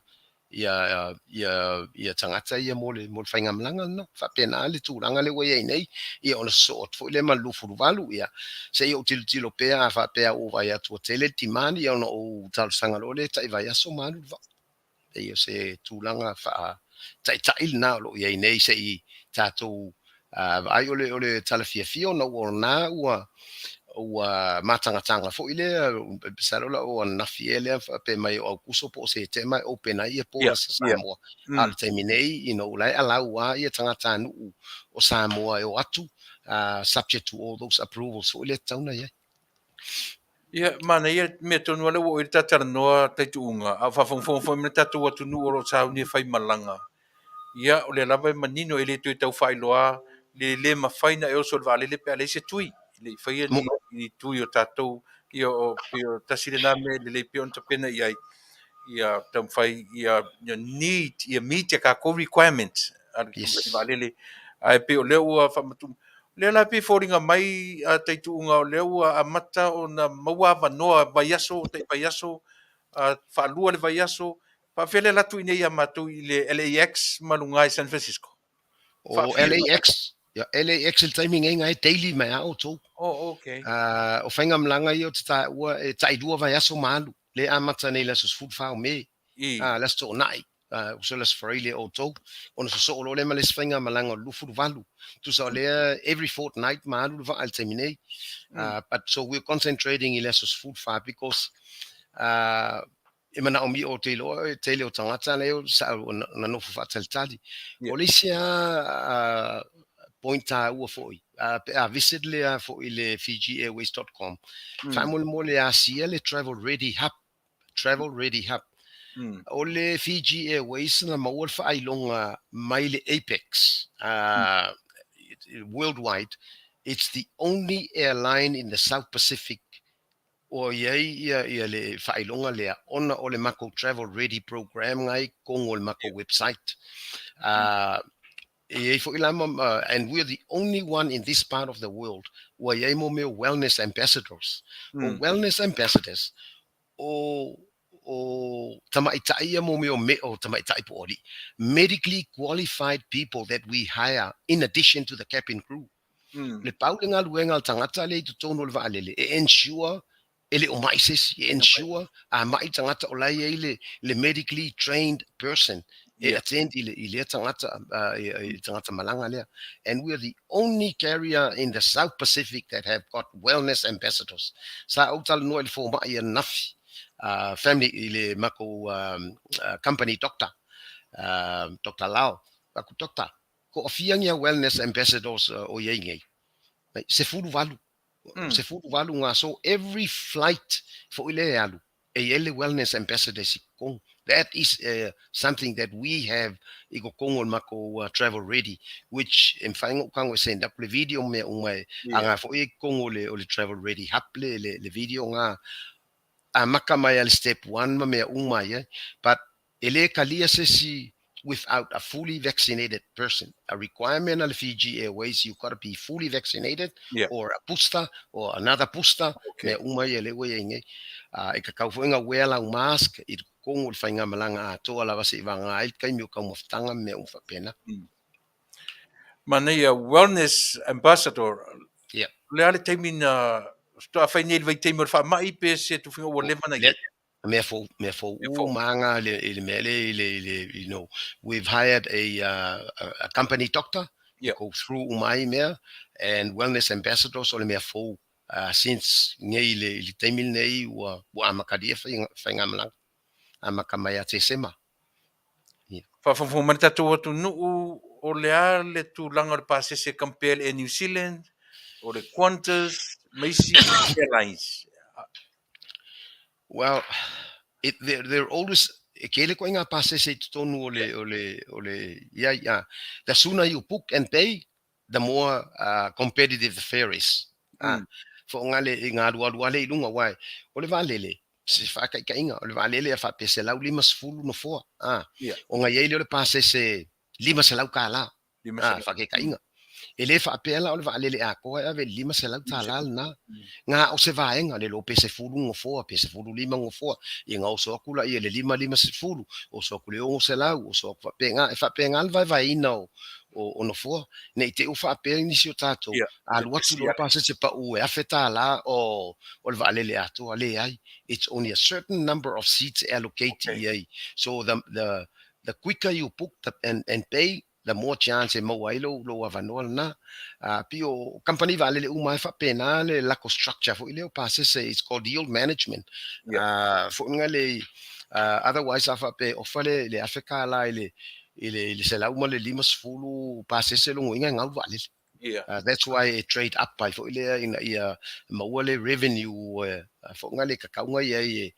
tangata ia mole whainga malanga na whapena le tūranga le wai nei ia ona soot fo le malufu valu ia se ia o tilo pea a whapea o vai atu o tele timani ia ona o talusanga lole tai vai aso manu va ia se tūranga wha tai na lo ia nei se i tātou ai ole talafiafi ona na ua matangatanga fo ile salola o nafi ele pe mai o kuso po se tema o pena ia po la Samoa al terminei lai ala ua ia tangata nu o Samoa o atu subject to all those approvals fo ile tauna ia mana ia me tonu ale wo ita Talanoa Taitu'uga a fafongfong me tatu atu nu o sa ni fai malanga ia o le lava manino ele tu tau failoa le mafaina e o sol vale le pe ale se tui le fai ni tui o tatou ia o pio tasile na me le pio on tapena ia tam fai ia need ia meet ka ko requirements al vale le ai pio le ua fa matu le la pe foringa mai a Taitu'uga o le ua a mata o na maua vanoa vaiaso te vaiaso fa lua le vaiaso pa fele la tu ia matu i le LAX malunga i San Francisco o LAX LAX el timing e ngai daily mai au to okay o whainga mlanga i o ta ua e tai dua vai aso malu le amata nei la sus food fa o me las to nai so las freely o to ona so lo le males whainga malanga lufu valu tu so le every fortnight malu va al terminate but so we're concentrating in less food fa because e mana o mi o te o tangata leo sa na no fa tali o le sia point ua foi a visit le fo ile fijiairways.com famol mo le asia le travel ready hub o le Fiji Airways na mawal fa ailonga mai le Apex worldwide. It's the only airline in the South Pacific o ia le whailonga lea ona o le mako travel ready program ngai kongo le mako website and we're the only one in this part of the world where mo me wellness ambassadors or wellness ambassadors o tamaitai mo me o tamaitai po medically qualified people that we hire in addition to the cabin crew le paulinga luenga tangata le tutono le valele ensure ele o maises ensure a mai tangata o lai le medically trained person attend ile tangata malanga le and we're the only carrier in the South Pacific that have got wellness ambassadors sa o Talanoa le fo mai nafi family ile mako company doctor Dr. Lau aku doctor ko ofiangia wellness ambassadors o yengi se fulu valu nga so every flight for ile alu ele wellness ambassadors kong that is something that we have iko kongo mako travel ready which in fango kango send up le video me anga fo kongo le travel ready haple le video nga amaka mai al step 1 me but ele kalia se without a fully vaccinated person. A requirement of Fiji Airways, you've got to be fully vaccinated or a booster or another booster. Me ikakaufuenga wela mask it kongul fainga malanga to ala wasi vanga it kai mi ka moftanga me pena. Manuia wellness ambassador. Le ale taimina sto fa nei vai taimor fa mai pe se tu fingo le mana me fo manga you know we've hired a company doctor go through me and wellness ambassadors ole me fo since nei le taimil nei wa amakadia fa ngamla amakamaya te sema fa man tu nu o le tu langar passe se campel e New Zealand or the Qantas Airlines. Well, they're always kele ko inga passe se tonu ole the sooner you book and pay the more competitive the fare is for ngale inga wale lunga wai ole valele se whakaikainga, o le waalele a whapese lau 5 no foa. Ia. O ngai ei le pase se 5 lau ka la. 5 Whakaikainga. E le whaapela o le waalele a koa ave 5 lau ta la na. Ngā o se vaenga le lo pese fulu ngofoa, pese fulu 5 ngofoa. I ngā o so akula i le 5 se fulu. O so akule o se lau, o so whapenga, e whapenga alva vai ina o no foa. Nei te uwha apea ni si o tātou. Ia. A luatu lo pase se pa ue afeta la o le waalele ato ale ai. It's only a certain number of seats allocated ai. So the quicker you book and pay, the more chance e mau ai lo avanoa na. Pio company vale umai fa pena le lack of structure for ile pase se it's called yield management. For ngale otherwise afa pe ofale le afeka la ile se la uma le 5 pase se lo inga ngau vale. That's why it trade up by for ile in mawale revenue for ngale ka kaunga ye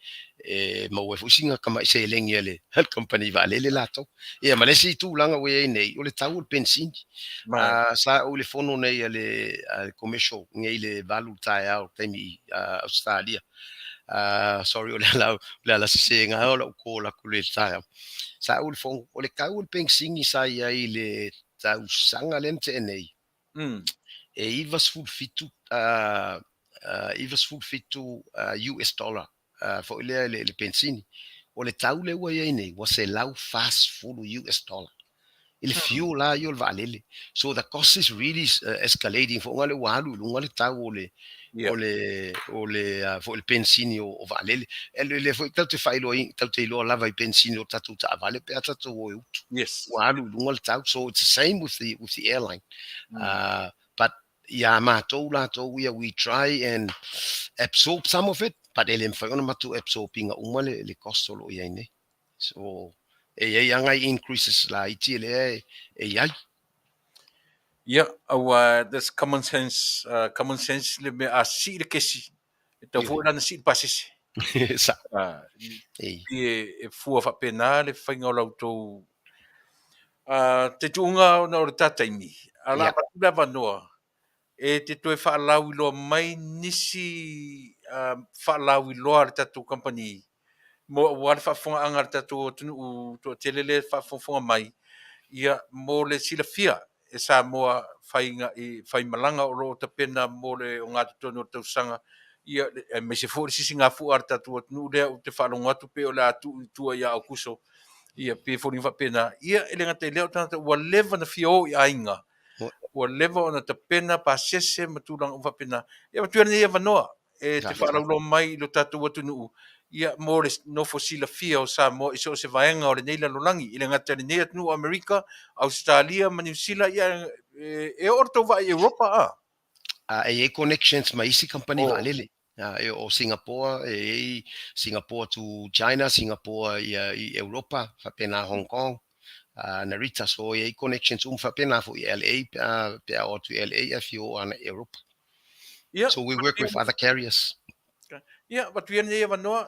mawe fusinga kama se lengi le health company vale le lato ia malesi tu langa we nei o le tau pensin sa o le fono nei le commercial ngai le valu tai au temi Australia sorry o la se nga o la ko la kule tai sa o le fono o le kau pensin sa ia le tau sanga lente nei e ivas full fitu US dollar for le pensini o le tau le wa nei was se lau fast full US dollar il fuel la yo valele so the cost is really escalating for ngale walu ngale tau ole for il pensini o valele le foi tau te failo tau te lo lava i pensini o tatu ta vale pe tatu o walu ngale tau so it's the same with the airline but yeah, we try and absorb some of it, but elem fa ona matu absorbing umale le costo lo yene. So angai increases la itile ai. Yeah, that's common sense. Common sense le me a si le kesi. Te fu na si pasisi. Sa. E fu fa penale fa ngola auto. Te tunga na o tataimi. Ala ba Vaanoa. E te toe whaalau i loa mai nisi whaalau i loa le tatu company. Mo wale whaafonga anga le tatu tunu to Tele le whaafonga mai. Ia mo le sila fia e sa moa whai malanga o loo ta pena mo le o ngā tutonu o tausanga. Ia me se fōre sisi ngā fu ar tatu tunu lea o te whaalonga atu pe o le atu tua ia au kuso. Ia pe fōre ngā pena. Ia ele ngā te leo tana ua leva na fia o i ainga. Ua leva ona te pena pa sese matulang ufa pena. Ia matuana ia Vaanoa. E te whaalaulo mai lo tatu watu nuu. Ia mo le no fosila fia o Samoa iso se vaenga o le neila lolangi. Ile ngata le neia tunu Amerika, Australia, ma New Zealand, ia e orto va i Europa E connections ma isi company valele. O Singapore, Singapore to China, Singapore i Europa, fa pena Hong Kong. Narita so e connections fa pena fo LA pe or to LA if you on Europe. So we work with other carriers. Ia but we ne Vaanoa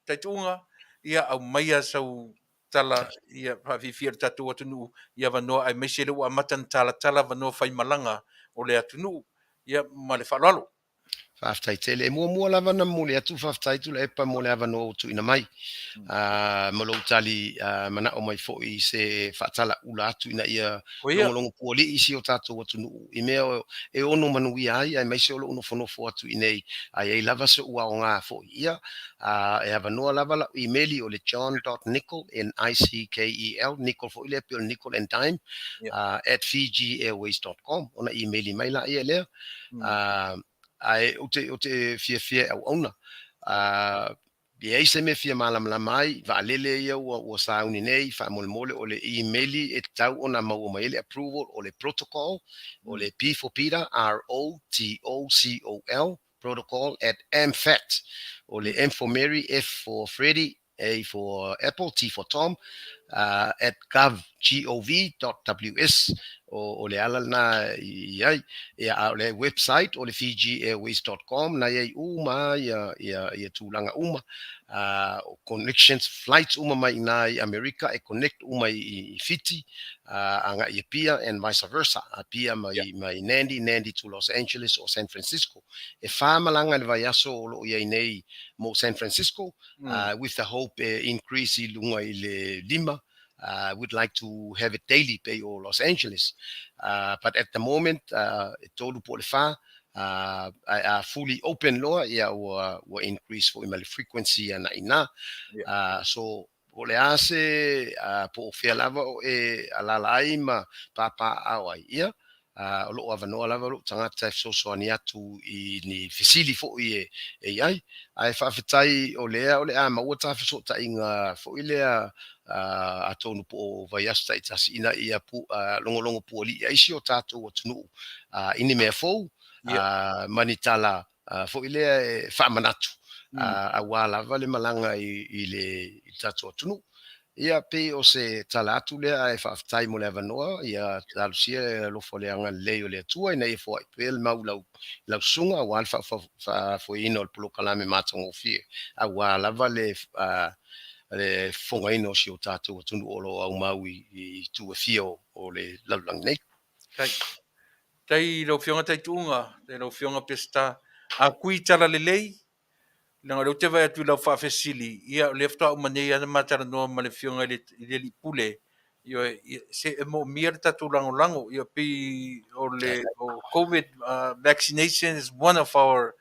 Taitu'uga ia au maia sau tala ia fa fifia tatu atunu ia Vaanoa ai mesele wa matan tala Vaanoa fai malanga o le atunu ia ma le falalo. Faafetai Tele mua lava na mo le atu faafetai Tuilaepa mo le Avanoa tu ina mai mo lo tali mana o mai fo i se faatala ula atu ina ia longo puoli isi o tatou atu nu i mea e ono Manuia ai mai se o ono fonofo atu i nei ai lava se ua o ngā fo ia e Avanoa lava la emaili o le john.nickel Nickel nickel fo ile pe nickel and dime at fijiairways.com ona emaili mai la ia lea ai o te fia au ona ia se me fia malam la mai va lele ia o sauni nei fa mole o le emaili e tau ona mau mai le approval o le protocol o le P for Peter ROTOCOL protocol at MFAT o le M for Mary F for Freddy A for Apple T for Tom at gov gov.ws o le ala na iai ia le website o le fijiairways.com na iai uma ia tūlanga uma connections flights uma mai na i America e connect uma i Fiti anga i pia and vice versa pia mai Nandi to Los Angeles or San Francisco e whamalanga le vai aso o lo iai nei mo San Francisco with the hope increase i lunga i le lima. We'd like to have it daily pay or Los Angeles. But at the moment, tolu po le wha, I fully open law, will increase for the frequency and ina. So o le ase po fia lava e alalai ma papa awai ia. O lo avanoa lava lo tangata so ani atu I ni fisili fo I e ai faafetai o le ma o ta so ta inga fo ile a tonu po vai asta itasi ina ia pu longo pu li ai si o tato o tunu ini me fo manitala fo ile fa manatu a wala vale malanga I le tato o tunu ia pe o se talatu le ai faafetai mo le avanoa ia talusia lo fo le anga le o le tua ina e fo pel mau lau sunga wal fa fo ino lo kalame matongo fi a wala vale le Fofogaina o si o tātou o tunu olo au mau I tu e fio o le laulang nei. Tai lo fionga Taitu'uga, tai lo fionga Peseta, a kui tala le lei, langa lo te vai atu lau whaafesili, ia le fta o manei ana matara noa ma le fionga I le li pule, se e mo mia le tatu lango, ia pi o le COVID vaccination is one of our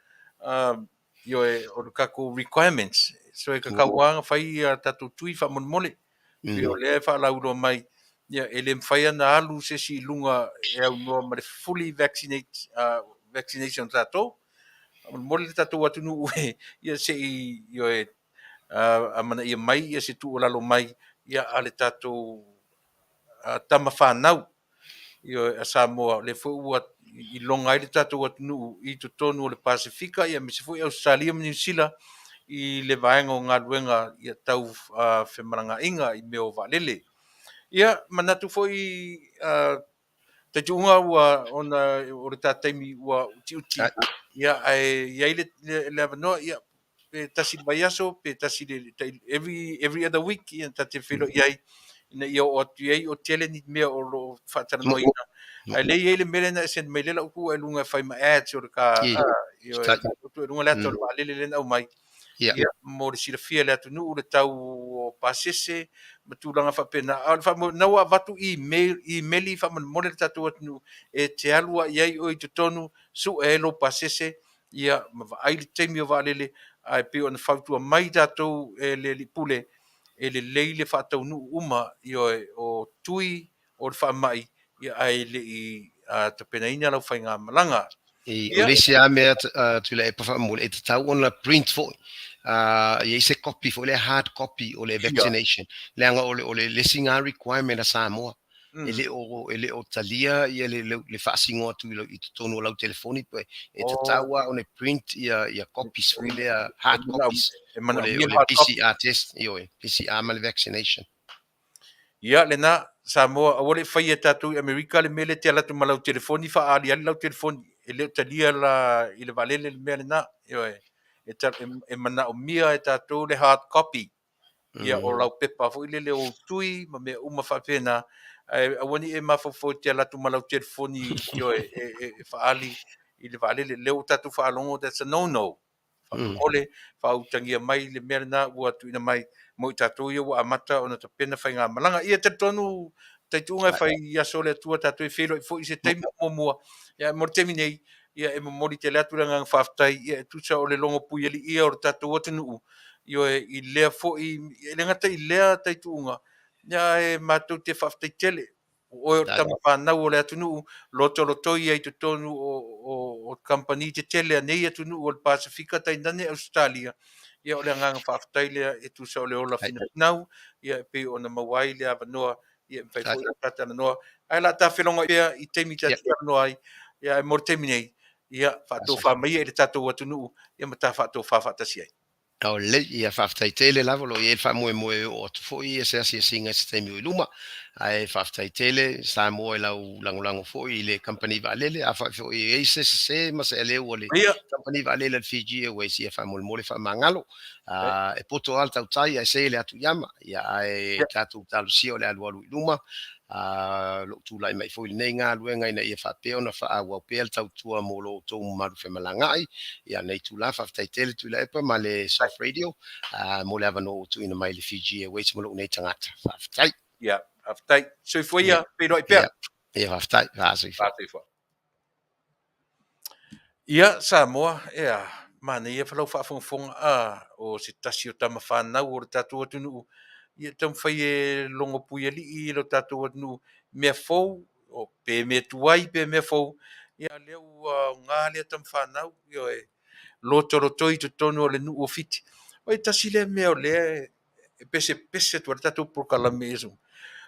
o le kako requirements. So e ka kauanga whai tatu tui wha monmole. Pio le wha lauroa mai. Ia e le mwhaia na alu se si lunga e au noa ma le fully vaccination tato. Monmole le tatu watu nu ue. Ia se I amana ia mai, ia se tu o lalo mai. Ia ale tatu tama whanau. Ia a Samoa le fu ua I longa I le tatu watu nu I tu tonu o le Pasifika. Ia me se fu I Australia New Zealand. I le vaenga o ngā luenga ia tau whemaranga inga I meo Vale. Ia manatu foi Taitu'uga ua ona o le tātaimi ua uti. Ia ai le avanoa ia pe tasi le vaiaso pe tasi every other week ia tate whilo iai ina ia o atu iai o tele ni mea o lo whataranoa ina. Ai le iai le mele na esen mai lela uku e lunga whai ma ads o le ka o lunga lea tolu alele lena au mai. Ia mo le silafia le atu nuu le tau o pasese ma tūlanga whapena. Nau a watu I meli whamone le tatu atu nuu e te alua iai o I te tonu su e lo pasese ia ma ai le teimi o Vaalele ai pio na whautua mai tātou e le li pule e le leile whatau nuu uma I o tui o le whamai ia ai le I tapena ina lau whainga malanga. O le se a mea Tuilaepa whamole e te tau ona print fo ia se copy fo le hard copy o le vaccination le anga o le lesinga requirement a Samoa ele o talia ia le fasingo atu I tonu lau telefoni pe e te taua o le print ia copies fo le hard copies o le PCR test PCR ma le vaccination ia le na Samoa o le whaia tatu Amerika le mele te alatu ma lau telefoni wha ali lau telefoni e leo talia I le Vaalele le mele na e mana o mia e tātou le hard copy. Ia o lau pepa fo I le o tui ma mea uma whapena. Awani e mawhawhau te alatu ma lau telefoni e whaali I le Vaalele leo tātou whaalongo, that's a no-no. Whakamole, whautangia mai le mea na ua tuina mai mo I tātou ia ua amata o na ta pena whai ngā malanga. Ia te tonu Taitu'uga whai iaso le atua tātou e whelo I fo I se teimi o mua. Ia mo temi nei. Ia e momori te lea turanga ng Faafetai ia e tusa o le longo pui ali ia o le tātou atu nuu ia I lea fo I le ngata I lea Taitu'uga ia e mātou te Faafetai tele o e o tama whanau o le atu nuu loto ia I te tonu o company te tele anei atu nuu o le Pasifika tainane Australia ia o le nganga Faafetai lea e tusa o le ola finau ia e pe o na mawai le avanoa ia e whaifo I Talanoa ai la ta whelonga ia I teimi Talanoa ai ia e mortemi nei ia whātou whamai e le tātou atu nuu ia mata whātou whawhatasi ai. O le ia Faafetai tele lava lo ia whamoe moe o tu fo ia se asia singa se teimi o luma Ai Faafetai Tele, Samoa lau lango foi i le company Vale, a fo i se ma se le o le Ia, company Vale le Fiji we si fa mole fa mangalo. e, E poto alta utai ai se le atu yama, ia ai ia, tatu talu sio le alu luma. Lo tu lai mai foi nei ngā luenga ina ia fa pe ona fa awa pe tau tua mo lo to maru fe malangai. Ia nei tu la Faafetai Tele Tuilaepa ma le soft radio. Mo le avano tu ina mai le Fiji we mo lo nei tangata. Faafetai. ia. Aftai, soi foi Ia, ia, pero ai pea. ia, ia Faafetai, fa. Pātei fo. Ia, Samoa, ia, mana ia whalau whaafonga o se tasi o tama whanau o le tātua tunu. Ia tam whai e longo pui ali i lo tātua tunu. Mea fou, o pe mea tuai, pe mea fou. Ia leo ngā lea tam whanau, ia e lotoro toi tu tonu o le nu o fiti. O e tasi lea mea o lea, e pese tu ar tātua prokalame esu.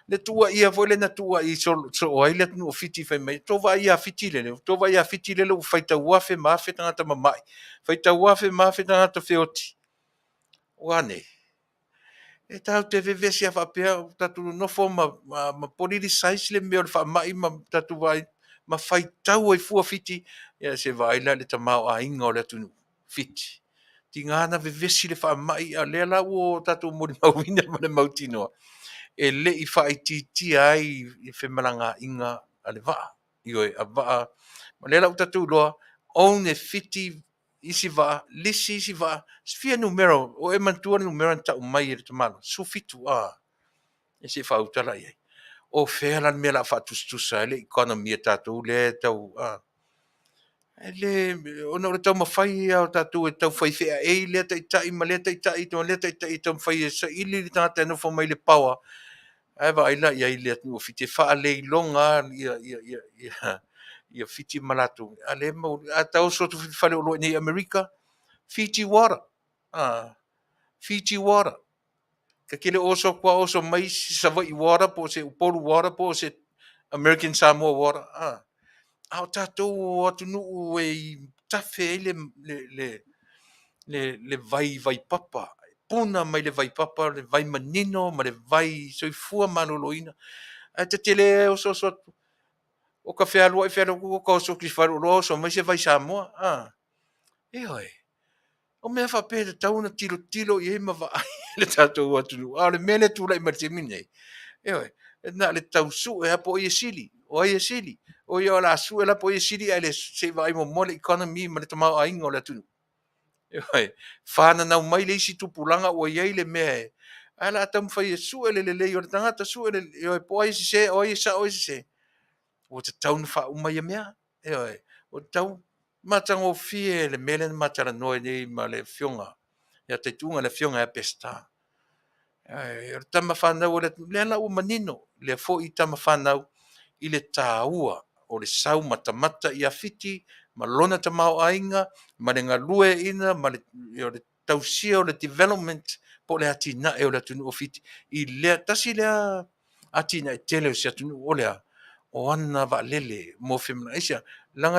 Le tua ia foi le na tua I so ai le no fiti fai mai to vai ia fiti le to vai ia fiti le lo fai ta wafe ma fe tanga ta mai fai ta wafe ma fe tanga ta feoti wane e tau te veve sia fa pe ta tu no fo ma polili size le me fa mai ma ta tu vai ma fai tau ai fu fiti ia se vai la le ta mau a ingo le tu fiti tingana veve si le fa mai a le la o ta tu mo ma wina ma le mautino e le I whaititi ai I whemaranga inga a le waa. Ioi, a waa. Ma le lau tatu loa, on e fiti isi waa, lisi isi waa, sfia numero, o e mantua numero ta umai e tamano. Su fitu e se whautala iai. O whelan me la whatustusa, le economy e tatu, le tau, e le, ona o tau mawhai au tatu e tau whai whea e le tai ma le tai, le tai tau mawhai e sa ili li tangata e no mai le power, ai va ila ia ile tu fiti fa le longa ia fiti malatu ale mo ata o so tu fa le lo ni America Fiji water Fiji water ka kile oso kwa oso mai sa va I water po se polu water po se American Samoa water au tato o tu nu e tafe le vai papa puna mai le vai papa le vai manino ma le vai soifua maloloina a te tele o o ka whea lua I whea lua ka so ki wharu loa so mai se vai Samoa e oi o mea whapea te tauna tilo I ma va le tatou atu le mele tula I marite mine e oi na le tau su e hapo I sili o I sili o ia la su e la po I sili ai le se vai mo mole economy ma le tamau a ingo le atu e oi whana nau mai le isi tupulanga o iei le mea ala tam fai su ele le o le tangata su ele e po ai se o I sa o se o te tau na wha umai mea, e oi, o te tau matang o fie le mele na matara noe nei ma le fionga, ia te tunga le fionga e Peseta. E o tama whanau o le la o manino, le fo I tama whanau I le tāua o le sau matamata I a fiti, ma lona ta mau ainga, ma le ngalue ina, ma le tausia o le development, po le atina e o le tunu o fiti, I le tasi le atina e tele o se atunu o le o ana Vaalele mo femna isia langa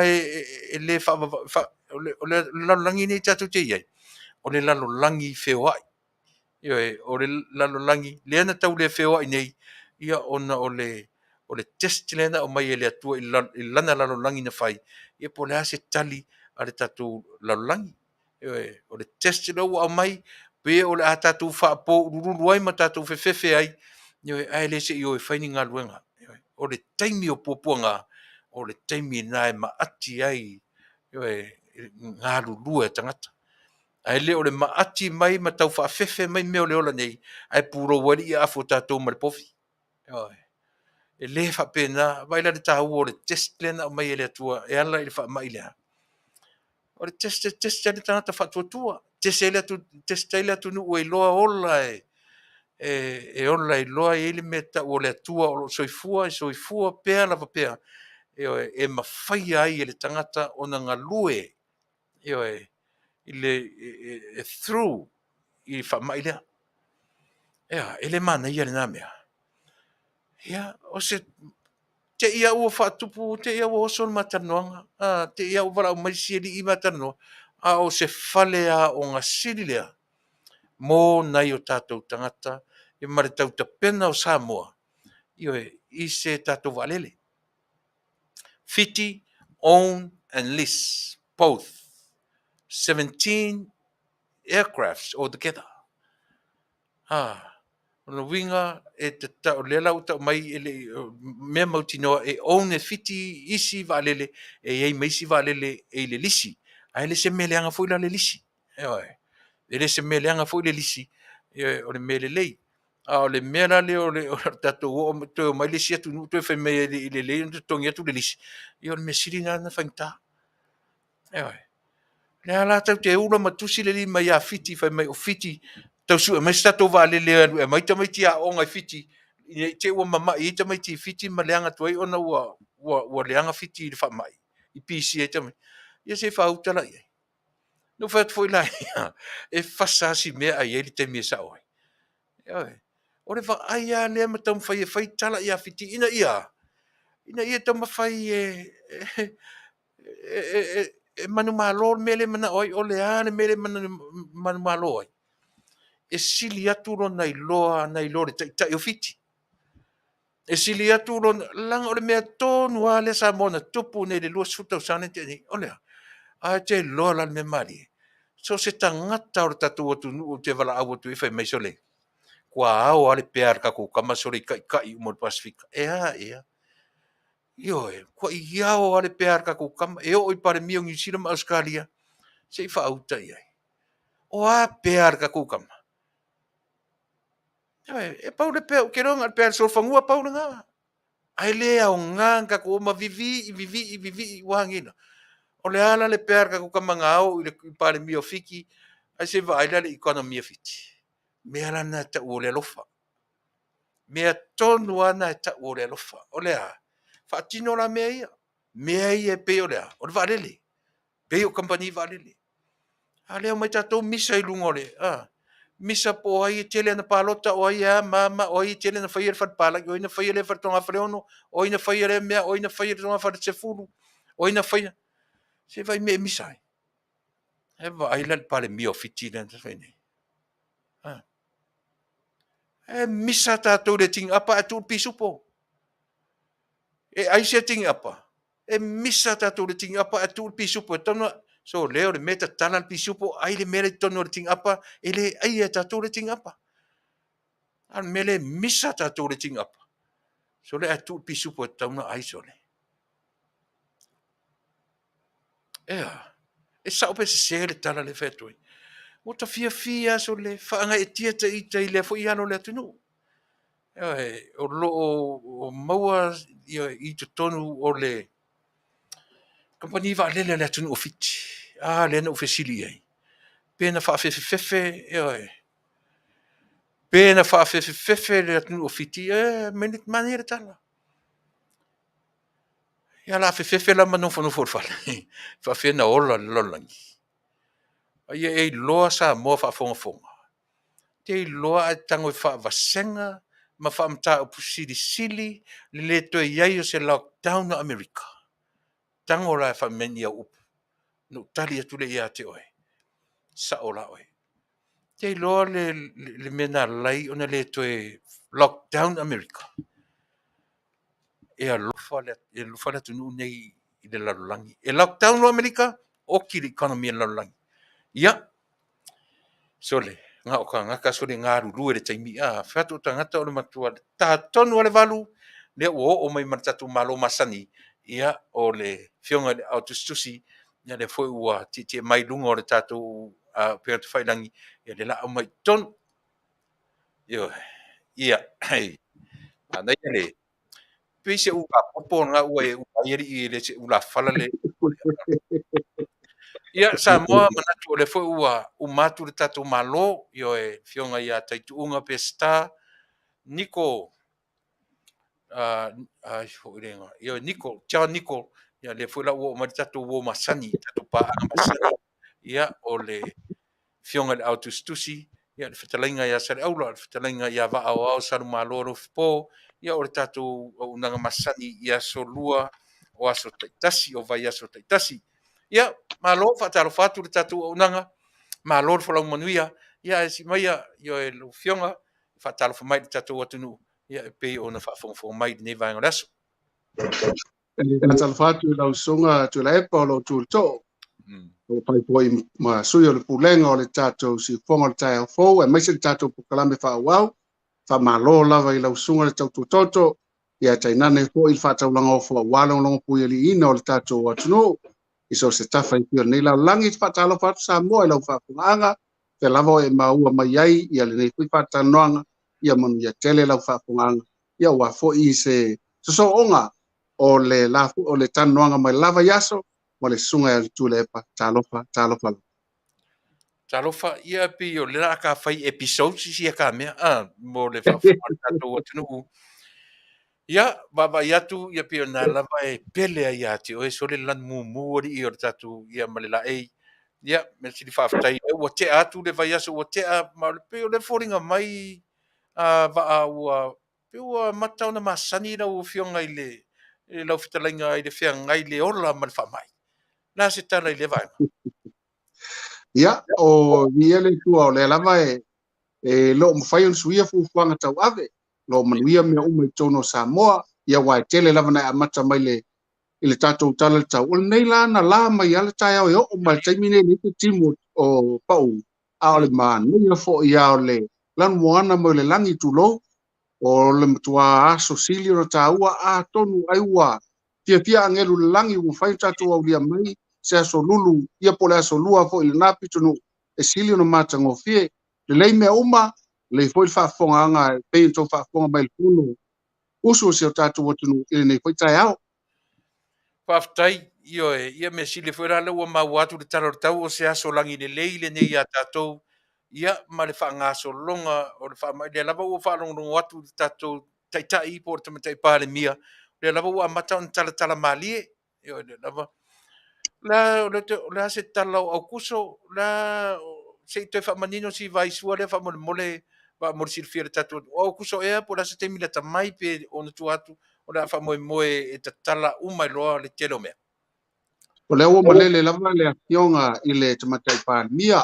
le fa o le langi ni tatu te ia o le lalo langi fewai o le lalo langi le ana tau le fewai nei ia ona o le test lena o mai le atua I lana lalo langi na fai ia po le ase tali a le tatu lalo langi o le test lo o mai pe o le atatu fa po ruru ai ma tatu fefefe ai ai le se I fai ni ngaluenga o le taimi o puapuanga, o le taimi na e maati ai, ngā lulua e tangata. Ai le o le maati mai ma tau whaafefe mai meo le ola nei, ai puro wari I afo tātou ma le pofi. E le whapena, vai la le tāu o le test lena o mai e le atua, e ala I le wha mai lea. O le test le tangata whatuatua, test le atu nu ue loa ola e ola I loa I le meta o le atua o soifua pea lava pea e mawhai ai e le tangata o na ngalue I le through I whamai lea e le mana ia le nā mea o se te ia ua whatupu te ia ua oso matanoanga te ia ua wala o maisieli I matanoa o se whale o ngā siri lea mō nei o tātou tangata I mare tau ta pena o Samoa i se tatou valele. Fiti, own and lease, both. 17 aircrafts altogether. Ona winga e te tau lela uta mai ele mea mautinoa e own e fiti isi valele e ei meisi valele e le lisi. Ai le se meleanga foi la le lisi. Ele se meleanga foi le lisi. O le mele lei. O le mea le o le tatou o to mai le sia tu to fe me le le tongia tu le lisi. Yo le mesiri na fainta. Le ala tau te ula matusi le li mai a fiti fai mai o fiti tau su mai sta to vale le mai ta mai tia o ngai fiti te o mama i ta mai ti fiti ma leanga toi ona wa leanga fiti le fa mai i pisi e ta mai ia se fa uta la ia no fa foi la e fasa si me ai ele te mi sa oi o le fa ai a le ma tam fai tala ia fiti ina ia tam fai manu malo mele mana oi o le ane mele manu malo oi e sili atu lo nei loa le tai o fiti e sili atu lo langa o le mea tonu a le Samoa tupu nei le lua suta usane te ni o lea a te loa la me mari so se tangata o tatu o tunu o te vala au tu i fai mai sole kua au ale pear ka ku kama sole kai mo Pasifika Io kua iao ale pear ka ku kama e o i pare mio New Zealand Australia se fa auta ia o a pear ka ku kama e pau le pe ke ronga pe so fangua pau nga ai le au nga ka ko ma vivi wangina o le ala le pe ka ko kama ngao i le pale mi ofiki ai se vai le economia fiti me ala na ta o le lofa me tonu ana ta o le lofa o le a fa tino la me ia pe o le o valele pe o company valele ale mai ta to misa i lungole misa po ai tele na palota o ia mama o i tele na fair fat pala o ina fair le fat tonga freono o ina fair le mea o ina fair tonga fat se fulu o ina fair se vai me misa e va ai le pale mio fiti na fene e misa ta to le ting apa tu pisupo e ai se ting apa e misa ta to le ting apa tu pisupo tona so leo le meta tala pisupo ai le mele tono le ting apa ele ai ta to le ting apa an mele misa ta to le ting apa so le atu pisupo tauna ai so le e sa ope se le tala le fetoi o ta fia so le faanga e tia te ita i le fo i ano le atunu o lo o maua i te tonu o le company va le atunu o fiti le na ofesili ai pena fa fefe pena fa fefe le atunu o fiti menit manera tala ia la fefe la manofo fa fa fe na ola lolangi ai e loa sa mo fa fonga te loa e tango fa vasenga ma fa mta o sili le to ia se lockdown na America tango la fa menia up no tali tu le ia te oi sa ola oi te loa le mena lai ona le to lockdown America e a lofa le tunu nei i le lalangi e lockdown no America o ki le economy la lalangi ia sole nga o ka nga ka sole nga rulu le taimi fatu tangata o le matua ta tonu le valu le o mai matatu malo masani ia o le fionga le autostusi ia le foi ua ti mai lunga o le tatu pe te failangi ia le la mai ton ia hey ana le pise u ka popo nga ua e ua i le u la fala le ia Samoa manatu o le foi ua umatu le tatu malo io e fionga ia Taitu'uga Peseta Niko io Niko ciao Niko ia le foi la ua ma tatu ua masani tatu pa masani ia o le fionga le autostusi ia le fetalainga ia sare aula le fetalainga ia Vaaaoao Salumalo Alofipo ia o le tatu unanga masani ia solua o aso taitasi o vai aso taitasi ia malo fatalo fatu le tatu unanga malo le falau Manuia ia si mai ia io e lo fionga fatalo mai le tatu atunu ia e pe ona fa'afogafoga mai lenei vaega o le aso e talafatu lau sunga Tuilaepa o lo tulto o pai poi ma sui o le pulenga o le tatou si fonga le tai fo e mai se tatou pukalame Vaaaoao fa malo lava i lau sunga le tautu toto ia tainane fo il fa tau langa o fo wala o longo pui ali ina o le tatou atuno i so se tafa i pio nei lau langi fa talo fa Samoa i lau fa funganga te lava e maua mai ai ia le nei pui fa tanoanga ia Manuia Tele lau fa funganga ia wa fo i se so onga o le lafu o le tanoanga mai lava yaso mo le sunga e Tuilaepa talofa talofa ia pe o le la ka fai episode si ka mea mo le fa'afoga tatou atunuu ia baba iatu ia pe ona lava e pele ai ati o e so le lan mumu ali i o le tatou ia ma le laei ia me sili faafetai e ua tea atu le vai aso ua tea ma le pe o le foliga mai Vaaaoao pe ua matauna masani lau fioga i le lau fetalaiga i le feagai le ola ma le fa'amai la se tala i le vaega ia o viele tua o le lava lo mafai on suia fufuanga tau ave lo manuia me uma i tono Samoa ia wa tele lava na amata mai le ile tatou tala le tau o nei la na la mai ala tai au o mai taimine ni te timu o pau a le man ni fo ia o le lan moana mo le langi tu lo o le matua aso silio na taua a tonu aiwa pia angelu le langi u fai tatou au lia mai se aso lulu ia pole aso lua fo ile napi tonu e silio no mata ngofie le lei me uma le foi fa'afoga aga pei tou fa'afoga mai le puno usu o se o tatou atunu i lenei foi taeao faafetai ia me sili foi la ua mau atu le tala o le tau o se aso lagi lelei lenei iā tatou ia ma le fa'agasologa o le fa'amai le lava ua fa'alogologo atu le tatou taʻitaʻi po o le tamaitaʻi palemia le lava ua amata ona talatala malie io le lava la o le a se tala o aukuso la seʻi toe fa'amanino si vaisua lea fa'amolemole fa'amole silifia le tatou o aukuso ea po le a se taimi le tamai pe ona tu atu o le a fa'amoemoe e tatala uma iloa le tele o mea o le ua malele lava le afioga i le tamatai palemia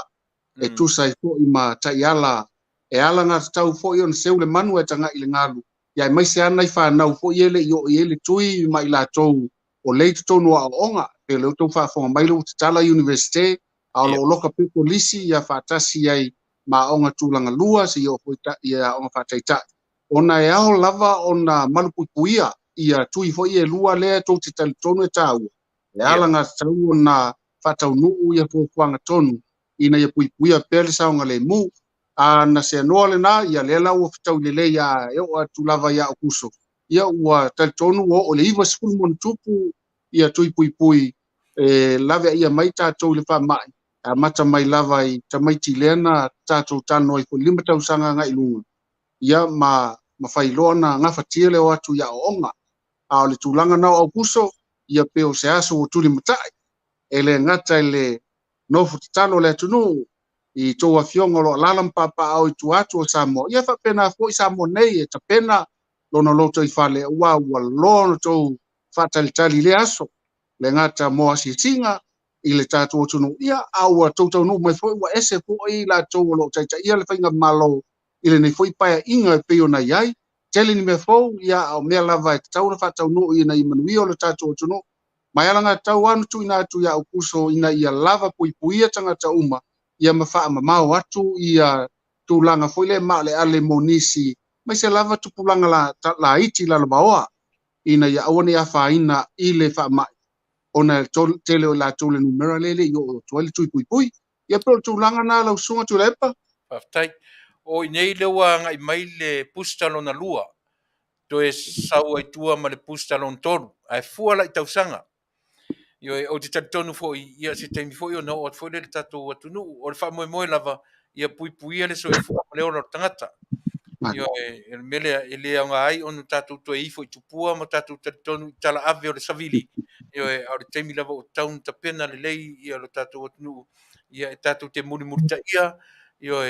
e tusa i fo'i ma taʻiala e ala gatau fo'i ona seu le manu e taga'i le galu ia e maise ana i fanau fo'i e le'i o'i e le tui ma i latou o lei totonu a'o'oga pe le outou fa'afoga mai le ua tatala universite a o lo'oloka pe polisi ia fa'atasi ai ma a'oga tulaga lua se ia foi ia a'oga fa'ataita'i ona e ao lava ona malupuipuia ia tui fo'i e lua lea tou te talitonu e tāua e ala gatau ona fa'ataunu'u ia fuafuaga tonu ina ia puipuia pea le saoga lemu na se anoa lenā ia lea la ua fetau i lelei a e o atu lava ia o kuso ia ua talitonu o le iva sepulu mona tupu ia tui puipui e lave ia mai tatou i le fa'ama'i amata mai lava i tamaiti leana tatou tano ai foi 5 tausaga gai luga ia ma failoa na gafatia le o atu ia o'oga a o le tulaga na o aupuso ia pe o se aso ua tuli mata'i e le gata i le nofo tatalo le atunuu i tou afioga o lo'o alala ma papa'ao i tuatu o Samoa ia fa'apena fo'i Samoa nei e tapena lona lotou i fa'ale'ua ua loa ona tou fa'atalitali le aso le gata mo asiasiga i le tatou atunuu ia a ua toutaunuu mai fo'i ua ese fo'i latou o lo'o taitaʻia le faiga malo i lenei fo'i paea'iga e pei ona i ai tele ni mea fou ia o mea lava e tatau na fa'ataunuu ina i manuia o le tatou atunuu mai ala gatau anu tuuina atu ia aukuso ina ia lava puipuia tagata uma ia ma fa'amamao atu ia tulaga foi le ma'ale'ale monisi mai se lava tupulaga laiti lalavaoa ina ia aua nei afāina i le fa'ama'i ona tele o latou le numera lele'i o atu ai le tuipuipui ia pe o le tulaga na lausuga Tuilaepa faafetai o inei le ua aga'i mai le pusta lona lua toe sau aitua ma le pusta lona tolu ae fua la'i tausaga io o te talitonu fo'i ia se taimi fo'i ona o foi le tatou atunuu o le fa'amoemoe lava ia puipuia le soifua ma le ola o tagata io e mele ele anga ai onu tatou toe i foi tupua ma tatou talitonu i tala ave o le savili io e o le taimi lava o taun tapena le lei ia lo tatou atunuu ia e tatou te mulimuli taʻia io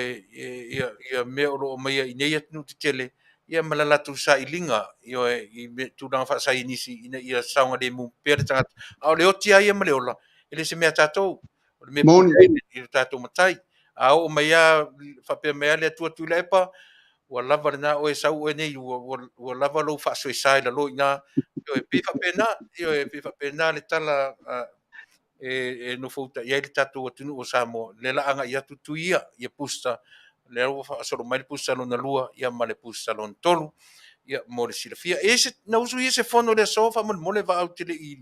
ia mea o lo'o maia i nei atunuu te tele ia ma la latou saʻiliga io e i tulaga fa'asaianisi ina ia saoga lemu pea le tagata a o le oti ai ma le ola e le se mea tatou o le mea pule ai i le tatou matai a o mai ia fa'apea mai le atua Tuilaepa ua lava lena o e sau e nei ua lava lou fa'asoesai la loina o e pifapena io e pifapena le tala e no fouta ia le tatou atunu o Samoa le la'aga ia tutuia ia pusa le ua fa'asolo mai le pusa lona lua ia ma le pusa lona tolu ia mo le silafia e se nausu ia se fono le aso fa'amolemole va'autele'i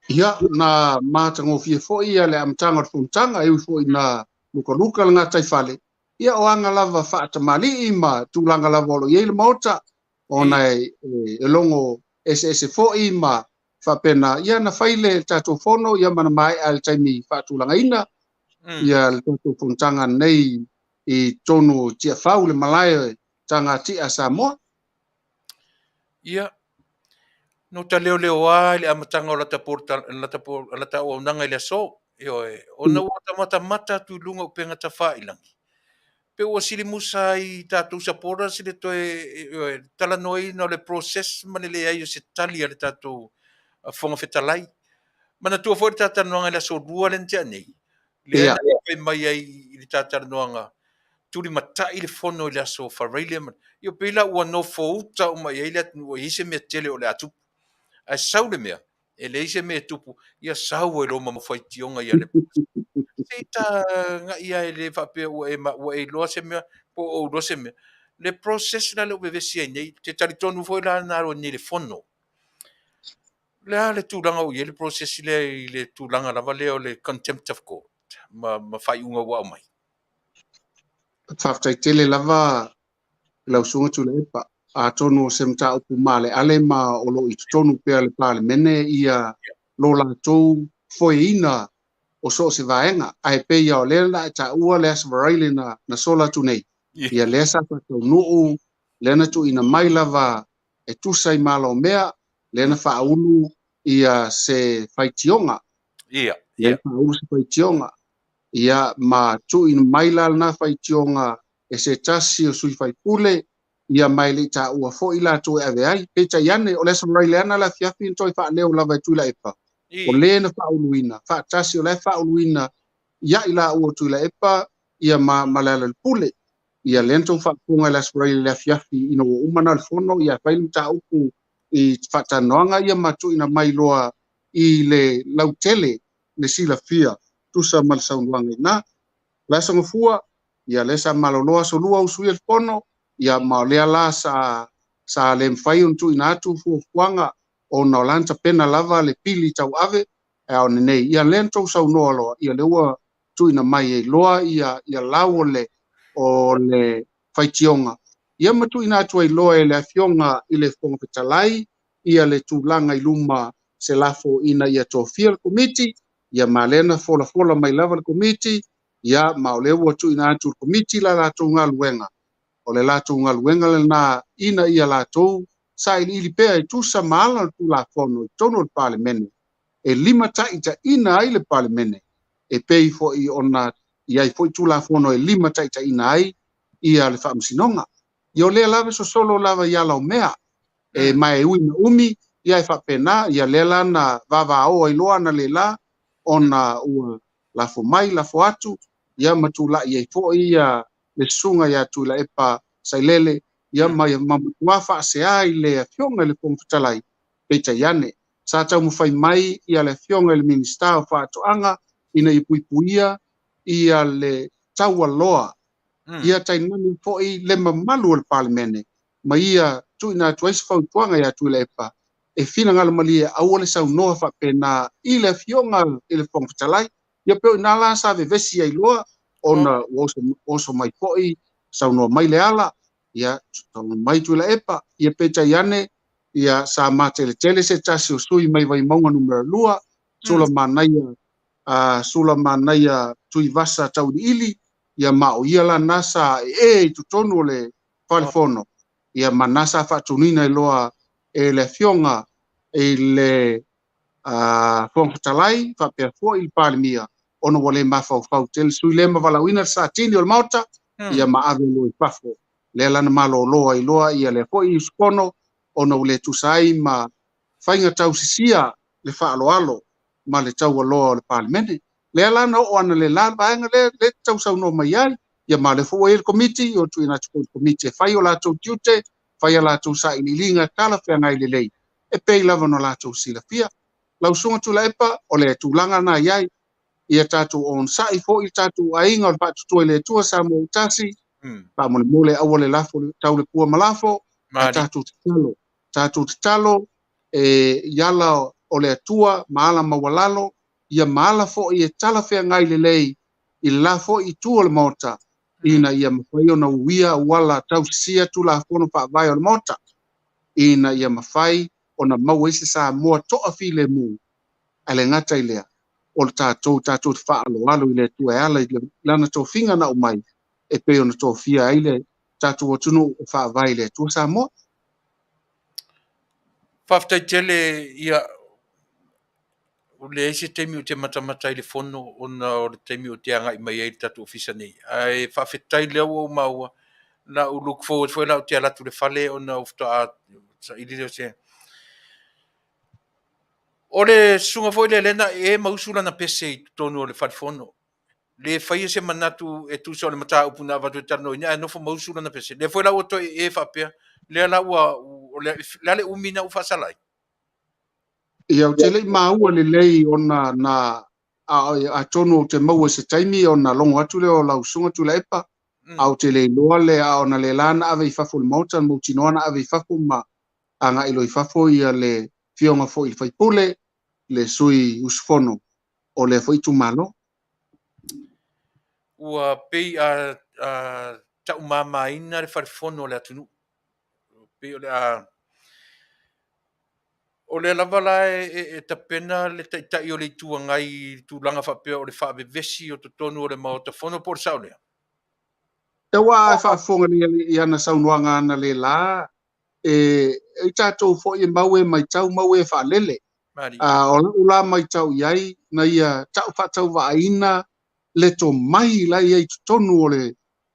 ia na matagofie fo'i ia le amataga o le fonutaga e ui fo'i na lukaluka le gatai fale ia o aga lava fa'atamali'i ma tulaga lava o lo'iai le maota ona e logo ese fo'i ma fa'apena ia na fai le tatou fono ia mana mai al taimi fa'atulagaina ia le tatou fonutaga nei i tonu tiafau le malae tagatia Samoa ia no ta leo ai le amataga o lata auaunaga i le aso ioe ona ua tamatamata tuiluga o pega tafa'ilagi pe ua silimusa ai tatou sapora se le toe talanoina o le process ma le leai o se tali a le tatou foga fetalai mana tua foi le tatalanoaga i le aso lua lena te anei lea ia na fai mai ai i le tatalanoaga tuli mata'i i le fono i le aso faraile io peila ua nofo uta o mai ai le atunuu ai se mea tele o le atupu ae sau le mea e leai se mea tupu ia sau e lo mamafaitioga ia le se taga'i ai le fa'apea ua e iloa se mea po o iloa se mea le process la le o vevesi ai nei te talitonu foi la na alo nei le fono lea le tulaga o ia le process lea i le tulaga lava lea o le contempt of court ma fai'uga ua o mai fa'afetaitele lava lausuga Tuilaepa atonu o se mataupu male'ale ma o lo'o i totonu pea le palemene ia lo latou foeina o so o se vaega ae peia o lea la e ta'ua le asavaraile na sola atu nei ia lea sa fataunu'u lea na tu'uina mai lava e tusa i malo mea lea na fa'aulu ia se faitioga ia lea fa'aulu se faitioga ia ma tu'uina mai la lana faitioga e se tasi o sui faipule ia mai le ta'ua fo'i latou e ave ai pe taiane o le asavaraile ana le afiafi toe fa'aleo lava e Tuilaepa o lē na fa'auluina fa'atasi o le fa'auluina ia'i la'ua Tuilaepa ia ma le ala le pule ia le tou fa'apuga i le asavaraile le afiafi ina ua uma na le fono ia fai le mataupu i fa'atanoaga ia matu'uina mai loa i le lautele le silafia tusa ma le saunoaga inā le asogafua ia le sa maloloa solua usuia le fono ia ma o lea la sa le mafai ona tu'uina atu fuafuaga ona o lana tapena lava le pili tau'ave e ao nenei ia le tou saunoa loa ia le ua tu'uina mai ai loa ia lau o le faitioga ia matu'uina atu ai loa e le afioga i le foga fetalai ia le tulaga i luma se lafo'ina ia tofia le komiti ia ma lea na folafola mai lava le komiti ia ma o le ua tu'uina atu le komiti la latou galuega o le latou galuega lenā ina ia latou sa'ili'ili pea e tusa ma ala le tulafono i tonu o le palemene e 5 ta'itaʻina ai le palemene e pei fo'i ona iai fo'i tulafono e 5 ta'itaʻina ai ia le fa'amasinoga ia o lea lava sosolo lava ia laomea e mai ui na umi ia e fa'apena ia lea la na vavaao ai loa na lelā ona ua lafo mai lafo atu ia matula'i ai fo'i ia le susuga iā Tuilaepa sailele ia mai mamatua fa'aseā i le afioga i le foga fetalai peitaiane sa tau mafai mai ia le afioga i le minista o fa'ato'aga ina i puipuia ia le taualoa ia tainani fo'i le mamalu o le palemene ma ia tu'uina atu ai se fautuaga iā Tuilaepa e finagalo malia aua le saunoa fa'apena i le afioga i le foga fetalai ia pe o inā la sa vevesi ai loa ona ua oso mai fo'i saunoa mai le ala ia saunoa mai Tuilaepa ia pe taiane ia sa mateletele se tasi o sui mai vaimauga numero 2 sula manaia tui vasa tauli'ili ia ma o ia lana sa i totonu o le falefono ia mana sa fa'atunina i loa e le afioga i le foga fetalai fa'apea fo'i i le palemia ona ua lē mafaufau tele sui lē ma valauina le satini o le maota ia ma ave lo i pafo lea lana malōlō ai loa ia lea fo'i i supono ona ua lē tusa ai ma faiga tausisia le fa'aloalo ma le taualoa o le palemene lea lana o'o ana le la vaega le tausaunoa mai ai ia ma le fo e komiti o tu ina tu komiti fai o la tu tiute fai la tu sa ililinga kala fe ngai le lei e pe lava no la tu sila fia lau sunga Tuilaepa o le tūlanga na iai ia tatu on sa i fo i tatu ainga o le patu tu le tua sa mo utasi pa mo le mole awale lafo tau le pua malafo a tatu talo e yala o le atua maala mawalalo ia maala fo i e tala fea ngai le lei i la fo i tua le mota ina ia mawhai o na uia wala tau sia tu la fono pa vai o le mota ina ia mawhai o na mawese sa mua toa fi le mu ale ngata i lea o le tātou te whaaloalo i le tua e ala i le lana tō whinga na o mai e pe o na tō whia i le tātou o tunu o whaavai le tua Samoa. Faafetai Tele ia o le eise teimi o te matamata i le fono ona o le teimi o te anga i mai e tatu ofisa nei. Ai Faafetai lea o maua na u look forward for o te alatu le fale ona ufta a sa ili leo se. O le sunga foi le lena e mausula na pese i tonu o le fono. Le fai se manatu e tu so le mata upuna vatu tano ina no fo mausula na pese. Le foi la o to e fapea le la o le umina u fasalai. Ia o tele maua le lei ona na a tonu o te maua se taimi ona longo atu le o lau sunga Tuilaepa au te le loa le a ona le lana ave i fafo le mauta mo tinoana ave i fafo ma anga ilo i fafo ia le fionga fo i faipule le sui usfono o le fo i tumalo. Ua pei a tau mama ina le farfono le atunu. Pei o le lavala e tapena le taitai o le tuangai tūlanga whapea o le whaabevesi o te tonu o le maotafono por saulea. Te wā e whaafonga ni i ana saunuanga ana le la e tātou fo i maue mai tau maue whaalele. O la mai tau iai na ia tau whatau wa aina le to mai la ia i tonu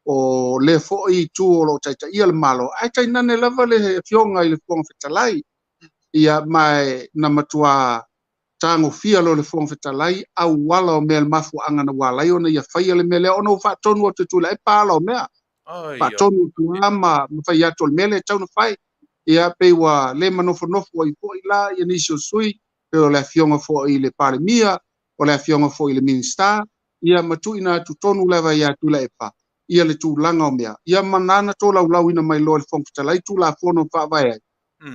o le fo i tu o lo taita ia le malo. Ai tai nane lava le fionga i le fonga whetalai. Ia mai na matua tango fia lo le fonga whetalai au wala o mea le mafu angana walai ona ia whaia le mele ona u whaatonu o te Tuilaepa ala o mea. Whaatonu tu ama mawhai atu le mele tau na whai. Ia peiwa le manofo i fo i la ia nisi o sui pe o le fionga fo i le palemia o le fionga fo i le minister ia matu ina tu tonu leva ia Tuilaepa ia le tūlanga o mea ia manana tō lau ina mai lo le fonga whetalai tu la fono whaavai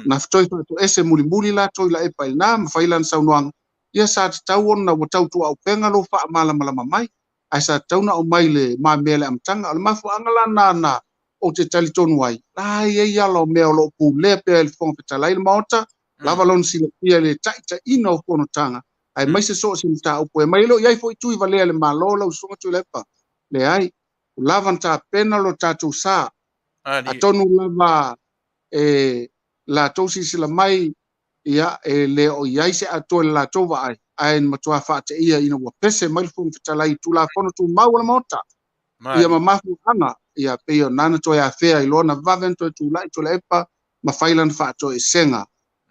na ftoi to ese muli la Tuilaepa i nā mawhailan saunoanga ia sa te tau ona wa tau tu au penga lo wha malama mai ai sa tau na o mai le ma mele amtanga o le mafu angala na o te tali tonu ai ai ia lo mea o lo pu le pe le fonga whetalai le maota lava lon sila pia le taita ina o pono tanga ai mai se so sin ta upo e mai lo iai foi tui vale le malo lo sunga Tuilaepa le ai lava ta pena lo tatu sa atonu lava la tosi sila mai ia le o iai se ato la tova ai matua fa te ia ina wa pese mai fonga whetalai tu la fono tu mau la mota ia mamafu ana ia pe o nana to ia fea i lona vavento Tuilaepa ma failan fa to e senga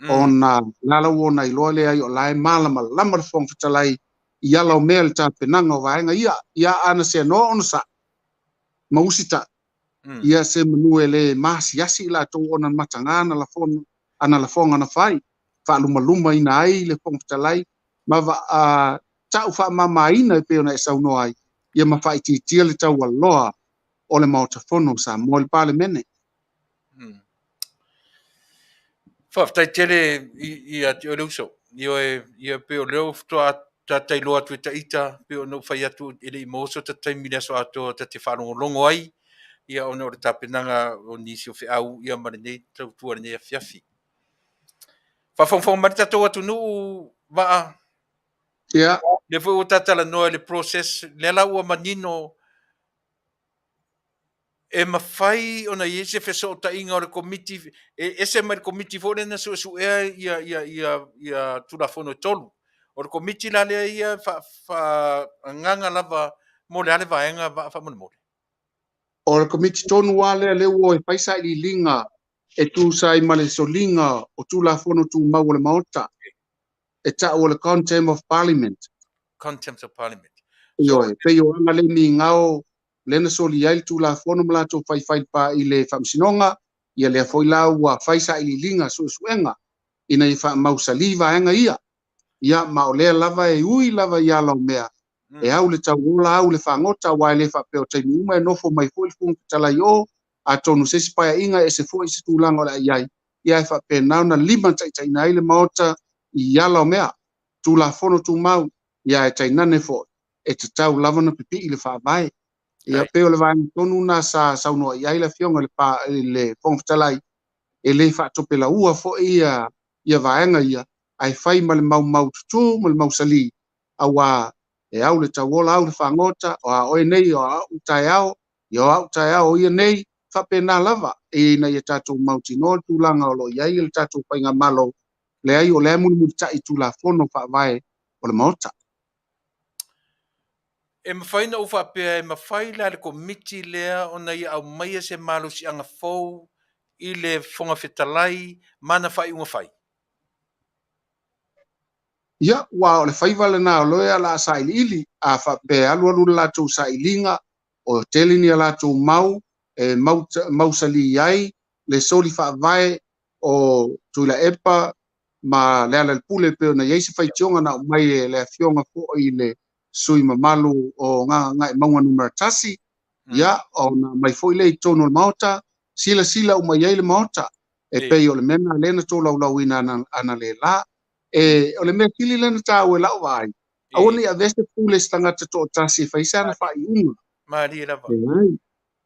ona lala wona i loa lea i o lai malama lama fonga whetalai i ala o mea le tāpenanga o vaenga ia ana se no ona sa mausita ia se manue le masiasi i la tau ona matangana la fono ana la fonga na fai whaaluma ina ai le fonga whetalai ma tau wha mama ina i pe ona e sauno ai ia ma whai titia le tau aloa o le maotafono sa mo le pale mene. Faafetai Tele ia te o leuso. Ia pe o leo ftoa tatai loa tu ita pe o no fai atu ele imoso tatai mila so ato tate whanongo ai. Ia ona o le tapenanga o nisi o whiau ia marinei tau tua nei Afiafi. Whawhawhau marita tau atu nuu waa. Ia. Le fwe o Talanoa le process le la ua manino e mawhai ona i ese wheso o ta inga o le komiti, ese mai le komiti fōre na su ea ia tulafono tolu. O le komiti la lea ia nganga lava mo le ale vaenga wha mone mole. O le komiti tonu wale le ua e paisa i linga e tu sai male solinga o tulafono tu mau le maota. E ta o le contempt of parliament. Contempt of parliament. Ioi, pe yo anga le mi ngao lena soli ai tu la fono mala to fai pa ile famsinonga ia le foi la wa fai sa ililinga suenga ina i fa mausaliva enga ia ma ole lava e ui lava ia la mea e au le taula au le fangota wa le fa pe o te numa no fo mai foi fun tala yo a tonu se spa inga e se foi se tu langa la ia fa pe na lima tai na ile maota ia la mea tu la fono tu mau ia e tai nane fo e te tau lava na pipi ile fa vai ia pe o le vai tonu na sa no ia ile fionga le pa le fon talai e le fa to pe la ua fo ia vaenga ia ai fai mal mau tu mal mau sali awa e au le tawola au le fangota o nei o au taiao ia nei fa pe na lava e na ia tatu mautino tu langa o lo ia il tatu painga malo le ai o le mu tai tu la fono fa vai o le mota e mawhaina uwha pia e mawhaila le komiti lea o nei au maia se malu si anga fau i le fonga fetalai mana whai unga whai. ia wa o le fai vale na loe ala sa ili a fa pe alu la tu sa ilinga o tele ni ala tu mau e mau sali ai le soli fa vai o Tuilaepa ma le ala pule pe na yesi fai tionga na mai le fionga fo i le sui mamalu o nga maunga numera tasi ia o na mai foi le tono maota sila o mai le maota e pe o le mena lena to lau ina ana le la e o le me kili lena tau e lau vai a oni a veste pule stanga te to tasi fai sana fai unga Mari lava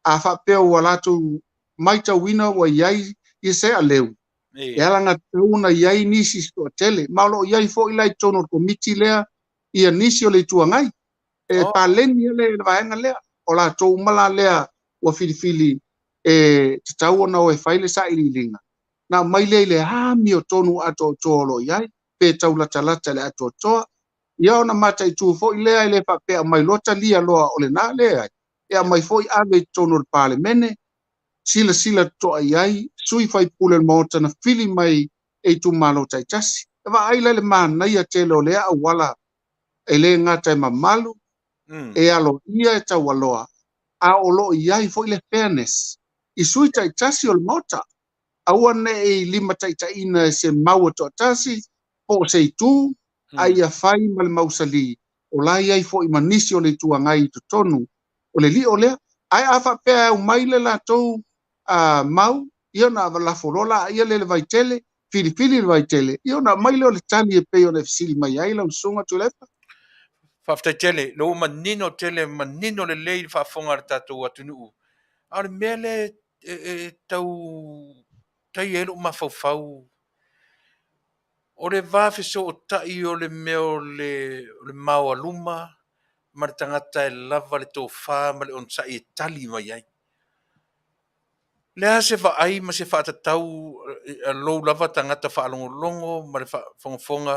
a fa pe o la tu mai ta wina o iai i se a leu e ala nga tuna iai nisi sto tele malo iai fo i lai tono komiti lea ia nisi o le tuangai e pa leni le vaenga lea o la to mala lea o filifili e tau ona o e faile sa ililinga na mai le ha mi o tonu ato tolo iai pe tau la talata le ato toa ia ona mata i tu fo i lea le pa pe mai lota lia loa o le na lea ia mai fo i ave tono le pale mene sila to ai sui fai pule mota na fili mai e tu malo tai tasi va ai le man ia telo le a wala ele ngata mamalu e alo ia e tawaloa a olo ia i foi le fairness i sui tai tasi o mota aua ne e lima tai ina se mau to tasi o se tu ai a fai mal mausali o la ia i foi manisi o le tuangai to tonu o le li o le ai afa pe o mai le la tou a mau ia na la forola ia le vai tele fili le vai tele ia na mai le tali e pe o le fili mai ai la sunga Tuilaepa Faafetai tele lo manino tele manino le lei faafoga le tatou atunuu a le mea le tau tai e loo mafaufau o le vafesootaʻi o le mea o le maoaluma ma le tagata e lava le tofā ma le ona saʻi e tali mai ai lea se vaai ma se faatatau lou lava tagata faalogologo ma le faafogafoga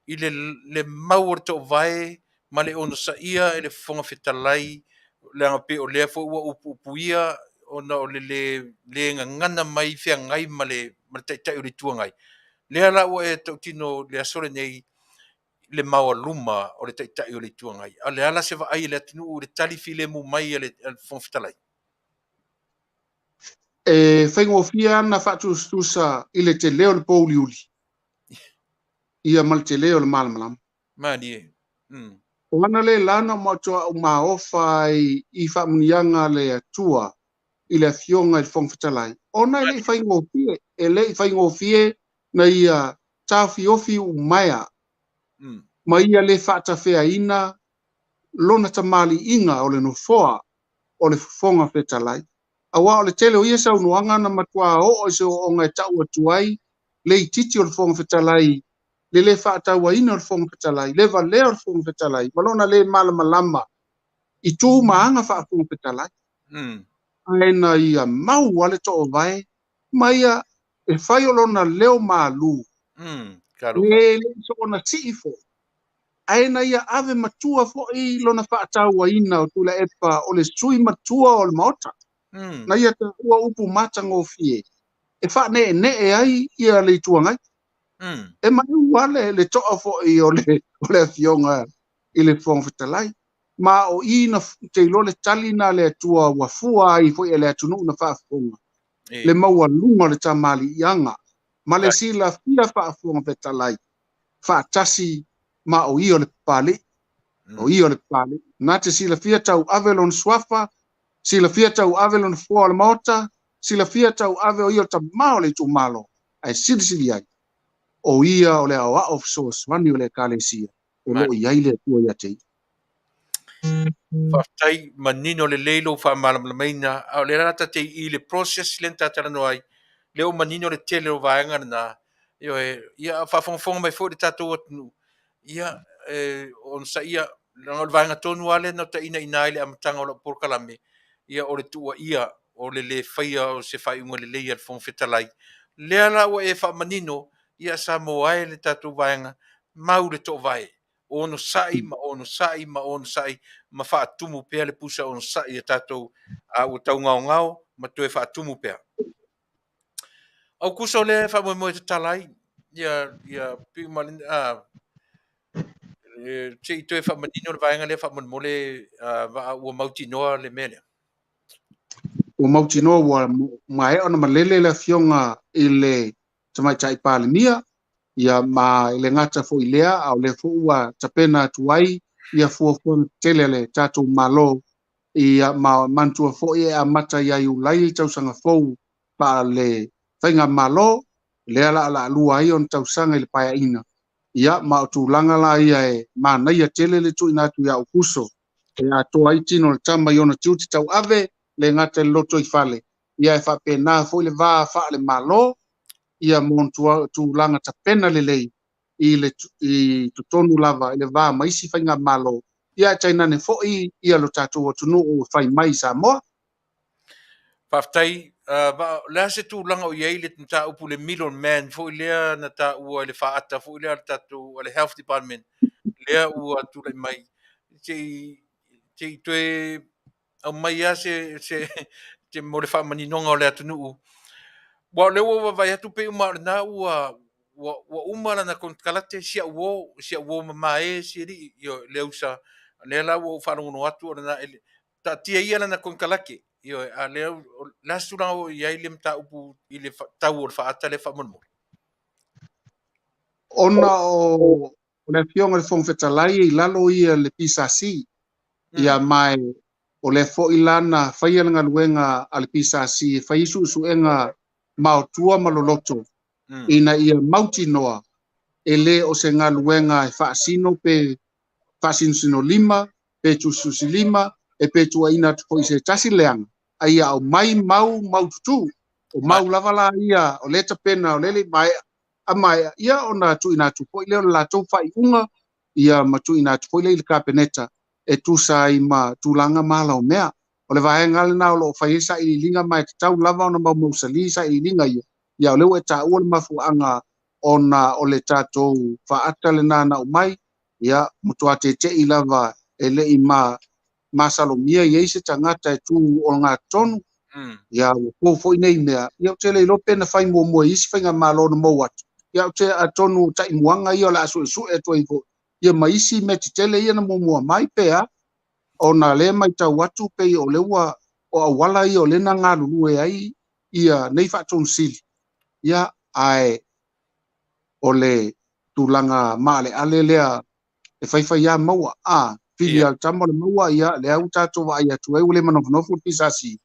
i le mau o le toʻavae ma le ona saʻia e le fofoga fetalai le agape o lea foʻi ua upuupuia ona o le gagana mai feagai ma le taʻitaʻi o le tuagai lea la ua e taʻutino le aso lenei le maoaluma o le taʻitaʻi o le tuagai a le ala se vaai e le atunuu le tali filemu mai e le fofoga fetalai e faigofia ana faatustusa i le te leo le pouliuli ia mal te leo le malamalama mani e o ana le lana mo toa maofa i faamuniaga le atua i le afioga i le fogafatalai ona i leʻi faigofie e leʻi faigofie na ia tafiofi umaea ma ia le faatafeaina lona tamaliʻiga o le nofoa o le fofoga fetalai aua o le tele o ia saunoaga na matua oo se ooga e taʻu atu ai le ititi o le fofoga fetalai le lē faatauaina o le fofoga fetalai le valea o le fofoga fetalai ma lona lē malamalama i tumaaga faafofoga fetalai aena ia mau a le toʻavae ma ia e fai o lona leo mālū le so ona siʻi fo aena ia ave matua foʻi lona faatauaina o Tuilaepa o le sui matua o le maota na ia ua upu matagofie e faaneenee ai ia le ituagai e mai ua le toʻa foʻi o le afioga i le fofoga fetalai ma o ina te lole tali na le tua wa fua ai foi ele atunu na faafonga le maua lunga le tamali yanga ma le sila fia faafonga petalai fa tasi ma o io le pale o io le pale na te sila fia tau avelon swafa sila fia tau avelon fua le mota sila fia tau ave o io ta mao le tu malo ai sili ai o ia o le awa of source mani o le kalesia o lo iai le tua ia te Faafetai manino le leilo faamalamalameina a o le rata te i le process le Talanoa ai le o manino le tele o vaenga na ia faafogafoga mai foʻi le tatou atunuu ia ona saʻia o le vaega tonu ale na taʻinaina ai le amataga o loo polokalame ia o le tuuaʻia o le lē faia o se faaiʻuga lelei a le fogafetalai lea la ua e faamanino ia Samoa ai le tatou vaega mau le toʻavae ono saʻi ma ono saʻi ma ono saʻi ma faatumu pea le pusa ono saʻi e tatou a ua taugaogao ma toe faatumu pea au kusa o le faamoemoe tatala ai ia piumali te toe faamanino le vaega lea faamolemole ua mautinoa le mea lea o mautino wa mai ona malele la fionga ile tamai tai palimia ia ma ile ngata fo ilea au le fo ua tapena tuai ia fo tele le tatu malo ia ma mantua fo ia mata ia ulai tau sanga fo pa le fainga malo le ala lua ai on tau sanga ile paia ina ia ma tu langa la ia e ma na ia tele le tu ina tu ia ukuso e a to ai tino le tama iona tuti tau ave le ngata le loto i fale ia e whapena fo le va fa le malo ia montua tu langa tapena le lei i le i tonu lava le va maisi fainga malo ia chaina ne fo ia lo tatu o tunu o fai mai Samoa faafetai lea se tulaga o iai le mataupu le million man foʻi lea na taʻua i le faata foʻi lea le tatou a le health department lea ua tulaʻi mai tei toe au mai ia se mo le faamaninoga o le atunuu ua o le ua vavai atu pei uma o lenā ua uma lana kalate siaʻuō mamā sia liʻi io le ausa lea la ua faalogono atu o lenā taatia ia lana konkalake io a lea le asitulaga o iai le mataupu i le tau o le faata le faamolemole ona o le fionga le fong fetalai i lalo ia le pisasi ia mai o le fo ilana faia nga luenga al pisasi fai suenga mautua maloloto ina ia mautinoa ele o se nga luenga e faasino pe faasino lima pe tususi lima e pe tua ina fo se tasi leang ai au mai mau tu o mau lavala ia o le tapena o le mai amai ia ona tu ina tu po le la tu fai unga ia matu ina tu po le kapeneta e tu sai ma tu langa mala o mea o le vaenga le na lo fai sa i linga mai tau lava ona mau sali sa i linga ia le e ta o le mafu anga ona o le tatou faata le nana o mai ia mutu ate te i lava e le i ma salomia ia se tangata e tu o ngā tonu ia o fo nei mea ia te le lope na fai mo isi fai ngā malo na mo watu ia te a tonu tai muanga ia la su e to ivo ia maisi me te tele ia na mo mai pea ona le mai tau watu pe o le ua o awala ia o le na ngā lulu e ai ia nei fa ton sil ia ai o le tulanga male ale lea e fai ia maua filial tamo le maua ia le au tato wa ia tu e ule manofonofu pisasi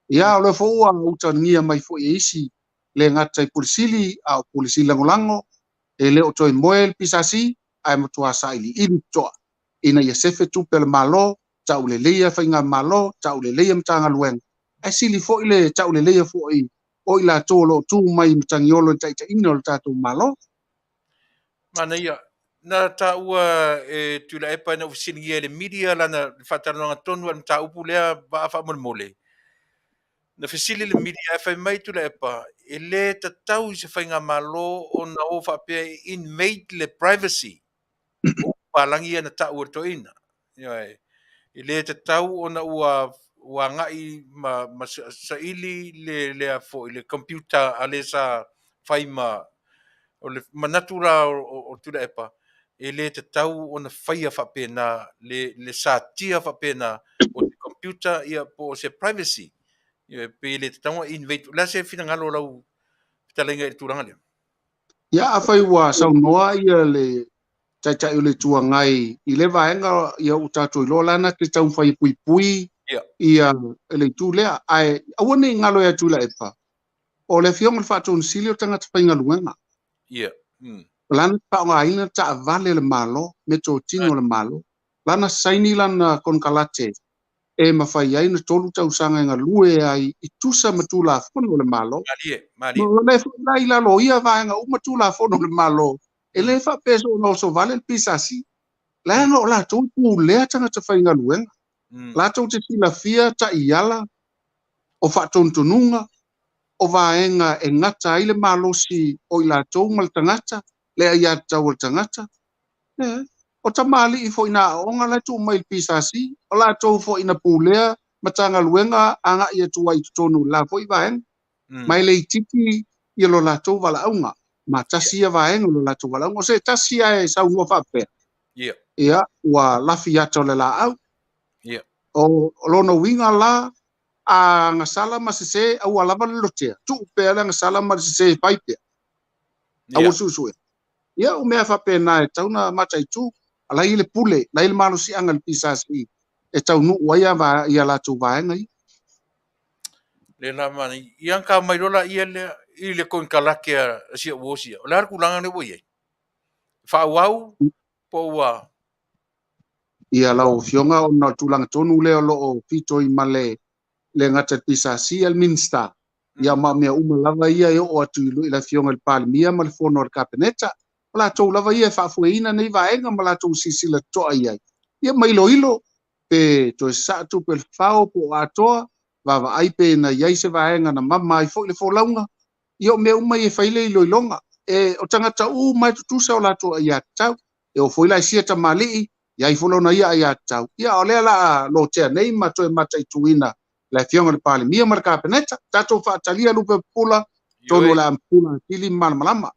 ia o le fo ua utangia mai fo isi le ngata i pulisili au pulisili langolango e le o toi moel pisasi ai motua saili ili toa ina ia sefe tupe le malo tau le leia fainga malo tau le leia mtanga lueng ai sili fo ile tau le leia fo i o ila tolo tu mai mtangiolo taita ino le tatu malo Manuia na taʻua e Tuilaepa na ofisiligia le media lana faataloga tonu a le mataupu lea vaafamolemole na fesili le media e fai mai Tuilaepa e lē tatau i se faiga malo ona o faapea e invade le privacy o palagi ana taʻua le toeina ia e lē tatau ona ua agaʻi ma saʻili lea foʻi le computer a lē sa fai ma o le manatu la o Tuilaepa e le te tau ona whaia whapena, le sātia whapena o te computer ia po se privacy. Ia pe le te taunga invade, la se whina ngalo lau talenga i tūranga lea. Ia a whai wa sau noa ia le tai le tua ngai i le vaenga ia u tātou i lo lana ke tau whai pui pui ia le tū lea ai awane ngalo ia Tuilaepa o le fionga le whātou nisili o tangata whainga luenga. Ia. Lana pa ngā ina ta vale le malo me tō tino le malo lana saini lana kon kalate e mawhai ai na tolu tau sanga ngā lue ai i tusa matula fono le malo. Malie. Ma le lalo ia vaenga u matula fono le malo e le wha peso no so vale le pisasi. Lana o la tō pu lea tangata whainga luenga. La tō te tila fia ta iala o whatontonunga o vaenga e ngata ai le malosi o i la tō mal tangata le ai atau o tangata. O ta mali i fo ina onga la tō mai pisasi o la tō fo ina pulea matanga luenga anga ia tua i tonu la fo i vaenga. Mai le tiki i lo la tō wala aunga. Ma tasia vaenga lo la tō wala aunga. O se tasia e sau ngua whapea. Ia, ua lafi ato le la au. O lono winga la a ngasala masese au alava le lotea. Tu upea ngasala masese paipea. Au susue. Ia o mea whapena e tauna matai tu. Ala i le pule, la i le malo si anga le pisasi. E taunu waia va ia la tu vaenga i. Le la mani, iang ka mai rola ia i le kon kalake a sia wosia. O le har kulanga le wo ye. Faaaoao po wa. Ia lau fionga o na tulanga tonu leo lo o fito i male le ngata pisasi al minsta. Ia ma mea lava ia e o atu ilu i la fionga le palimia ma le fono le kapeneta. La tau lava ia whaafueina nei vaenga ma la tau sisila toa iai. Ia mailo ilo pe to sa tu pe fao po atoa va aipe na iai se vaenga na mama i fo le folaunga. Ia me mai e faile ilo ilonga. E o tangata mai tutusa o la toa ia tau. E o foila i sia tamali ia i folona ia ia tau. Ia o lea la lo tea nei ma to e mata i tuina la fionga le pale mia ma le kapeneta. Tato whaatalia lupe pula tono la ampuna tili malama.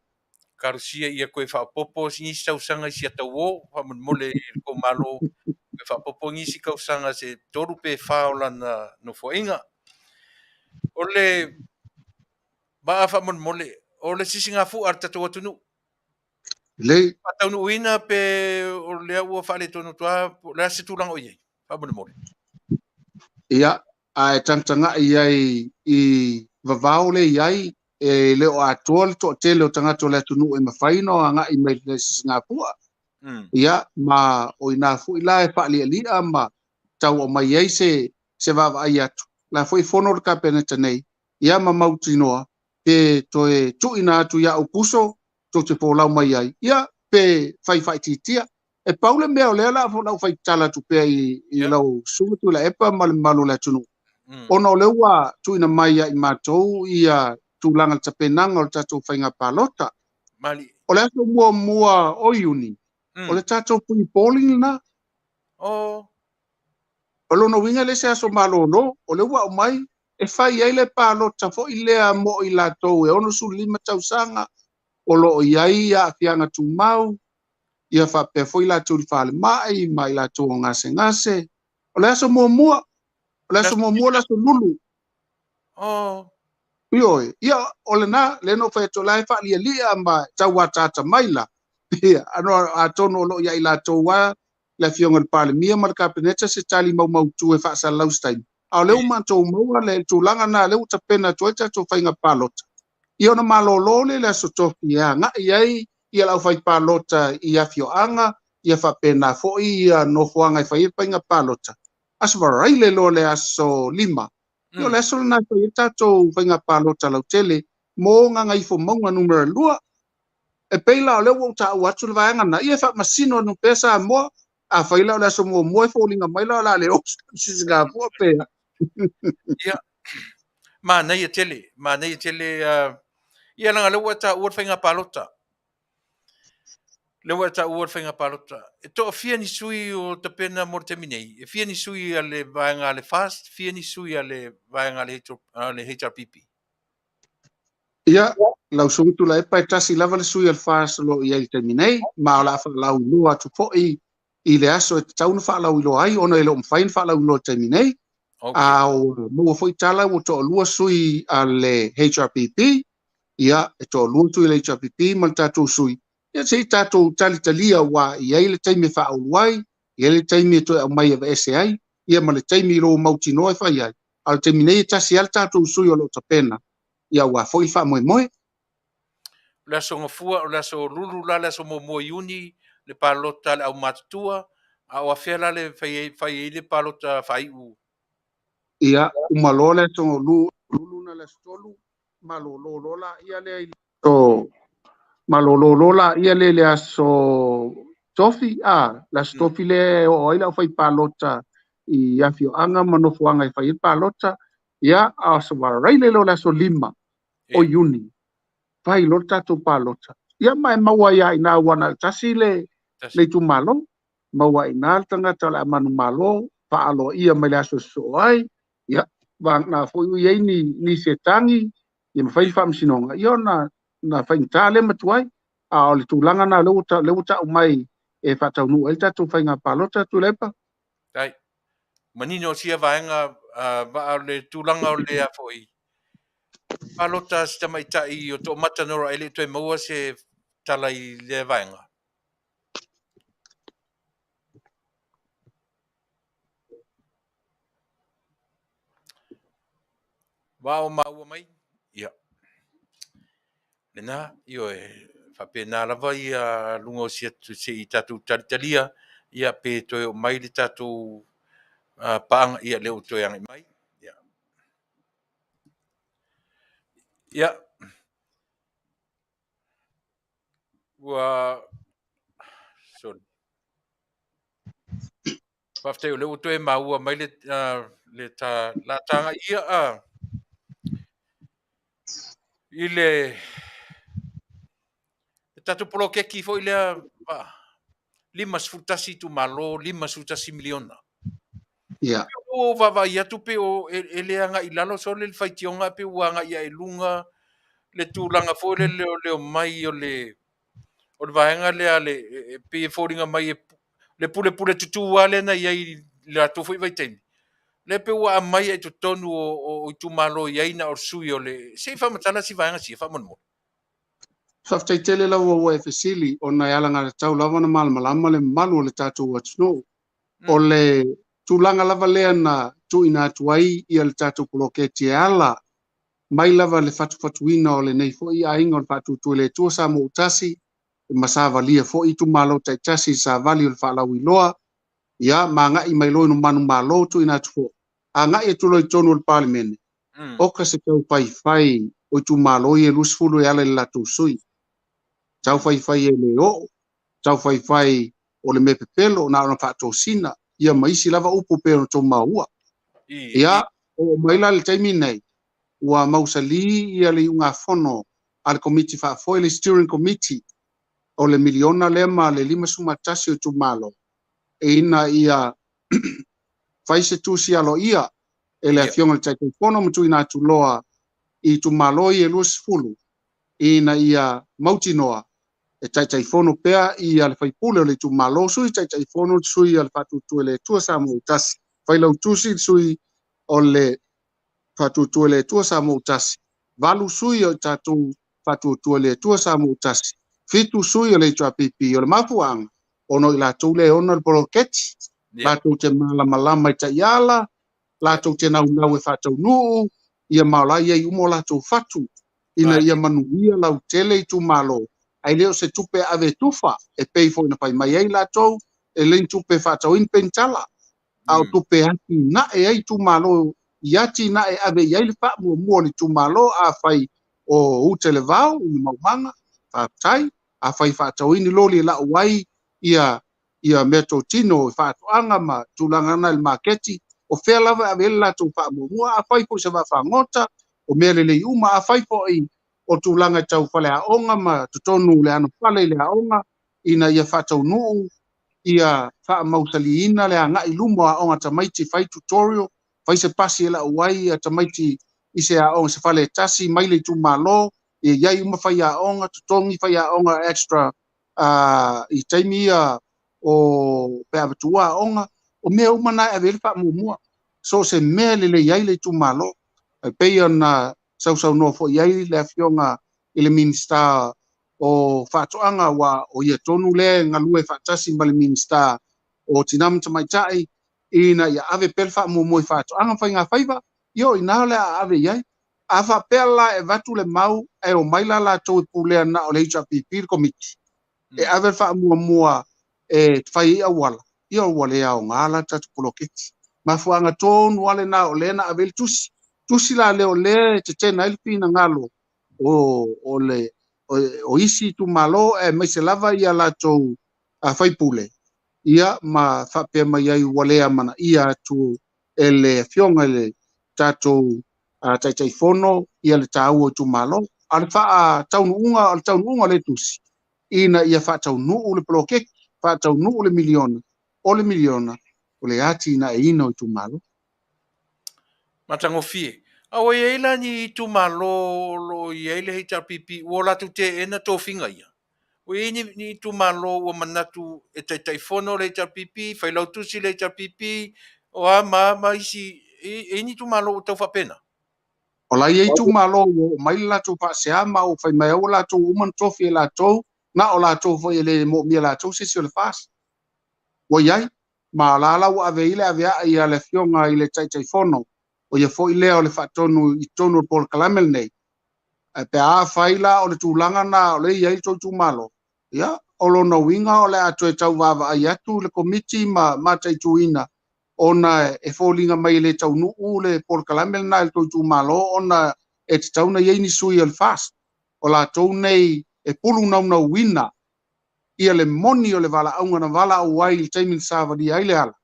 Karusia ia koe whaapopo si sausanga si atau o mole ko malo koe whaapopo ngisi kausanga se toru pe whaola na no foinga. O le maa mole o le sisinga fu ar tatu atunu. Le Taunuu ina pe o le ua whale tonu tua le ase tulang o iei. Mole. Ia a tangtanga iai i vavao le iai e le o atoa le to tele o tangata le tunu e mawhaino anga i mai le Singapura. Ia ma o ina fu ila e whaali alia ma tau o mai ei se vava ai atu. La fu i fono le kapeneta nei. Ia ma mautinoa pe to e tu ina atu ia o puso to te polau mai ai. Ia pe whai titia. E paule mea o lea la fo lau whai tala tu pe i lau sunga Tuilaepa ma le malu le tunu. Ono leua tu ina mai i mātou ia tūlanga tapenanga o le tatou whainga pālota. O le ato mua o iuni. O le tatou pui polling na. O lono winga le se aso malono. O le ua o mai. E whai ai le pālota fo i lea mo i lātou. E ono su lima tausanga. O lo o iai a Afianga tu mau. Ia whape fo i lātou i whale mai. Ma i lātou o ngase. O le aso mua. O le aso mua le aso lulu. Ioi, ia o le na, le no whaeto lai whaali lia ma tau atata maila. Ia, ano a tono lo ia i la toa, le fionga le pale mia ma le kapeneta se tali mau tu e whaasa laustain. A leu mantou maua le tūlanga na leu ta pena tu e tato whainga palota. Ia ona malolo le aso tofi ia, nga iai, ia lau whai palota i afio anga, ia whapena fo ia no fuanga i whainga palota. Aso varai le lo le aso lima. Yo le aso na i tato whainga palota lau tele, mo nga ngai fo maunga numero lua. E peila o leo ta watu le vaenga na, ia wha masino no pesa mo, a whaila o le aso mo e fōlinga maila o la le ops, sisinga fua pea. Ia, ma nei e tele, ia langa leo ta ua whainga palota. Leo ta ua whainga palota. E toa fia ni sui o te pena mo te minei. E fia ni sui a le vaenga le fast, fia ni sui a le vaenga le HRPP. Ia, lau sungu Tuilaepa e tasi lava le sui al Fasa lo ia i terminei ma la fa lau lo atu fo i le aso e taunu fa lau lo ai ona ele umfain fa lau lo terminei au mo foi tala o to lua sui al HRPP ia e to lua sui le HRPP mal tatu sui ia sei tatu talitalia wa ia ile taimi fa au wai ia ile taimi to mai e SAI ia ma le taimi lo mautino e fa ia al terminei tasi al tatu sui o lo tapena ia wa foi fa moe la so ngafua la so lulu la so mo yuni le palota au matua au afela le fai le palota fai u ia umalole to lulu na le stolu malolola ia le to malolola ia le aso tofi la stofi le o ila fai palota i afio anga manofuanga i fai palota ia aso varai le lo la so lima o yuni fai lota to palota ia mai maua ia ina wana tasi le tu malo maua ina tanga tala manu malo pa alo ia mai la so ai ia bang na foi ia ni setangi ia fai fam sinonga ia na fai tale matuai a le tulanga na leuta mai e fa Taunuu el tatu fai nga palota Tuilaepa tai manino sia vaenga va le tulanga o le afoi palota sta mai tai o to matanora ele to maua se tala i le vaenga va o maua mai ia lena io e fa pena lava ia lunga o sia tu se i tatu talitalia ia pe to mai le tatu pang ia le to yang mai ia ia wa so pafte le to e maua mai le ta la tanga ia ile tatu polo ke ki foi le lima sfutasi tu malo lima sfutasi miliona ia o va ia tu pe o ele anga ilalo so le faitionga pe wanga ia ilunga le tulanga foi le mai o le vaenga le ale pe foringa mai le pule tutu ale na ia le to foi vai teni le pe wa mai e tonu o tu malo ia ina o sui o le se fa matala si vaenga si fa mo faftai tele la wo e fesili ona yala nga tau lava na malama le malu le tatu wa snow o le tulanga lava le na tu ina tuai ia le tatu koloketi ala mai lava le fatuina o le nei fo ia inga o le fatu tu le tu sa mo utasi ma valia fo i tu malo tai tasi sa vali o le faalawi loa ia manga i mai loino manu malo tu ina tu fo anga e tu lo tonu le parliament o ka se kau fai o tu malo i lusfulu ia le latu sui tau fai e le o tau fai o le mepepelo na ona fatu sina ia maisi lava upu pe o to maua ia o maila le taimi nei ua mausali ia le unga fono al committee fa foi le steering committee o le miliona lema le lima sumatasi o tu malo e ina ia fai se tu si alo ia e le afionga le taito fono mtu ina tu loa i tu malo i e luas fulu ina ia mautinoa e taitai fono pea i al fai pule o le tu malo sui taitai fono sui al fatu tu le tua sa mo tasi Failautusi sui o le fatu tu le tua sa mo tasi valu sui o tatu fatu tu le tua sa mo tasi fitu sui o le tua pipi o le mafuang ono i la tu le ono le poloketi la tu te malama i taiala la tu te nau e fatau nuu ia maola ia i umo la tu fatu ina ia manuia lau tele i tu malo ai leo se tupe ave tufa e pei fo ina pai mai ai la tu e len tupe fatau in pentala au tupe hati na e ai tu malo iati na e ave iai le fa mua li tu malo a fai o utele vau i maumanga Faafetai a fai fatau ini loli la uai ia meto tino fatuanga ma tulanga na il marketi o fea lava ave la tu fa mua a fai po se va fangota o mele le uma a fai po i o tulanga tau fale a onga ma tutonu le anu fale le a onga ina ia fatau nuu ia fa mausaliina le anga ilumo a onga tamaiti fai tutorial fai se pasi la uai a tamaiti i se a onga se fale tasi mai le tu malo yai uma whaiaonga, tutongi whaiaonga extra I taimia o pe abatua onga, o mea uma na e vele wha mua. So se mea le yai le tu malo, e peia na sau no fo yai le afionga ile minista o whatoanga wa o ia tonu le ngalue whatasi ma le minista o tinam tamaitai, ina ia ave pel wha mua whatoanga whainga whaiva, yo ina le ave yai, a wha pela e vatu le mau e o maila la tau e pulea na o le HRPP komiti. E ave wha mua e whai ia wala. Ia wale au ngala tatu poloketi. Ma fuanga tonu wale na o lena avel tusi. Tusi la leo le te tena ilpi na ngalo o isi tu malo e mai se lava ia la tau a whai pule. Ia ma whape mai ai wale amana ia tu ele fionga ele tatou taitai fono ia le tau o tu malo. Ale wha taununga le tusi. Ina ia Taunuu le plokeki, Taunuu le miliona, o le ati na e ino I tu malo. Matango fie. Awa ia ni tu malo lo ia le HRPP, wola tu te ena tō whinga ia. O ni tu malo o manatu e tai fono le HRPP, Failautusi le HRPP, o a ma isi, ni tu malo o tau whapena. O la ia tu malo o mai la tu whaseama o whai mai o la tu uman tofi e la tau, na o la tau fo ele mo mia la tau sisi o le fas. O iai, ma la la ua ave ile ave a ia le fionga I le tai fono, o ia fo ile o le whatonu I tonu Paul Kalamel nei. Pe a whaila o le tūlanga na o le iai tu malo. Ia, o lo na winga o le atu e tau wawa ai atu le komiti ma tai tuina. Ona e fōlinga mai le Taunuu le Paul Kalamel na le tu malo, ona e te tauna iei ni sui al fast. O la tau nei e pulu na wina. Ia le moni o le Vaaaoao na Vaaaoao ai le taimin savadi ai le ala.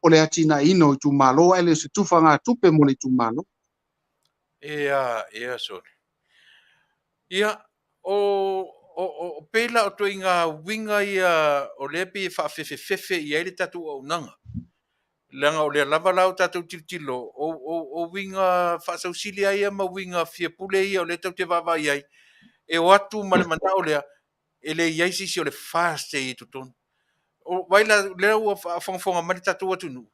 O le atina ino I tu malo, ele se tufa ngā tupe mo le tu malo. Ia, sorry. Ia, o pela o to inga winga ia o lepi whaafefefe ia le tatu au nanga. Langa o le lava lau tatu tilo, o winga whaasausili ia ma winga fia pule ia o le tau te wawa iai. E o atu ma le mana o lea, e le iai sisi o le fast e tutonu. O waila lea ua whangfonga mani tatu atu nu.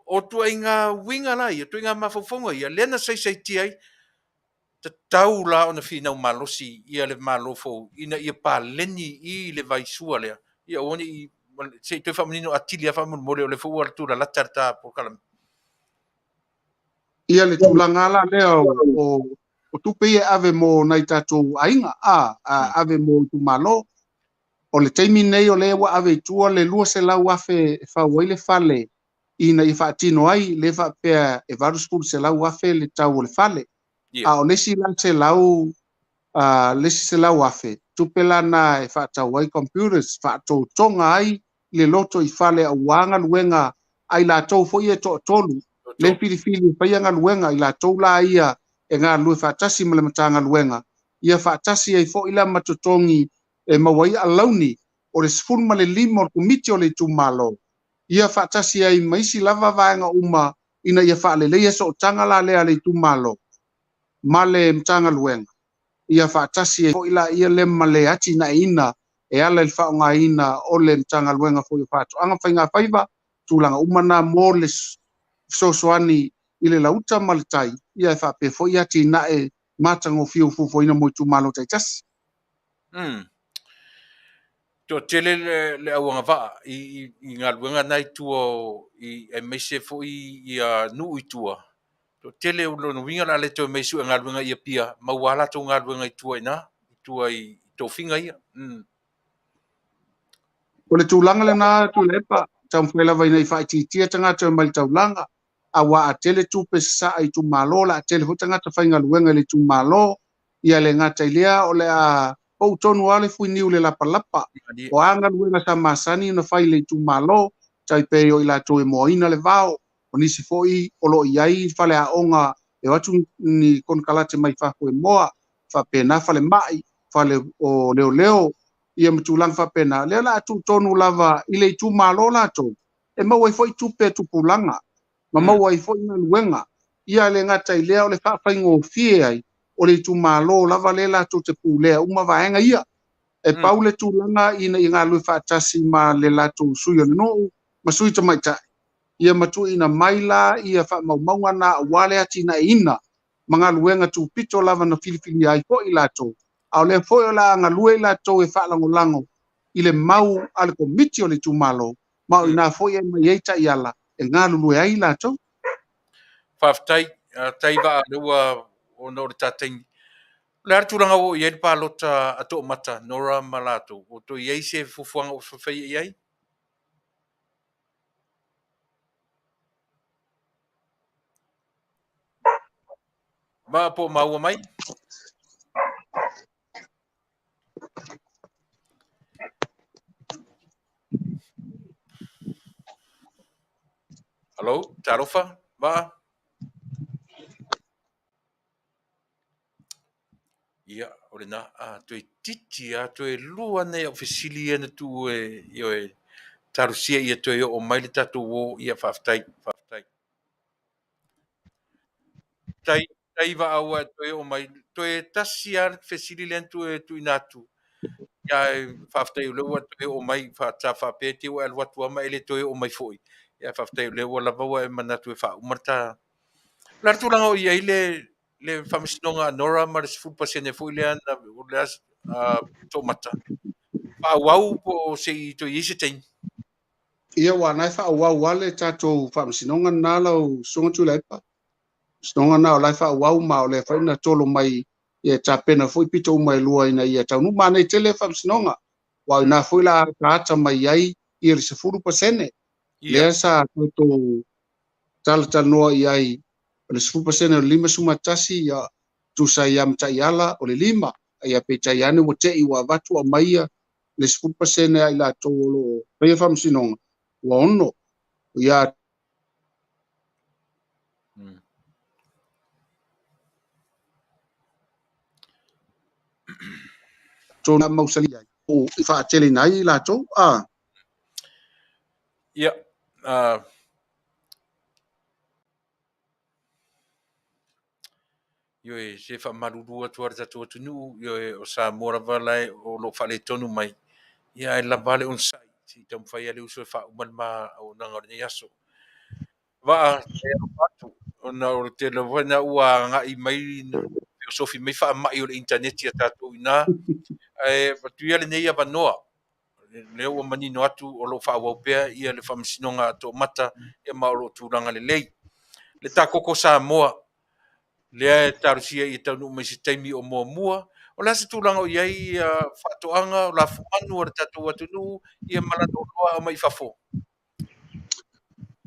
O tua inga winga la ia, tua inga mawhaufonga ia, lena sai tiai, ta tau la o na whina o malosi ia le malofo, ina ia pāleni I le vaisua lea. Ia oni I, se toi whamanino atili a whamun mole o le fua tura latarta po kalam. Ia le tūlanga la lea o tupe ia ave mo nai tatou ainga, ave mo tu malo, o le teimi nei o le wa ave tua le lua se lau afe whauai le fale, ina I whaatino ai le whapea e varuspuru se lau afe le tau o le fale. A o lesi lan se lau, lesi se lau afe, tupela na e whaatau ai computers, whaatou tonga ai le loto I fale a wanga luenga ai la tau fo ia to tolu, le pilifili whaianga luenga I la tau la ia e ngā lue whaatasi ma le matanga luenga. Ia whaatasi ai fo ila matotongi e mawai a launi o le sifun ma le lima o le kumiti o le tu malo. Ia whaatasi ai maisi lava vaenga uma ina ia whaalelea so tanga la lea le tu malo. Male mtanga luenga. Ia whaatasi e ila ia le male ati na ina e ala il whaonga ina o le mtanga luenga fo i whaato. Anga whainga whaiva, tūlanga umana mō le sosoani I le lauta malitai. Ia e whape fo i ati na e matango fiu fufo ina mo i tu malo tai tasi. To tele le awanga vaa I ngā luenga nai tua I meise fo I nu I tua. To tele ulo no winga la le to me su nga luenga ia pia ma wala to nga luenga I tua I to finga ia. O le tūlanga le nā Tuilaepa, tau mwhela vai nei whai titia tanga tau mai taulanga, a wa a tele tupe sa ai tu malo, la a tele ho tanga ta whainga luenga le tu malo, ia le ngata ilea o le a pou tonu ale fui niu le lapa, o anga luenga sa masani na whai le tu malo, tai peo I la to e moina le vao, o nisi foi o lo iai whale a onga e watu ni kon kalate mai whako e moa, whapena whale mai, whale o leo, ia mtulang whapena, lea la atu tonu lava I le tu malo la to, e maua I foi tupe tupulanga, ma maua I foi na luenga, ia le ngata I lea o le whawhaingo fie ai, o le tumalo lava le latou te pulea uma vaenga ia e pau le tulaga ina i galui faatasi ma le latou sui o le noo ma sui tamaitaʻi ia matuuina mai la ia faamaumauga na auā le atinaʻiina ma galuega tupito lava na filifili ai foʻi latou a o lea foʻi o le agalue i latou e faalagolago i le mau a le komiti o le tumalo ma o inā foʻi e mai ai taʻiala e galulue ai latou Faafetai taiva leua ona o le tatai le artulaga o iai le palota a toʻamata nora ma latou o to iai se fufuaga o fafaia iai ma po maua mai Hello, talofa va ia o le na a toe titi a toe lua nei o fesili ana tu e io e tarusia ia toe o mai le tatou o ia faafetai tai va aua toe o mai toe tasi a fesili le tu e tu inatu ia faafetai o leua toe o mai faatafaapea te ua alu atu ama ele toe o mai foʻi ia faafetai o leua lava ua e manatu e faauma le ta la tulaga o iai le faamasinoga anora ma le 10% foʻi lea na o le toʻamata faauau po seʻi toe iai se taimi ia ua nai faauau a le tatou faamasinoga na lau soga tuilaepa sinoga na o lai faauau ma o le faina tolo mai ia tapena foʻi pito uma e lua ina ia taunuu manei tele faamasinoga ua inā foʻi la taata mai ai ia le 10% lea sa tatou talanoa i ai o le 10% o le 5 sumatasi ia tusai ia mataʻiala o le 5 ia peitai ane ua teʻi ua avatu a mai ia le 10% ai latou o loo faia faamasinoga ua ono ia tona mausali ai o i faatele nai latou ia io e se faamalulu atu a le tatou atunuu io e o Samoa lava lae o loo faaletonu mai ia e lava le ona saʻi si taumafaia le uso e faauma le maaunaga o lenei aso vaa e atu ona o le telefoina ua agaʻi mai feosofi mai faamaʻi o le intaneti a tatou inā e matuia lenei avanoa lea ua manino atu o loo faauau pea ia le faamasinoga toʻamata ia ma o loo tulaga lelei le takoko Samoa lea e tarusia ia taunuu mai se taimi o muamua o le ase tulaga o iai ia faatoʻaga o lafumanu o le tatou atunuu ia malanoʻoloa a mai fafo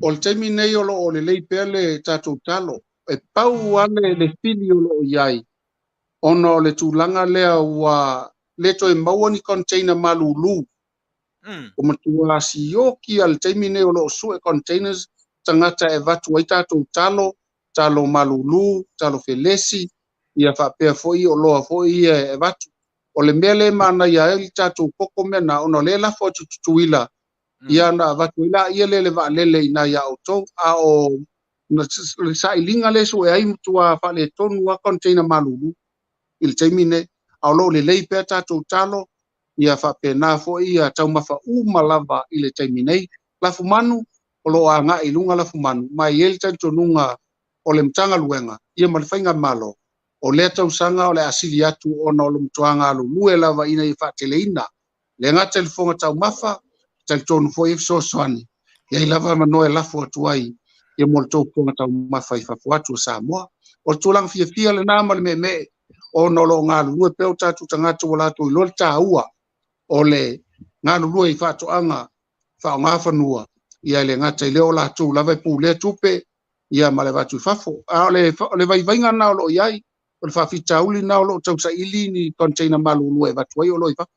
o le taimi nei o loo lelei pea le tatou talo e pau ane le fili o loo iai ona o le tulaga lea ua le toe maua ni container malūlū o matua sioki a le taimi nei o loo sue containers tagata e vatu ai tatou talo malūlū talo felesi ia faapea foʻi o loa foʻi ia e vatu o le mea lē manaia ai le tatou koko mea na ona lē lafo atu tutuila ia na avatu ai laʻia le vaalele ina ia outou a o le saʻiliga le so e ai matua faaletonu a container malūlū i le taimi nei a o loo lelei pea tatou talo ia faapena foʻi ia taumafa uma lava i le taimi nei lafumanu o loo agaʻi luga lafumanu mai ai le talitonuga o le mataga luega ia ma le faiga malo o lea tausaga o le asili atu ona o le matoaga alulue lava ina i faateleina le gata i le foga taumafa talitonu foʻi e fesoasoani iai lava manoa e lafo atu ai ia mo le tou foga taumafa i fafo atu o Samoa o le tulaga fiafia lenā ma le meʻemeʻe ona o loo galulue pea o tatou tagata ua latou iloa le tāua o le galulue i faatoʻaga faaogā fanua ia le gata i lea o latou lava e pulea tupe ia ma le vatu i fafo a o le vaivaiga na o loo iai o le faafitauli na o loo tausaʻili ni container malūlua e vatu ai o loo i fafo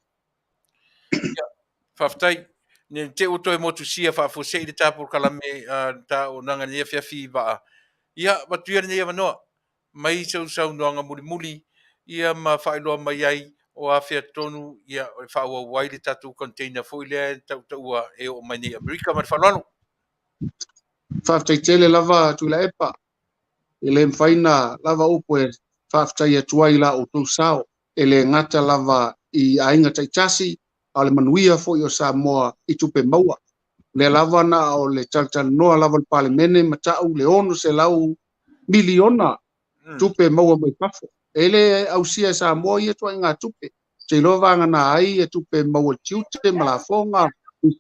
faafetai ne te o toe motusia faafoseʻi le tapolokalame taʻonaga nei afiafi vaa ia matuia lenei avanoa mai sausaunoaga mulimuli ia ma faailoa mai ai o afia tonu ia o faauau ai le tatou container foʻi lea taʻutaʻua e oo mai nei Amerika ma le faloalo faafetaitele lava tuilaepa i le mfaina lava upu e faafetai atu ai la outou sao e le gata lava i aiga taitasi a le manuia foʻi o Samoa i tupe maua le lava na o le talanoa lava le palemene mataʻu le ono se lau miliona tupe maua mai pafo e le ausia Samoa ia tuaiga tupe te iloa vagana ai e tupe maua tiute ma lafoga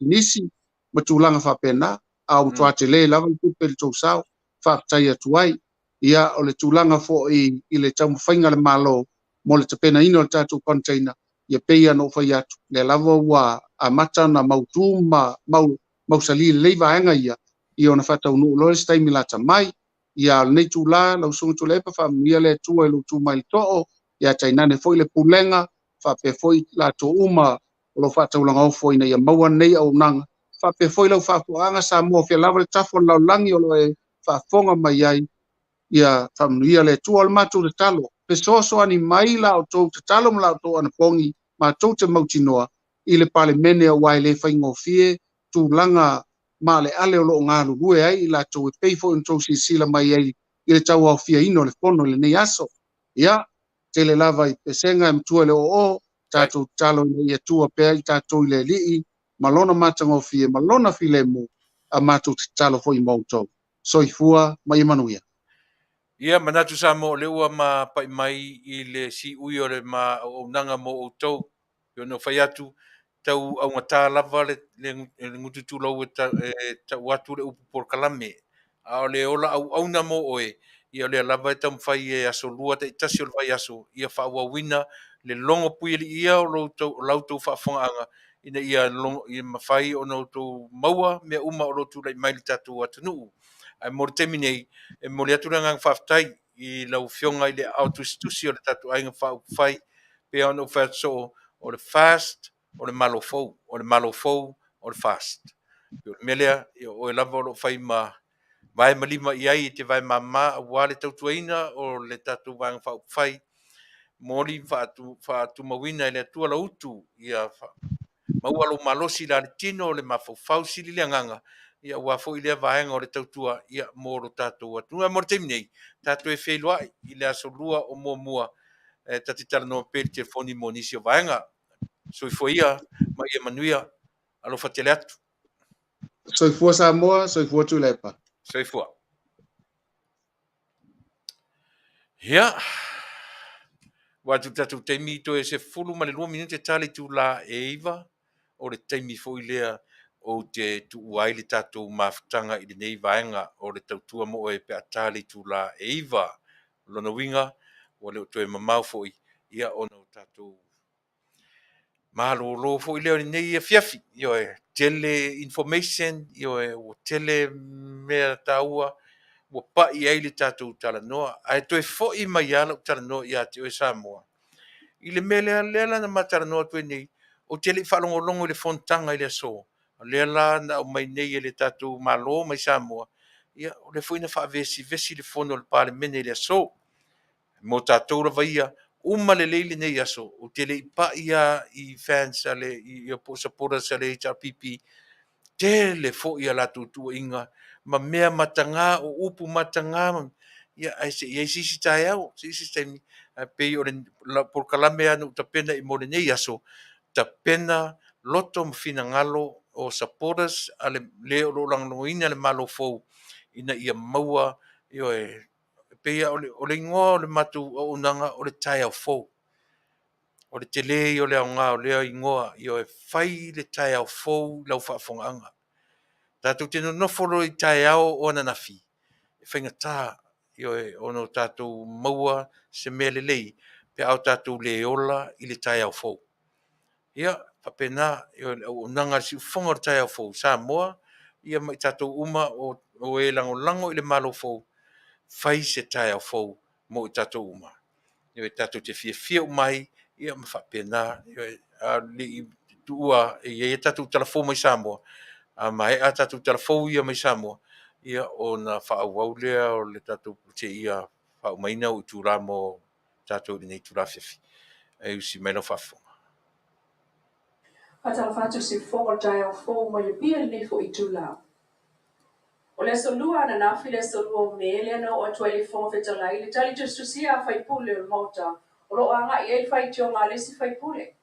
nisi ma tulaga faapena au toa te le lava le tupe le tousao faafetai atu ai ia o le tulaga foʻi i le taumafaiga le malo mo le tapenaina o le tatou container ia peia no fai atu le lava ua amata na mautū ma mausali lelei vaega ia ona faataunuu loa le staimi latamai ia lenei tulā lausuga Tuilaepa faamanuia le atua i lou tumai le to'o ia tainane foʻi le pulega faapea foʻi latou uma o lou faataulaga ofo ina ia maua nei aunaga faapea foʻi lau faafoʻaga Samoa fia lava le tafo le laolagi o lo e faafofoga mai ai ia faamanuia le atua o le matou tatalo pe soasoani mai la outou tatalo ma la outou ana pogi matou te mautinoa i le palemene auā e lē faigofie tulaga ma le ale o loo galulue ai i latou e pei foʻi ona tou silasila mai ai i le tauaofiaina o le fono i lenei aso ia tele lava i pesega e matua i le o'ō tatou tatalo ina ia tua pea i tatou i le alii ma lona matagofie ma lona filemu a matou tatalo foʻi ma outou soifua ma ia manuia. Ia manatu sa mo le ua ma pai mai i le si ui o le ma o nanga mo outou yo no fai atu tau au ngata lava le ngututu lau ta watu le upu por kalame a o le ola au na mo oe ia le lava e tam fai e aso lua te tasi o le fai aso ia fa wina le longo pui li ia o lau tau fa fonga ina ia longo ia mafai o no tau maua me uma o lotu le mai tatu atu nuu ai mo temi nei e mo le atu nga faafetai i lau fionga i le autostusi o le tatu ainga fai pe ono fa so o le fast o le malofou o le fast yo melea o le lava o fai ma vai malima i ai te vai mama wa le tautuaina o le tatu wang fai moli fa tu mawina le tua la utu ia maua lo malosi la le tino le mafofau sili le nganga ia ua fo ile vaenga o le tautua ia moro tatou atua mo te nei tatou e feilua i le asolua o mua e tati Talanoa pe le telefoni monisi o vaenga so fo ia ma ia manuia alo fa tele atu soifua Samoa soifua Tuilaepa so fo ia wa tu tatou temi to e se fulu ma le 2 minute tali tu la eiva o le temi fo ilea o te tuuai le tatou mafutanga i le nei vaenga o le tautua mo e pe atali tu la eiva lona winga o le to e mamau foi ia ono tatou malo foi le nei Afiafi yo e tele information yo e o tele me taua o pa i ai le tatou Talanoa ai to e foi mai ala Talanoa ia te o Samoa i le mele lela na Talanoa to nei o tele falongolongo i le fontanga i le so lela na o mai nei le tatou malo mai Samoa ia o le foi na fa vesi le fono le pale mene le so mo tatou la vaia uma le leile nei aso o tele pa ia i fans ale i po supporters ale HRPP tele fo ia la tu inga ma mea matanga o upu matanga ia ai se ia sisi tai au sisi tai pe o le por kalame anu tapena i mo nei aso tapena loto mfina ngalo o supporters ale le o lang loina le malo fo ina ia maua io e pe o le ngo le matu o nanga o le tai au fo o le tele o le nga o le ingoa io e fai le tai au fo lau fa fonga tatu tino no folo i tai au o na nafi e fainga ta io e ono tatu maua se mele lei pe au tatu le ola i le tai au fo ia papena io o nanga si fonga o tai au fo Samoa ia mai tatu uma o e lango i le malo fo fai se tai au fo mo i tatu uma io e tatu te fia mai ia ma papena io a li tua e tatu telefon mai Samoa a mai a tatu telefon ia mai Samoa ia ona faauau lea o le tatu te ia faumaina o turamo tatu nei turafiafi e usi mai no fafonga Failautusi for dial for mai pia nei fo i tula. O le solua na nafi le solua mele na o tuai le Faafetai le tali tususia faipule o mota. O lo anga i e faitio ngā lesi faipule.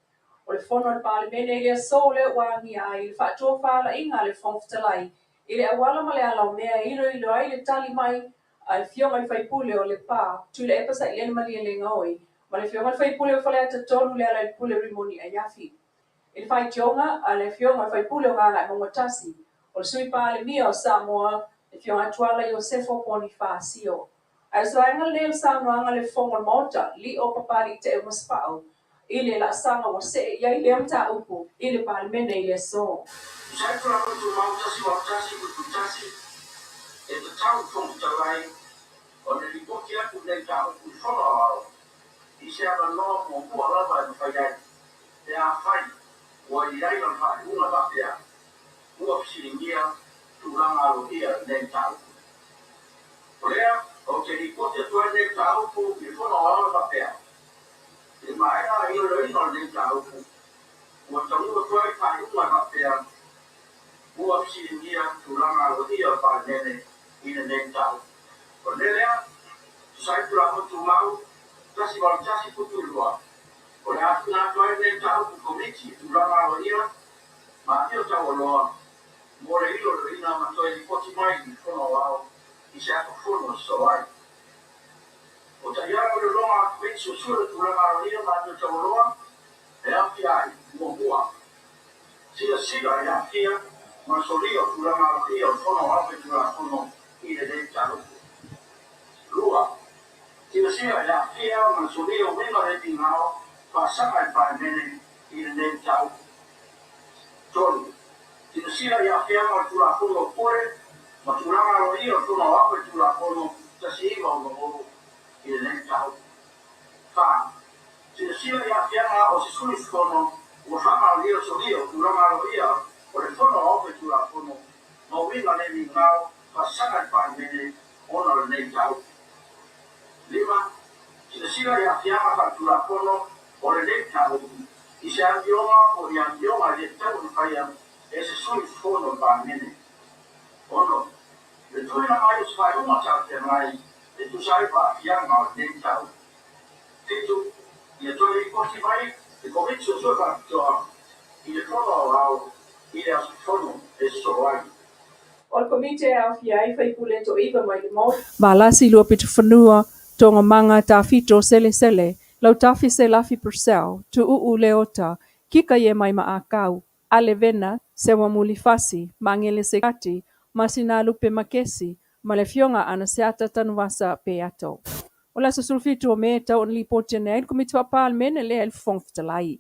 O le fono le palemene le sole wangi ai le whaatua whala inga le Faafetai. I le awala ma le ala o mea ilo ai le tali mai al fionga le faipule o le pā. Tuilaepa sa i le mali le ngaoi. Ma le fionga le faipule o whale ata tonu le ala le pule rimoni Afiafi. Il fai tionga ale fionga fai pule o nganga mo tasi. O le sui pale mia o Samoa e fionga tuala Josefo Bonifasio. Ai so anga le Samoa le fonga mota li o papali te o spao. Ile la sanga o se ia ile mta upu ile pale mene ile so. Sai tura ko tu mau tasi wa tasi ku tasi e te tau fonga talai o le ripoti aku le tau ku fono i se ava no mo ku ala ba fai ai. Te a fai o iai na fai una bapea ua pisiringia tulanga alohia nei tau. Olea, o te ripoti atua nei tau ku i whono ala bapea. E maera i o reino nei tau ku. Ua tanua tua i fai una bapea ua pisiringia tulanga alohia pa nene i nei tau. O nelea, sai tura hotu mau, tasi wal tasi kutu lua. O le atu nā tua nei tau ku komiti tulanga alohia ma io tau loa. More ilo le ina matoi i poti mai i whono wao i se ako whono so ai. O ta iara le loa a kwetsi o sura tulanga alohia ma io tau loa e Afiafi mua mua. Sia i Afia ma solio tulanga alohia o whono wao pe tulanga whono i le nei tau. Lua, sia i Afia ma solio wena le tingao Fasa i paimene i le nei tau. Tolu. Sia i Afia ma tula whono pore, ma tulanga alohia o whono wao pe tulanga whono tasi iwa o ngoro i le nei tau. Fa. Sia i Afia ma o se suri whono ua whaka lio solio tulanga alohia o le whono wao pe tulanga whono ma winga le ni ngao Fasa i paimene ona le nei tau. Lima. Sia i Afia ma tulanga whono o le nei tau. I se ambionga o i ambionga le tau ni whaia e se sui whono pa mene. Ono, le tuina mai o svai uma tau te mai, le tu sai pa Afianga o nei tau. Titu, i e toi i koti mai, e komiti o sua toa, i le Vaaaoao, i le asu whono e soai. O le komite e Afiai fai pule to iwa mai le mo. Malasi lua pitu whanua tonga manga ta fito sele. Lau tafi se lafi persel, tu'u'u leota, kika ye mai maakau, ale vena, sewa mulifasi, mangele sekati, masina lupe makesi, malefionga ana seata tanwasa peato. Ola sa sulfitu o meta on li potene el komite papal mene le el Faafetai.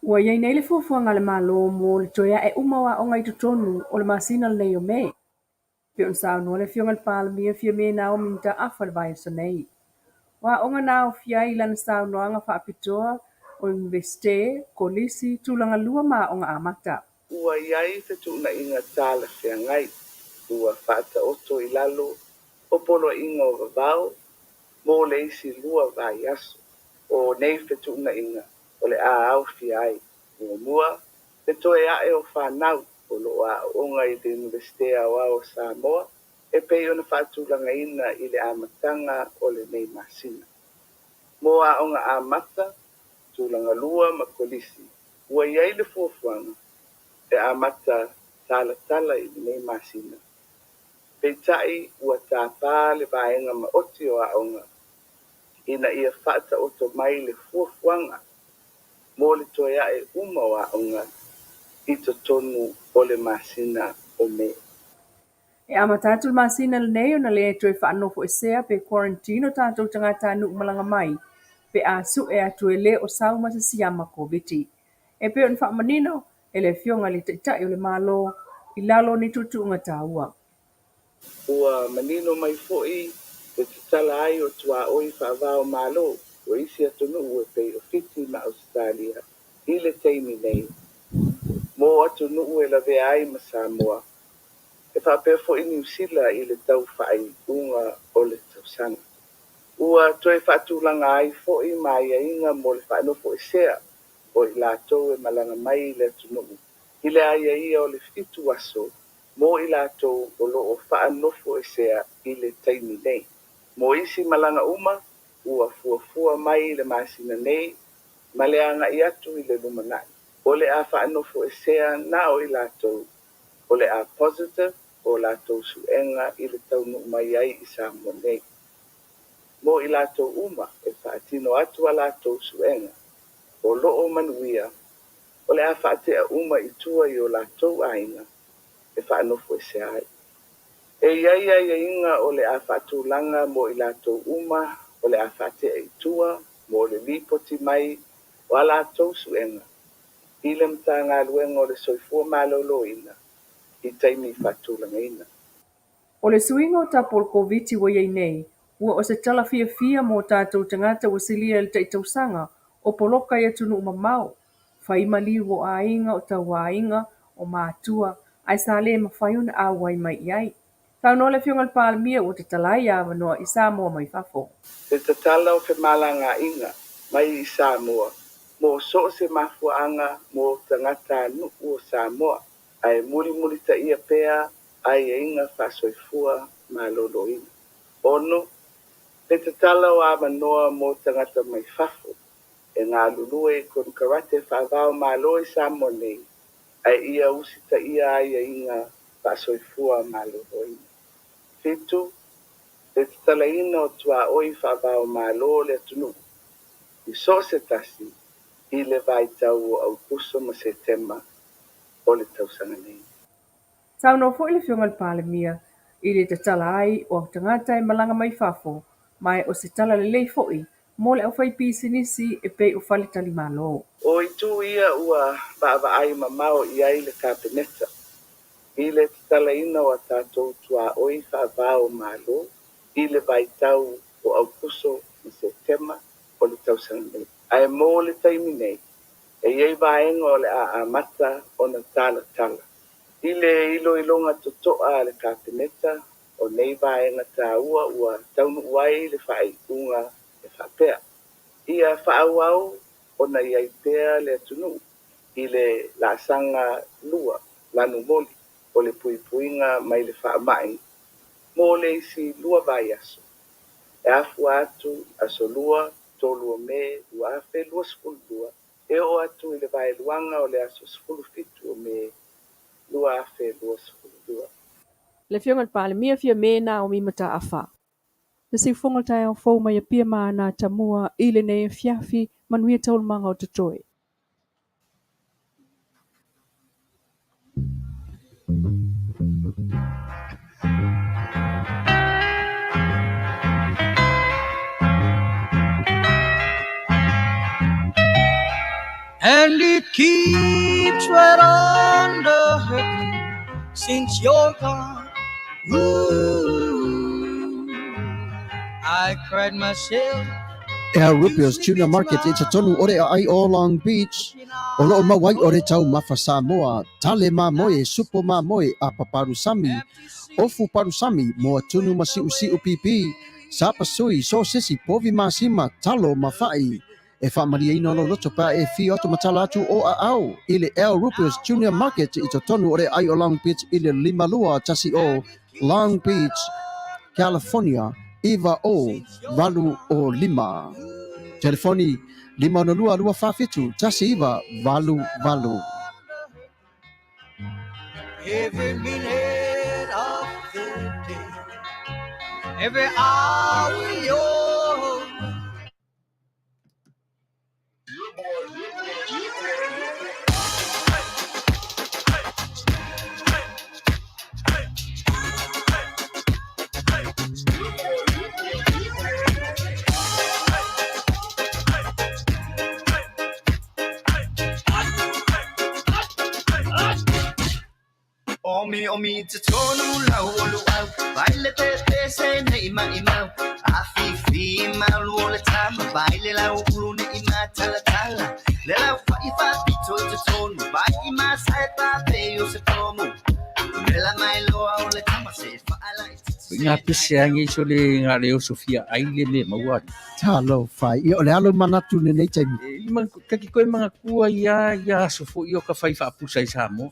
Ua iai nei le fuafuanga le malo mo le toia e umawa o ngai tutonu o le masina le nei o me. Pe on saunua le fionga le palamia fia me na o minta afa le vai sa nei. Wa onga na o fia i lana saunoanga whaapitoa o investe, kolisi, tūlanga lua ma onga amata. Ua iai te tūna inga tāla whia ngai, ua whaata oto i lalo, o polo inga o Vaavaao, mō le isi lua vai aso, o nei te tūna inga, o le aau whia ai, mua, te toe ae o whanau, o loa onga i le investe a o Samoa, e pei ona whaatūlanga ina i le amatanga o le nei masina. Moa onga amata, tūlanga lua ma kolisi, ua iai le fuafuanga, e amata tala i le nei masina. Peitai ua tāpā le vaenga ma oti o aonga, ina ia whaata oto mai le fuafuanga, mo le toia e uma o aonga, i to tonu o le masina o me. E amatatu le masina le nei ona le toe whaanofo e sea pe quarantino tātou tangata nuk malanga mai, pe asu e atu e le o sau masa siyama COVID. E pe on whaamanino, e le fionga le taitai o le malo, i lalo ni Taitu'uga tāua. Ua manino mai fo'i, te tala ai o tua oi whaavao malo, o isi atonu ue pei o fiti ma Australia, i le teimi nei. Mo atonu ue la vea ai ma Samoa. E whapea fo'i New Zealand i le tau whai unga o le tausanga. Ua toe whaatulanga ai fo'i mai a inga mo le whaanofo e sea, o i lātou e malanga mai i le atonu. I le aia ia o le fitu aso, mo i lātou o loo whaanofo e sea i le taimi nei. Mo isi malanga uma, ua fuafua mai le masina nei, ma le anga i atu i le lumanai. O le a whaanofo e sea na o i lātou, o le a positive, o lātou suenga i le taunuu mai ai i Samoa nei. Mo i lātou uma e whaatino atu a lātou suenga, o loo manuia, o le a whaatea uma i tua i o lātou ainga, e whaanofo e sea ai. E iaia ia inga o le a whaatulanga mo i lātou uma, o le a whaatea i tua, mo le lipoti mai, o a lātou suenga. I le mta ngā luenga o le soifua mālolo ina, i taimi whaatulanga ina. O le suinga o tapol COVID wa iei nei, ua o se tala fia mo tātou tangata wa silia le taitausanga o poloka ia tunu mamau. Whaimali wo a inga o tau a inga o mātua, ai sa le mawhaiuna a wai mai iai. Taunua le fionga le pālamia o te talai a wanoa i Samoa mai fafo. Se te tala o te malanga inga, mai i Samoa, mo so se mafuanga mo tangata nu o Samoa, ai muli ta ia pea, ai e inga whasoifua malolo ina. Ono, se te tala o a manoa mo tangata mai fafo, e ngā lulue kon karate whaavao malo i Samoa nei, ai ia usita ia ai e inga whasoifua malolo ina. Fitu, se te tala ina o tua oi whaavao malo le tunu. I so se tasi, i le vai tau o au kuso ma se tema o le tausanga nei. Taunua fo i le fionga le pālamia, i le te tala ai o tangata e malanga mai fafo, mai o se tala le lei foi, mo le au fai pisinisi e pei o fale tali malo. O i tu ia ua baava ai mamao i ai le kapeneta. I le te tala ina o a tātou tua oi whaavao malo, i le vai tau o au kuso ma se tema o le tausanga nei. Ai mo le taimi nei, e iei vaenga o le a mata o na tala. I le ilonga totoa le kapeneta, o nei vaenga tā ua Taunuu ai le whai unga e whapea. Ia Vaaaoao o na iai pea le atunu, i le lasanga lua, lanu moli, o le puipuinga mai le whaamai, mo le isi lua vai aso. E afu atu aso lua, tolu o me, ua afe lua skulu lua, e o atu i le vai luanga o le aso skulu fitu o me, lua afe lua skulu lua. Le fionga le pālamia fia mena o mimata afa. Le sifonga tai au fau mai a pia maana tamua i le nei Afiafi Manuia taulmanga o Tatoi. And it keeps right on the hurting since you're gone. Ooh, I cried myself. Rupios Junior Market i Taunuu ore ai o Long Beach. O loo mawai ore tau mafa Samoa. Tale mamoe, supo mamoe a paparusami. Ofu parusami mo atunu masi usi upipi. Sapa sui so sisi povi masima talo mafai. E whaamaria ino lo loto pa e fi oto matala atu o a au. Ile Rupios Junior Market i Taunuu ore ai o Long Beach ile limalua tasi o Long Beach, California. Iva o valu o lima. Telefoni 502 tasi iva valu. Every minute of the day, every hour yours. Omi te tonu lau olu au Baile te se ne ima Afiafi malu o le tama Baile lau ulu ne ima tala Le lau whai whapito te tonu Bai ima sae pape o se tomu Le la mai loa o le tama se whaalai. Ngā pese angi so le ngā leo Sofia aile me maua. Talo fai. I o le alo manatu ne nei taimi. Kaki koe mga kua ia sofo i o ka whai whaapusa i Samoa.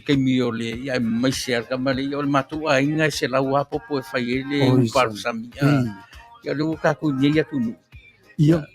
Kei mi o le ia mai se arka male i o le matua inga se lau apopo e whai e le uparu sami. Ia le uka ku nyeia tunu. Ia.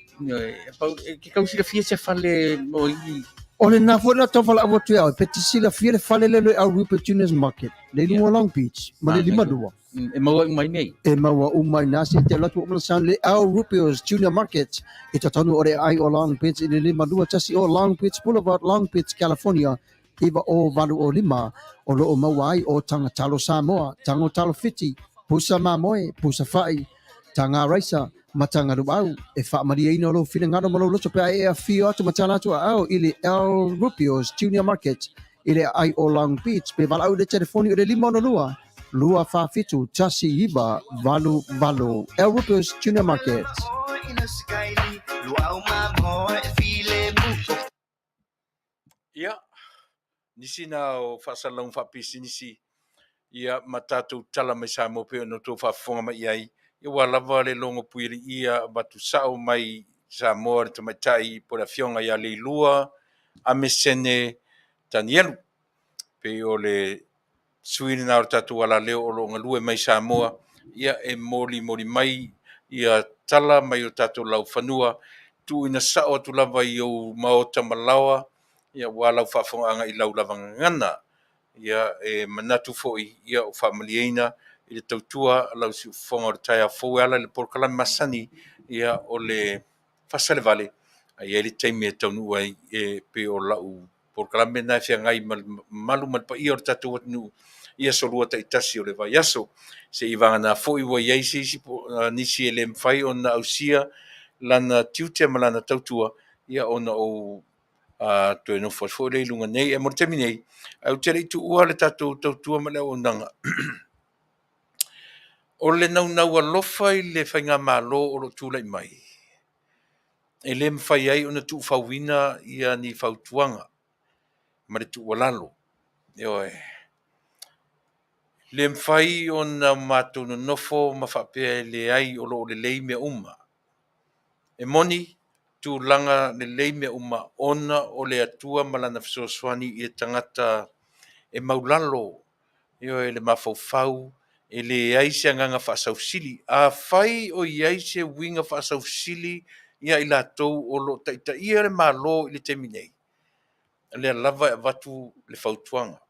Ke kausira fia se whale mo i. O le nā fwena tau whala awa tui au, peti sila fia le whale lelo au Rupert Juniors Market, le lunga Long Beach, ma le lima dua. E maua umai nei. E maua umai nasi, te latu o malasan le au Rupert Junior Market, e tatanu o le ai o Long Beach, i le lima dua tasi o Long Beach Boulevard, Long Beach, California, iwa o valu o lima, o lo o maua ai o tanga talo Samoa, tango talo fiti, pusa mamoe, pusa fai, tanga raisa, matanga ruau e fa maria ino lo fina ngado malo lo sope ai a fio atu matana atu au ili El Rupios Junior Market ili ai o Long Beach pe vala au de telefoni o le lima lua lua fa fitu tasi iba valu El Rupios Junior Market. Ia nisi na o fasalang fapisi nisi ia matatu tala mai sa mo pe no to fa fonga mai ai ia wala vale longo puiri ia batu sao mai sa mo te matai po la fionga ia le lua a mesene tanielu pe o le suini na tatu wala leo o lo ngalue mai sa mo ia e moli mai ia tala mai o tatu lau fanua tu ina sao tu lava i o maota malawa ia wala fa fonga anga i lau lava ngana ia e manatu foi ia o familiana i le tautua lau si fonga o taia fo ala le porkalami masani ia o le Fasa le Vale ia le taimi e Taunuu ai e pe o lau porkalami na fia ngai malu malpa ia o tatu watnu ia solua taitasi o le vai aso se i vanga na foi wa ia si nisi ele mfai o na ausia lana tiutea malana tautua ia ona o to no fo le lunga nei e mo terminei au tele tu ua le tatu tautua ma le o nanga o le nau alofa i le whainga malo o lo tūlai mai e le mwhai ai ona tu whauina ia ni whautuanga ma le tu walalo le mwhai o na mātono nofo ma whapea le ai o lo le lei mea uma e moni tu langa le lei mea uma ona o le atua malana fisoswani i tangata e maulalo e le mafaufau e le aise anganga whaasausili a whai o i aise winga whaasausili ia i lātou o lo taita ia le malo i le teminei le lava e watu le whautuanga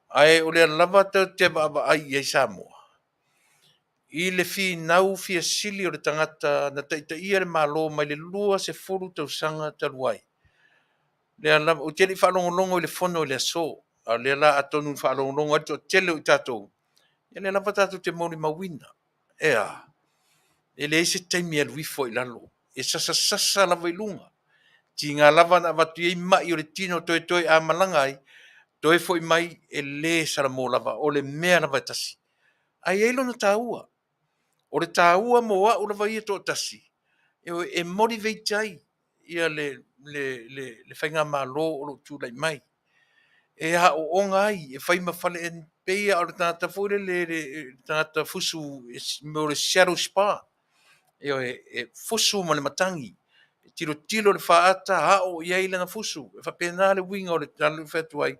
ai o le lava tau te baba ai i Samoa i le fi nau fi sili o le tangata na taita ia le malo mai le lua se furu tau sanga taluai le lava o te li whalongolongo i le fono i le so a le la atonu whalongolongo atu tele o tatou ia le lava tatou te mauni mawina ea e le ese taimi e luifo i lalo e sasa lava i lunga ti ngā lava na watu i mai o le tino toi a malanga ai toi foi mai e le Salumalo lava o le mea lava tasi ai eilo na tāua o le tāua mo a o lava ia tō tasi e motivate ai ia le whainga malo o lo tūlai mai e ha o onga ai e whai mawhale e peia o le tangata fure le tangata fusu mo le shadow spa e fusu mo le matangi tilo le whaata ha o iai lana fusu e whapena le winga o le talu whetu ai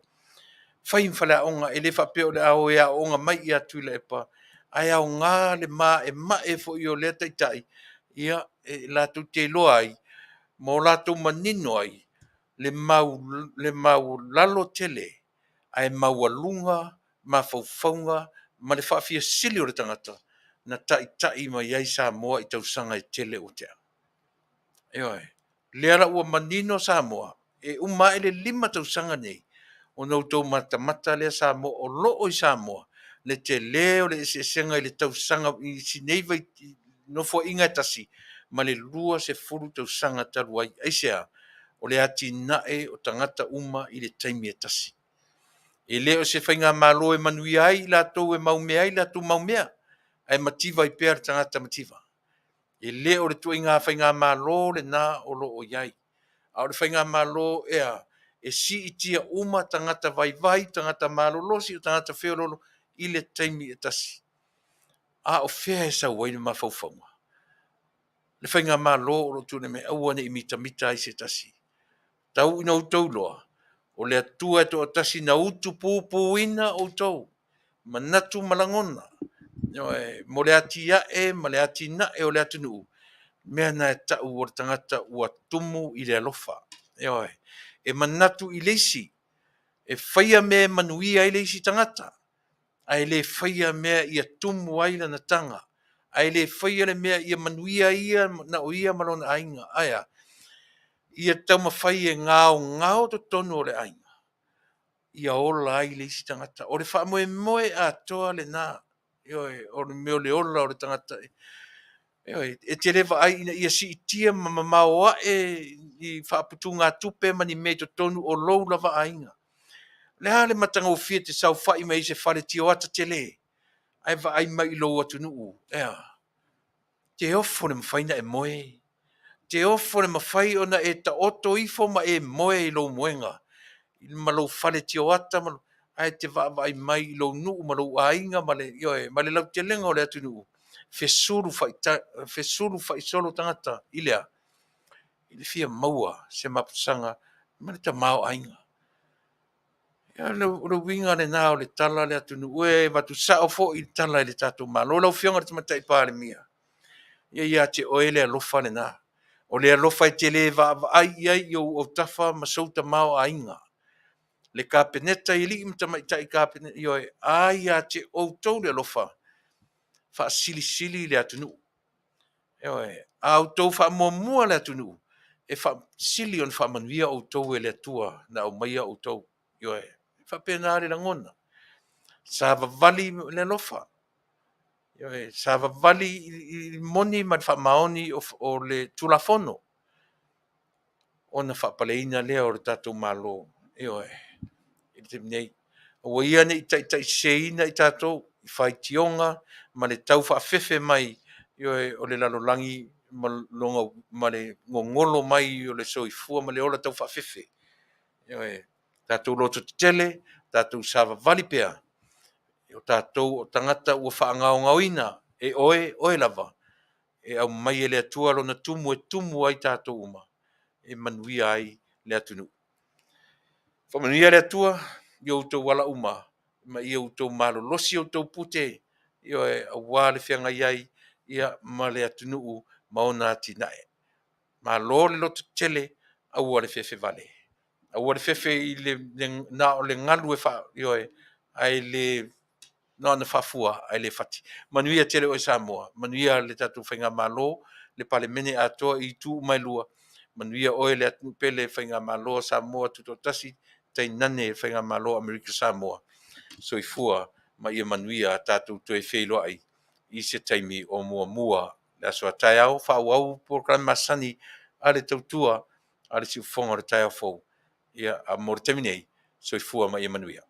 whai mwhale a onga e le whapeo le ao e a onga mai i a Tuilaepa ai au ngā le ma e fo i o le taitai ia e lātou te loa ai mo lātou manino ai le mau lalo tele ai mau alunga ma faufaunga ma le whaafia sili o le tangata na tai mai ai Samoa i tausanga i tele o tea le ala ua manino Samoa e uma ele 5 tausanga nei o nou tau mata le Samoa o loo i Samoa le te leo le senga i le tausanga i sineiva i nofo inga tasi ma le lua se furu tausanga taruai aisea o le ati nae o tangata uma i le taimi e tasi e leo se whainga malo e Manuia ai la tau e maumea ai la tu maumea ai mativa i pēr tangata mativa e leo le tu inga whainga malo le na o loo iai a o le whainga malo ea e si itia uma tangata vai, tangata malolosi, tangata whiololo, i le taimi e tasi. A o whea e sa waina mawhauwhaunga. Le whainga malo o lo tūne me awane i mita i se tasi. Tau ina utau loa. O le atua e to tasi na utu pūpū ina o tau. Manatu malangona. Mo le ati ae, ma le ati na e o le atu nuu. Mea na e tau o tangata ua tumu i le alofa. E manatu i leisi. E whaia me manuia i leisi tangata. Ai le whaia mea ia tumu aila na tanga. Ai le whaia le mea ia manuia ia na o ia malona ainga. Aia. Ia tau mawhai e ngao to tonu o le ainga. Ia ola ai leisi tangata. O le wha moe a toa le nā. O le meo le ola o le tangata. E te lewa ai ina ia si itia mamao ae i whaaputu ngā tupe mani mei to tonu o lou lava ainga. Le hale matanga o fia te sau whai mei se whare tio ata Tele. Ai wa ai mai lou atu nuu. Te ofo le mawhaina e moe. Te ofo le mawhai ona e ta oto ifo ma e moe i lou moenga. I malou whare tio ata ai te wa ai mai i lou nuu malou ainga ma le lau te lenga o le atu nuu. Fesuru fai solo tangata ilea. Ile fia maua se mapusanga. Mane ta mao ainga. Le winga le nao le tala le atu nuu. Watu sao fo i tala le tatu malo. Lau fionga le tamatai pāle mia. Ia te oele alofa le nā. O le alofa i Tele ai o tafa masouta mao ainga. Le kapeneta i li imta i kapeneta. Ai a te o tau le alofa. Fa sili le atu nuu. Au tau wha mua le atu nuu. E wha sili on wha manuia o tau e le atua na o maia o tau. Wha pena le langona. Sa vali le lofa. Sa vali i moni ma wha maoni o le tulafono. Ona wha paleina lea o le tatou malo. I te mnei. O ia ne i tai seina i tatou. I whai tionga. Ma le tau wha fefe mai. O le lalolangi ma le ngongolo mai o le soifua ma le ola tau whaafefe. Tātou loto Tele, tātou sava vali pea. O tātou o tangata ua whaangaongaoina e oe lava. E au mai e le atua lona tumu ai tātou uma. E manuia ai le atunu. Whamanuia le atua, i au tau wala uma. Ma i au tau malo losi au tau pute. I au wale whianga iai. Ia ma le atunuu maona ati nae. Ma lo le loto Tele au le fefe vale. Au le fefe i na o le ngalu e wha, ai le na whafua, ai le fati. Manuia Tele o Samoa. Manuia le tatu whainga malo, le pale mene atoa i tu mai lua. Manuia oe le atu pele whainga malo Samoa tuto tasi, tai nane whainga malo Amerika Samoa. So i fua, ma ia manuia tatu to e wheilo ai. I se taimi o mua le aso a tai au whauau program masani a le tautua a le siufonga le tai au fau ia a mor teminei so i fua ma ia manuia.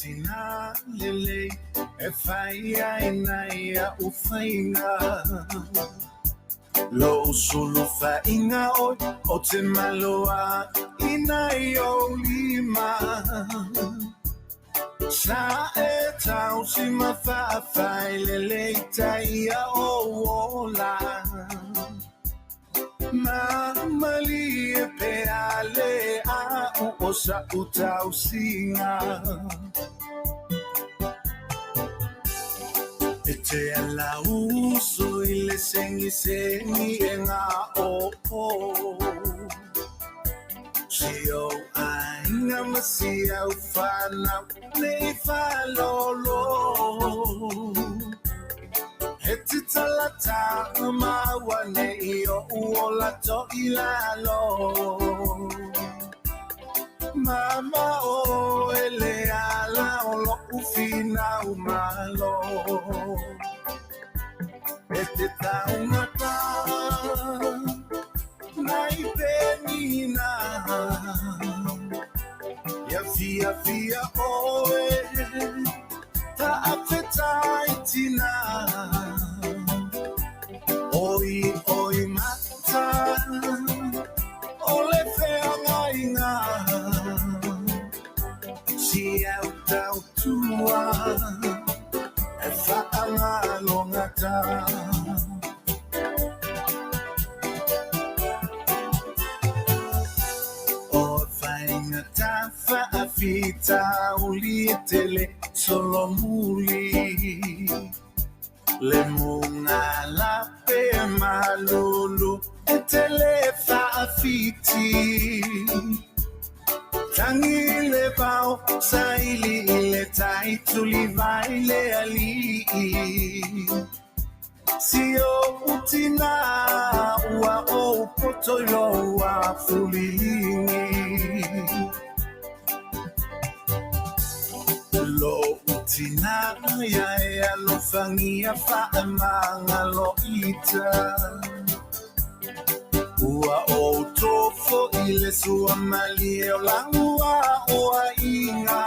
Tina lele e faia inaia ufainga lo sulu fainga o te maloa inaia lima sa e tau si mafafai lele taia o ola Mamali e peale a uosa utau singa E te ala uso i le sengi e ngā o Si o ainga masi au whanau nei whalolo E te talata maua nei o uola to ilalo Mama o ele ala o lo ufina umalo E te taungata Nai pe Afiafi oe Faafetai tina Oi mata Ole whenga inga Si au tau tua E whaangalongata O whaingata whaafita uli Tele solo muli Le munga la pe malulu E Tele whaafiti Tangi le pao saili le taituli vaile ali Sio utina ua o potolo wa fulingi Lo utina ya lo fangia fa manga lo ita Ua o tofo ile sua mali o langua o inga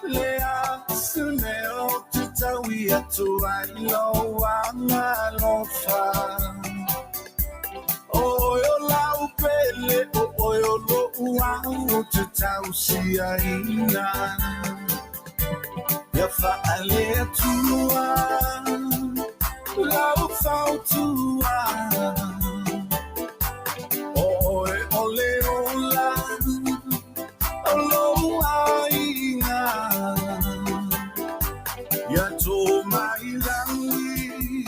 Lea suneo tutawi atua ilo wanga lofa Oyo lau pele o oyo lo uangu tutausia ina Ya faale atua Lau fautua Oe ole ola Aloha inga Ya to mailangi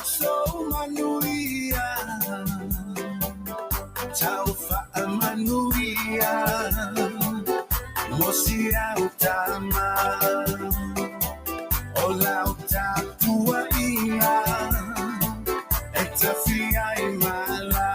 So manuia Taufa manuia Mosia utama Ola utatua inga Etafia imala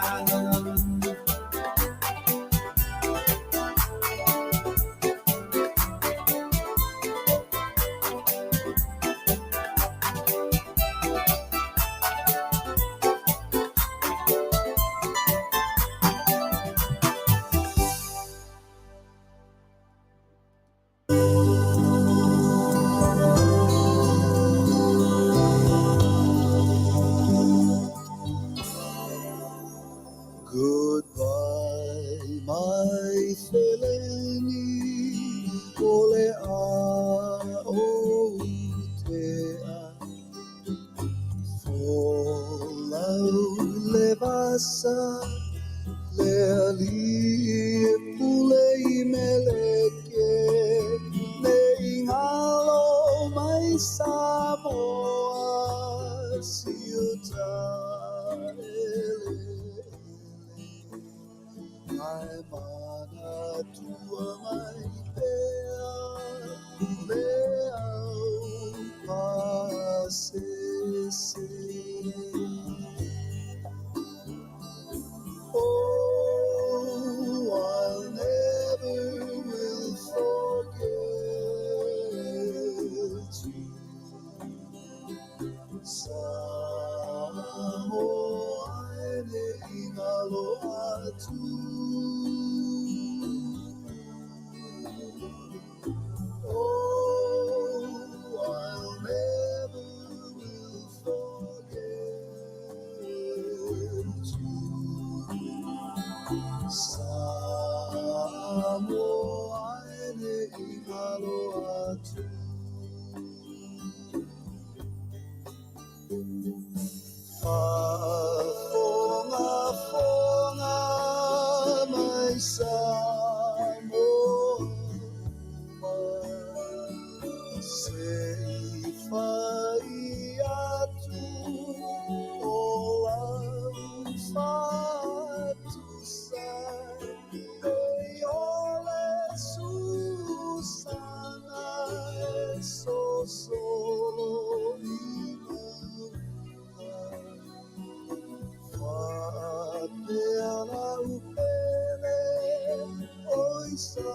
Goodbye, my Feleni, ole o tea, folau le vasa, le ali pulei meleke, le ingalo mai Samoa, siuta ele. My mana tua mai pea leau pasese Oh, I never will forget you Samoa ne ingaloa tu Oh, I'll never will forget you Samoa ne ingaloa tu Fonga mai Samoa Sei fai atu olau fatu sai Ei ole susana e so solo Faapea la upele oi sa